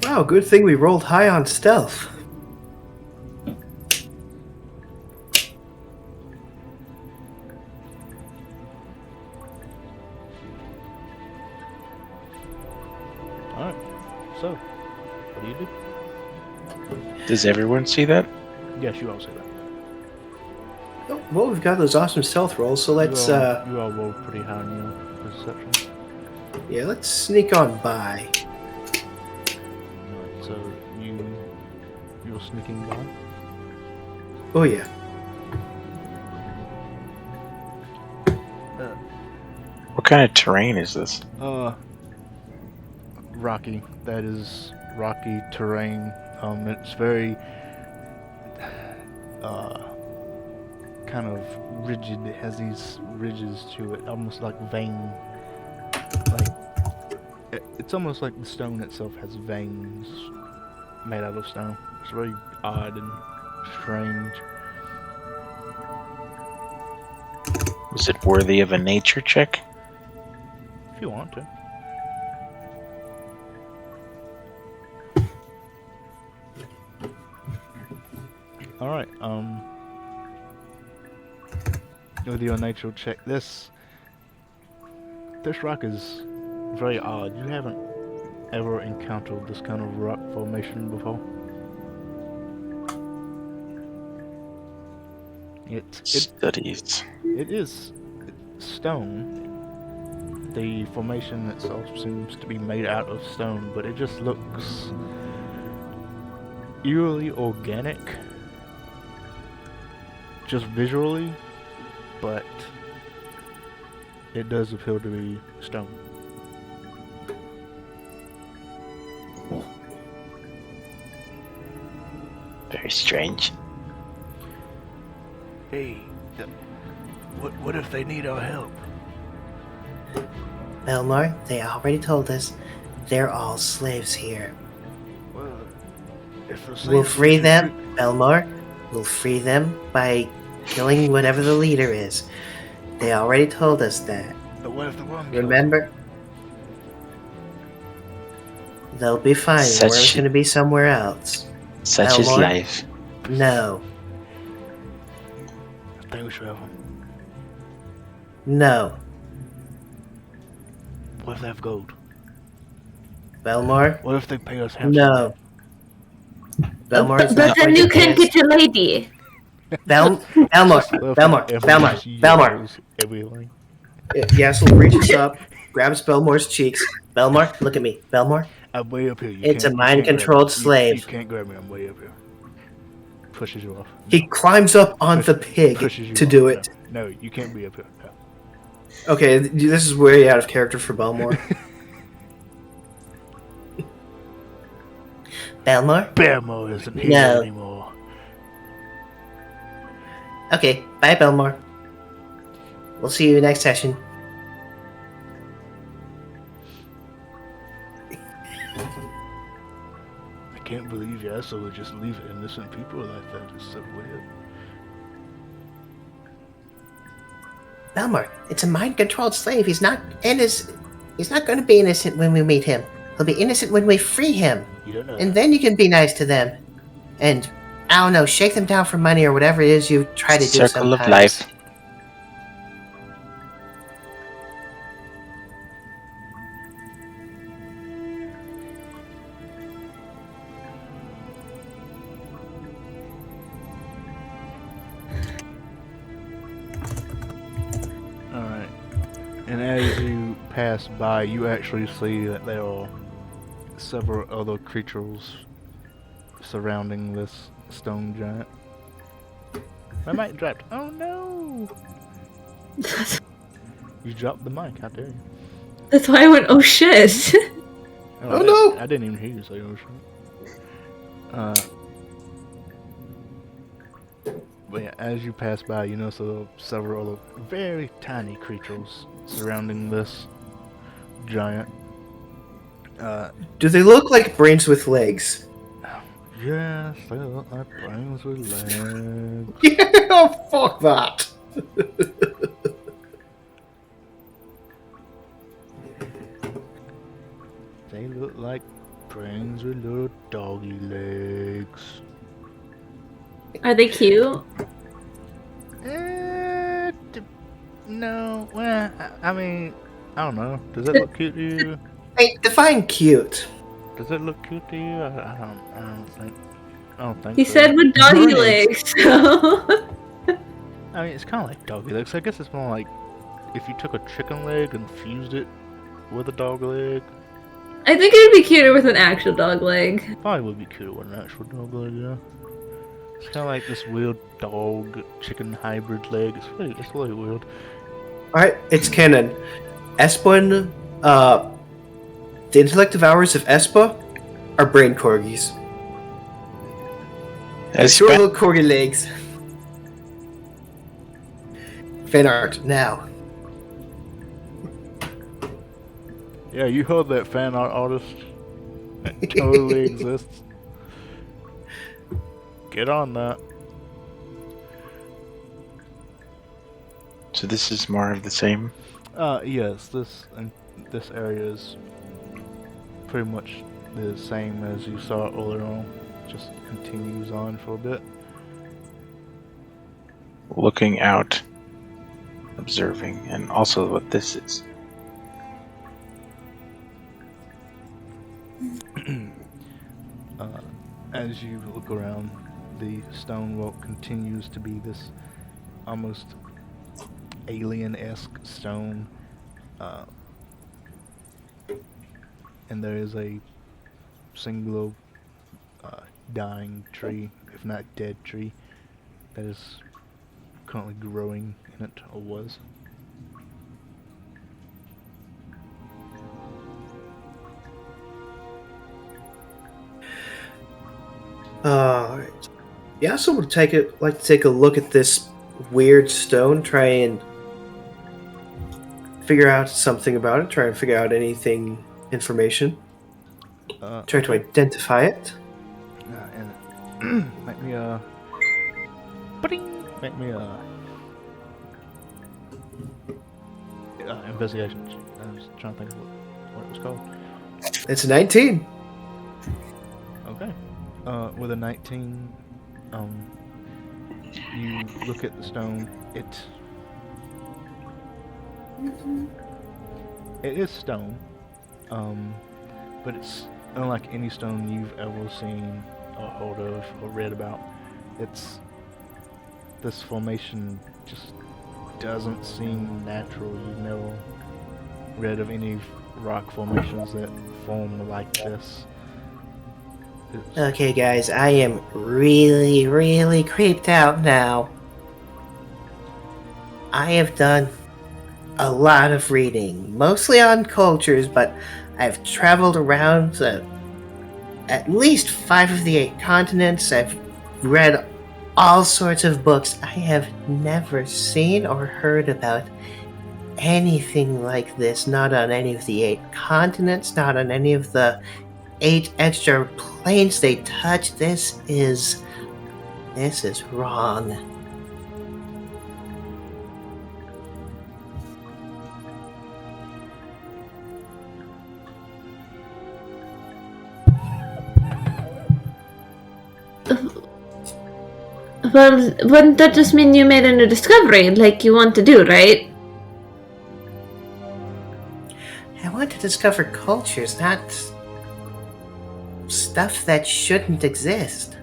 Wow, good thing we rolled high on stealth. So, what do you do? Does everyone see that? Yes, you all see that. Oh, well, we've got those awesome stealth rolls, so let's You all roll pretty high in your perception. yeah, let's sneak on by. Alright, so you're sneaking by. Oh yeah. What kind of terrain is this? Rocky. That is rocky terrain. It's very kind of rigid. It has these ridges to it, almost like vein. It's almost like the stone itself has veins made out of stone. It's very odd and strange. Is it worthy of a nature check? If you want to. Alright, with your nature check, this rock is very odd. You haven't ever encountered this kind of rock formation before. Studies. It is stone. The formation itself seems to be made out of stone, but it just looks eerily organic, just visually, but it does appear to be stone. Very strange. Hey, what if they need our help? Belmar, they already told us they're all slaves here. Well, if they're We'll slaves, free should them, Belmar. We'll free them by killing whatever the leader is. They already told us that. But what if the one kills Remember? They'll be fine. Such- We're going to be somewhere else. Such is Elmore? life. No. them? I think we should have them. No. What if they have gold? Belmar? What if they pay us handsomely? No. Belmar, it's But not then going you to can't pay get your lady. Belmar, What if Belmar, just Belmar. yells everything? Yassel reaches up, grabs Belmore's cheeks. Belmar, look at me. Belmar, I'm way up here. You It's can't- a you can't mind-controlled grab me. slave. You can't grab me. I'm way up here. Pushes you off. he climbs up on the pig Pushes you to off. do it. No, you can't be up here. No. Okay, this is way out of character for Belmore. Belmar? Bamo isn't here No. anymore. Okay, bye, Belmar. We'll see you next session. I can't believe Yasso would just leave innocent people like that. It's so weird. Belmar, it's a mind-controlled slave. He's not innocent. He's not going to be innocent when we meet him. He'll be innocent when we free him. You don't know. And then you can be nice to them. And, I don't know, shake them down for money or whatever it is you try to do Circle sometimes. of life. Alright. And as you pass by, you actually see that there are several other creatures surrounding this stone giant. My mic dropped. Oh no! You dropped the mic, how dare you? That's why I went, oh shit. Oh, I no! I didn't even hear you say oh shit. But yeah, as you pass by, you notice several other very tiny creatures surrounding this giant. Do they look like brains with legs? Yes, they look like brains with legs. Yeah, fuck that. They look like brains with little doggy legs. Are they cute? No, well, I mean, I don't know. Does that look cute to you? Hey, define cute. Does it look cute to you? I don't think He so. said with doggy Right. legs, so. I mean, it's kind of like doggy legs. I guess it's more like if you took a chicken leg and fused it with a dog leg. I think it'd be cuter with an actual dog leg. Probably would be cooler with an actual dog leg, yeah. It's kind of like this weird dog chicken hybrid leg. It's really weird. Alright, it's canon. Espen, the intellective hours of Espa are brain corgis. Short little corgi legs. Fan art, now. Yeah, you heard that, fan art artist. It totally exists. Get on that. So this is more of the same. Yes, this area is pretty much the same as you saw earlier on. Just continues on for a bit. Looking out, observing, and also what this is. As you look around, the stone wall continues to be this almost alien-esque stone, and there is a single dying tree, if not dead tree, that is currently growing in it, or was. Alright. Yeah, so we'll like to take a look at this weird stone, try and figure out something about it, try and figure out anything, information. Try to identify it. And make me investigation. I was trying to think of what it was called. It's a 19. Okay. With a 19, you look at the stone. It is stone, but it's unlike any stone you've ever seen or heard of or read about. This formation just doesn't seem natural. You've never read of any rock formations that form like this. Okay, guys, I am really, really creeped out now. I have done a lot of reading, mostly on cultures, but I've traveled around at least 5 of the 8 continents. I've read all sorts of books. I have never seen or heard about anything like this, not on any of the 8 continents, not on any of the 8 extra planes they touch. This is wrong. Well, wouldn't that just mean you made a new discovery, like you want to do, right? I want to discover cultures, not stuff that shouldn't exist.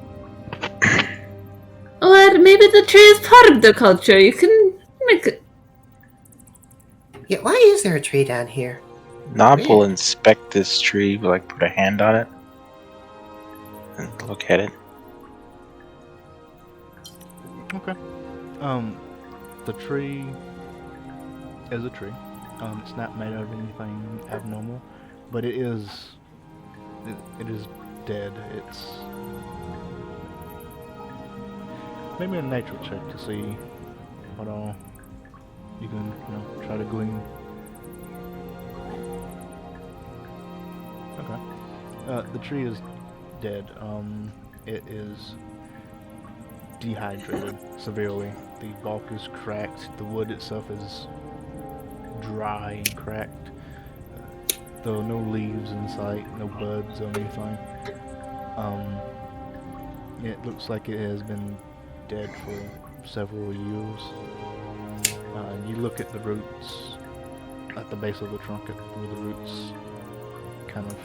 Or maybe the tree is part of the culture. You can make it. Yeah, why is there a tree down here? Nob will inspect this tree, like put a hand on it, and look at it. Okay. The tree is a tree. It's not made out of anything abnormal, but it is dead. It's maybe a nature check to see what all you can, try to glean. Okay. The tree is dead. It is dehydrated severely. The bark is cracked. The wood itself is dry and cracked. There are no leaves in sight, no buds or anything. It looks like it has been dead for several years. You look at the roots at the base of the trunk, where the roots kind of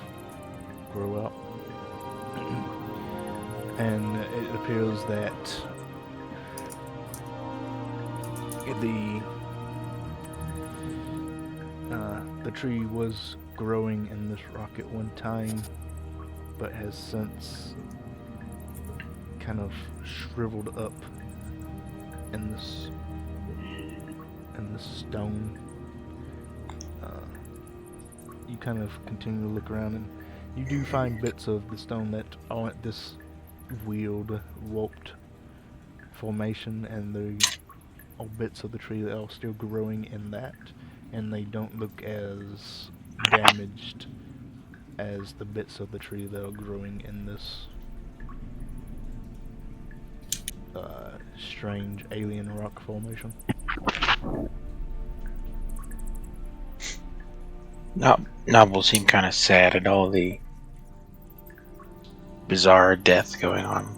grow out. And it appears that the tree was growing in this rock at one time, but has since kind of shriveled up in this stone. You kind of continue to look around, and you do find bits of the stone that aren't this weird warped formation, and there are bits of the tree that are still growing in that, and they don't look as damaged as the bits of the tree that are growing in this strange alien rock formation. Nob will seem kind of sad at all the bizarre death going on.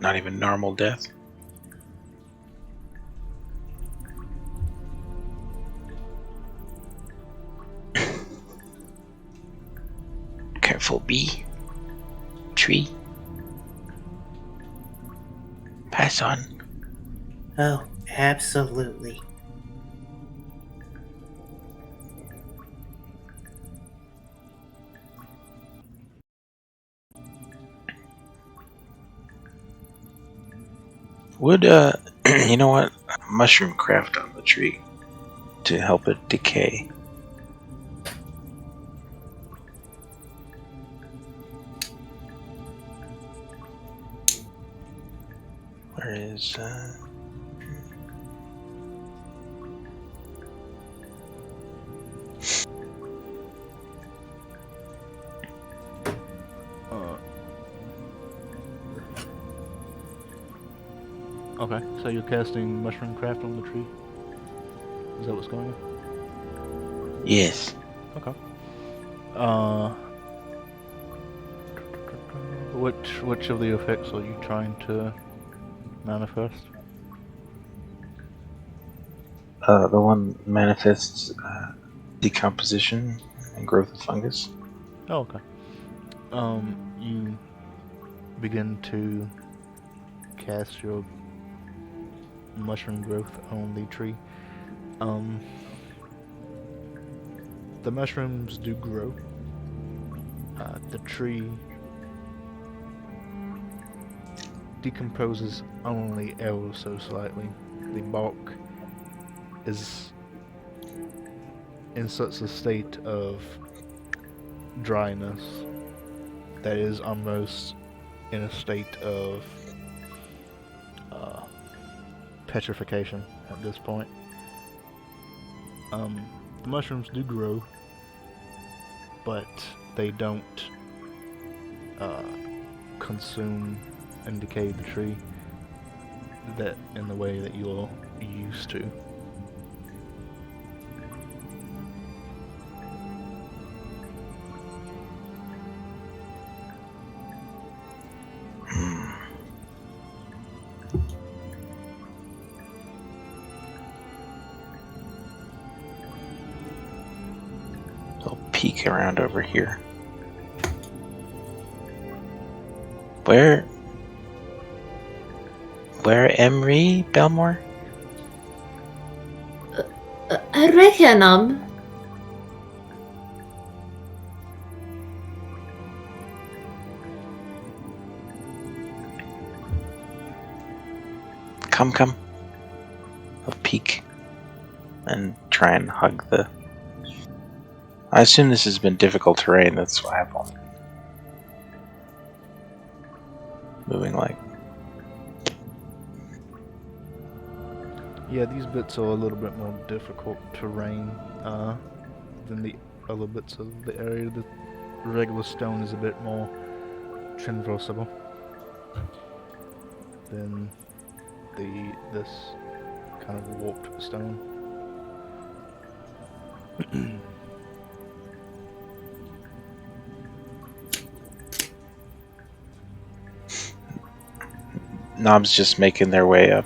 Not even normal death. Careful, bee. Tree. Pass on. Oh, absolutely. Would, you know what? Mushroom craft on the tree to help it decay. Where is, Okay, so you're casting Mushroom Craft on the tree? Is that what's going on? Yes. Okay. Which of the effects are you trying to manifest? The one manifests decomposition and growth of fungus. Oh, okay. You begin to cast your mushroom growth on the tree. The mushrooms do grow. The tree decomposes only ever so slightly. The bark is in such a state of dryness that is almost in a state of petrification at this point. The mushrooms do grow, but they don't consume and decay the tree that in the way that you're used to. I'll peek around over here. Where Emery Belmore? Right here, Nob. Come. I'll peek and try and hug the. I assume this has been difficult terrain. That's why I'm moving like. Yeah, these bits are a little bit more difficult terrain than the other bits of the area. The regular stone is a bit more traversable than this kind of warped stone. Knobs just making their way up,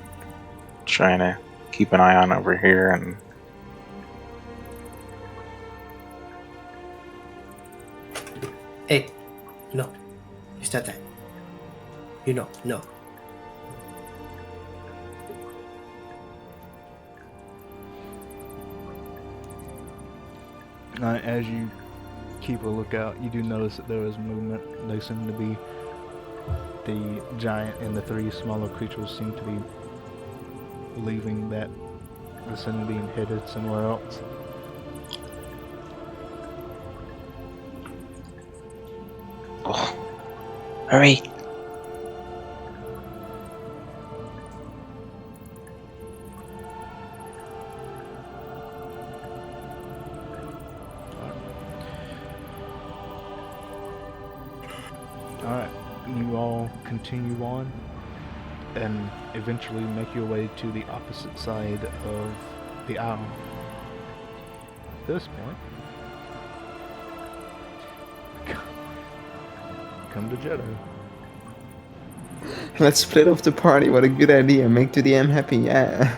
trying to keep an eye on over here and. Hey, no. You said that. You know, no. As you keep a lookout, you do notice that there is movement. They seem to be the giant and the three smaller creatures seem to be leaving that vicinity and headed somewhere else. Oh, hurry! Alright, you all continue on and eventually make your way to the opposite side of the island. At this point, come to Jeddah. Let's split off the party. What a good idea. Make the DM happy. Yeah.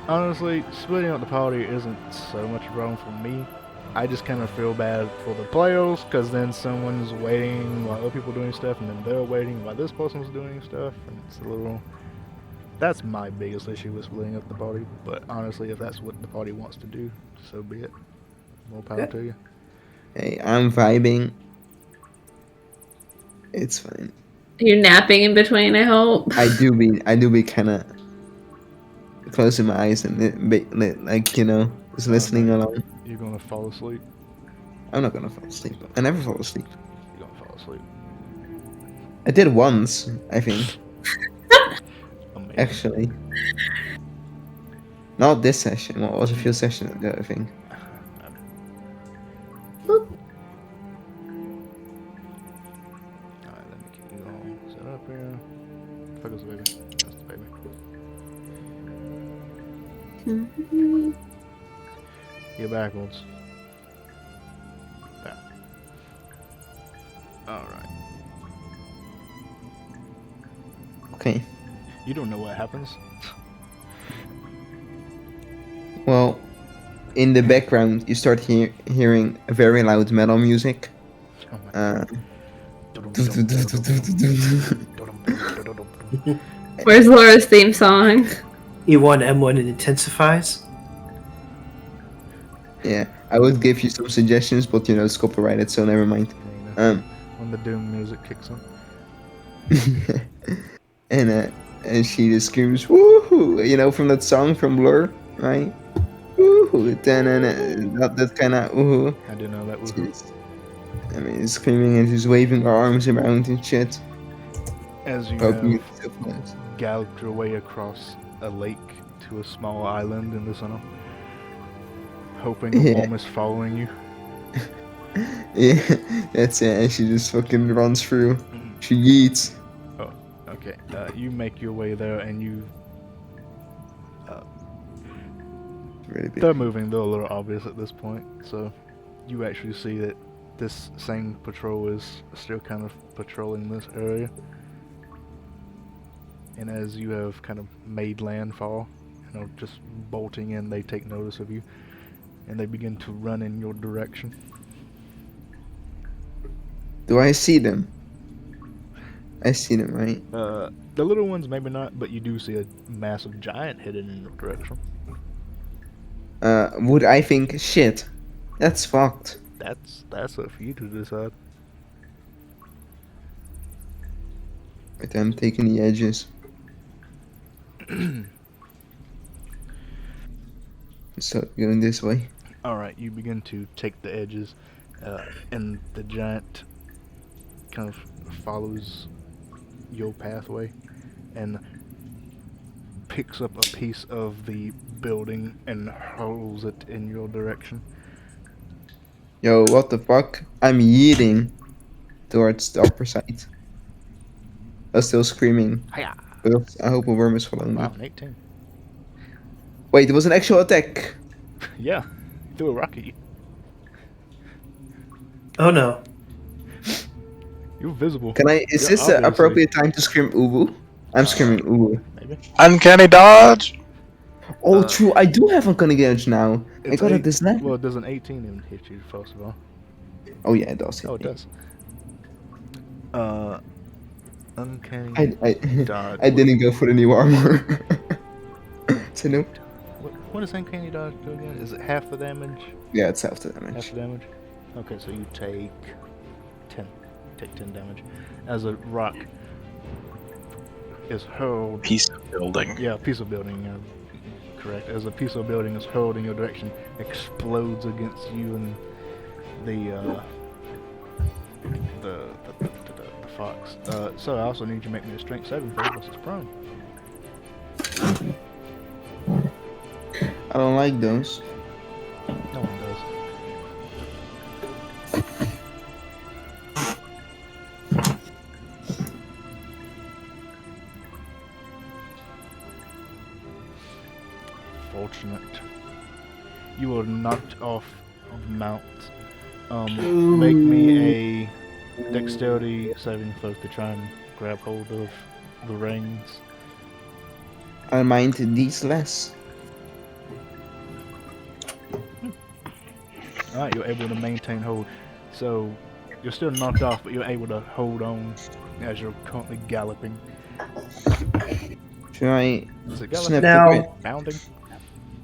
Honestly, splitting up the party isn't so much a problem for me. I just kind of feel bad for the players, because then someone's waiting while other people are doing stuff, and then they're waiting while this person's doing stuff, and it's a little... That's my biggest issue with splitting up the party, but honestly, if that's what the party wants to do, so be it. More power to you. Hey, I'm vibing. It's fine. You're napping in between, I hope. I do be kind of closing my eyes and like, you know, just listening along. You're gonna fall asleep. I'm not gonna fall asleep. I never fall asleep. You're gonna fall asleep. I did once, I think. Amazing. Actually. Not this session. Well, it was a few sessions ago, I think. Alright, let me keep you all set up here. Fuck is the baby? That's the baby. You're backwards. There. Alright. Okay. You don't know what happens. Well, in the background, you start hearing very loud metal music. Oh my Where's Laura's theme song? E1, M1, it intensifies. Yeah, I would give you some suggestions, but you know it's copyrighted, so never mind. When the doom music kicks in. And she just screams woohoo, you know, from that song from Blur, right? Woohoo, that kind of woohoo. I do know that was. I mean, screaming and she's waving her arms around and shit. As you Hoping have it's so close. galloped your way across a lake to a small island in the center, hoping a Yeah. worm is following you. Yeah, that's it. And she just fucking runs through. She yeets. Okay, you make your way there, and you. Really big. They're moving. They're a little obvious at this point, so you actually see that this same patrol is still kind of patrolling this area. And as you have kind of made landfall, you know, just bolting in, they take notice of you, and they begin to run in your direction. Do I see them? I see them, right? The little ones maybe not, but you do see a massive giant headed in your direction. Would I think, shit, that's fucked. That's up for you to decide. But I'm taking the edges. So, going this way. Alright, you begin to take the edges, and the giant kind of follows your pathway and picks up a piece of the building and hurls it in your direction. Yo, what the fuck? I'm yeeting towards the upper side. I'm still screaming. Hiya! But I hope a worm is following me. Wow, an 18. Wait, it was an actual attack. Yeah, threw a rock at you. Oh no. You're visible. Can I? Is You're this the obviously- appropriate time to scream uwu? I'm screaming uwu. Maybe. Uncanny dodge! Oh, Uh, true. I do have uncanny edge now. I It's got it eight. this level. Well, does an 18 even hit you, first of all? Oh yeah, it does. Hit Oh, it me. does. Uncanny I dodge. I didn't go for the new armor. So no. What does uncanny dodge do again? Is it half the damage? Yeah, it's half the Half damage. the damage? Okay, so you take 10. Take 10 damage. As a rock is hurled. Piece of building. Yeah, a piece of building. Correct. As a piece of building is hurled in your direction, explodes against you and the fox. So I also need you to make me a strength saving throw versus prone. I don't like those. No one does. Fortunate. You were knocked off of mount. Make me a dexterity saving throw to try and grab hold of the reins. I mind these less. Alright, you're able to maintain hold. So you're still knocked off, but you're able to hold on as you're currently galloping. Should I Is it snap galloping? Now- the bit? Bounding?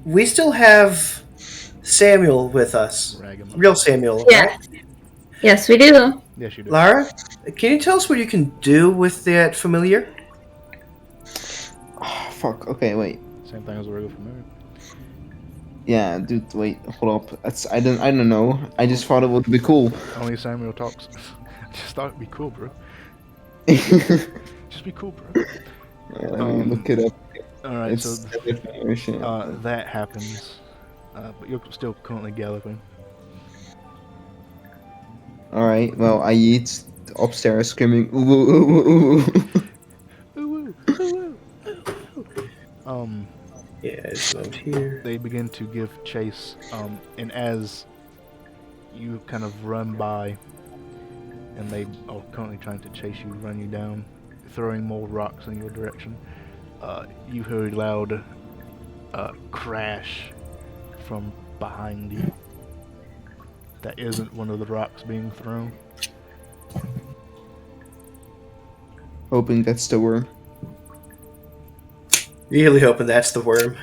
We still have Samuel with us. Ragamuffin. Real Samuel, Yeah. right? Yes, we do. Yes, you do. Lara, can you tell us what you can do with that familiar? Oh, fuck. Okay, wait. Same thing as a regular familiar. Yeah, dude. Wait. Hold up. That's I don't know. I just thought it would be cool. Only Samuel talks. Just thought it'd be cool, bro. Let Just be cool, bro. me look it up. Alright, It's so information. that happens. But you're still currently galloping. All right. Well, I eat upstairs screaming. Ooh, ooh, ooh, ooh, ooh. Ooh, ooh, ooh, ooh. Yeah, it's out here. They begin to give chase, and as you kind of run by, and they are currently trying to chase you, run you down, throwing more rocks in your direction, you hear a loud crash from behind you. That isn't one of the rocks being thrown. Hoping that's the worm. Really hoping that's the worm.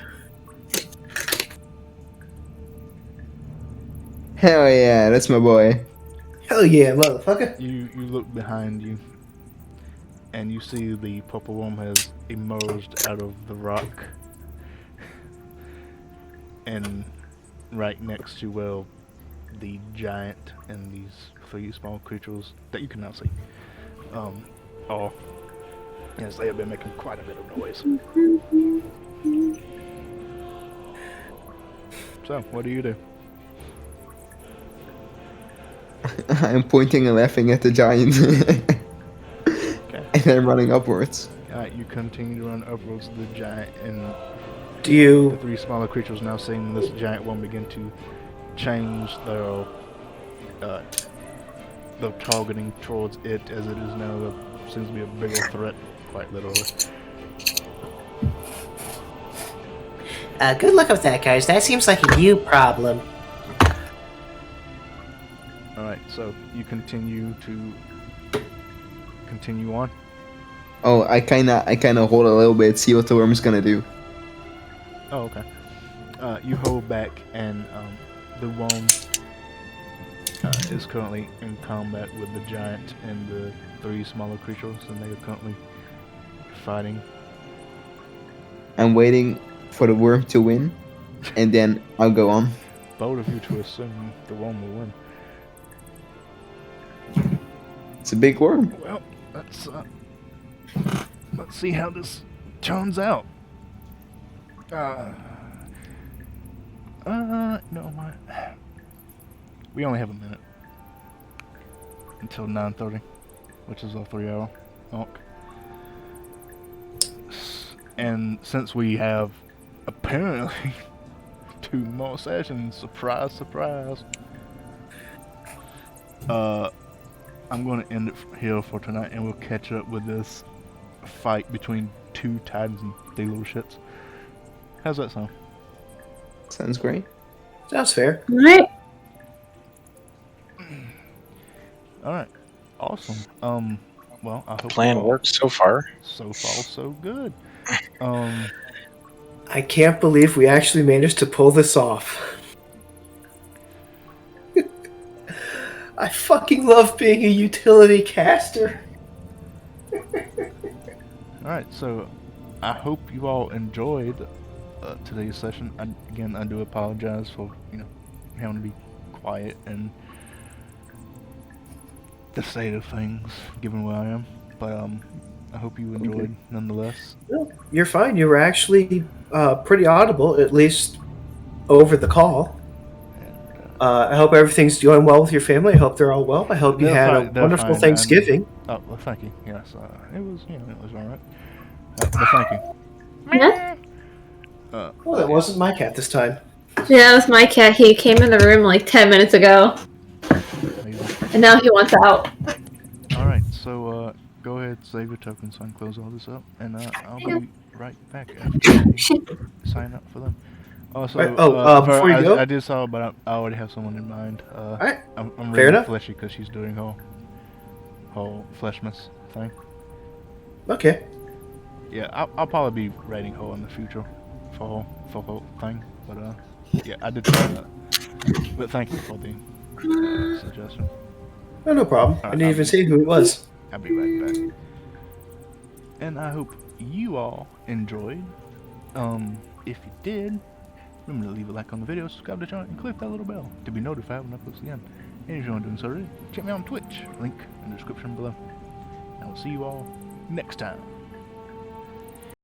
Hell yeah, that's my boy. Hell yeah, motherfucker. You look behind you, and you see the purple worm has emerged out of the rock, and right next to the giant and these 3 small creatures that you can now see, are, yes, they have been making quite a bit of noise. So, what do you do? I'm pointing and laughing at the giant. Okay. And then running upwards. Alright, you continue to run upwards to the giant, and Do the you 3 smaller creatures now seeing this giant one begin to change their targeting towards it, as it is now seems to be a bigger threat, quite literally. Good luck with that, guys. That seems like a you problem. Alright, so you continue on. Oh, I kinda hold a little bit, see what the worm's gonna do. Oh, okay. You hold back, and the worm is currently in combat with the giant and the 3 smaller creatures, and they are currently fighting. I'm waiting for the worm to win, and then I'll go on. Bold of you to assume the worm will win. It's a big worm. Well, let's see how this turns out. No, what? We only have a minute until 9:30, which is a 3-hour arc. And since we have apparently 2 more sessions, surprise, surprise. I'm going to end it here for tonight, and we'll catch up with this fight between 2 titans and 3 little shits. How's that sound? Sounds great. Sounds fair. Alright. All right. Awesome. Well, I hope Plan you all- works so far. So far, so good. I can't believe we actually managed to pull this off. I fucking love being a utility caster. All right. So, I hope you all enjoyed today's session. I do apologize for having to be quiet and the state of things, given where I am. But I hope you enjoyed nonetheless. No, you're fine. You were actually pretty audible, at least over the call. And, I hope everything's going well with your family. I hope they're all well. I hope you They're had fine- a they're wonderful fine, Thanksgiving. oh, well, thank you. Yes, it was all right. But thank you. Yeah? Well, that wasn't my cat this time. Yeah, that was my cat. He came in the room like 10 minutes ago. Amazing. And now he wants out. All right, so go ahead, save your tokens, so I can close all this up, and I'll be right back after you sign up for them. Also, Right, before you go? I did saw, but I already have someone in mind. Alright, I'm fair really enough. fleshy because she's doing whole fleshmas thing. Okay. Yeah, I'll probably be writing whole in the future for whole thing, but yeah, I did try that. But thank you for the suggestion. Oh, no problem. I didn't even see who it was. I'll be right back. And I hope you all enjoyed. If you did, remember to leave a like on the video, subscribe to the channel, and click that little bell to be notified when I post again. And if you aren't doing so already, check me out on Twitch, link in the description below. And I'll see you all next time.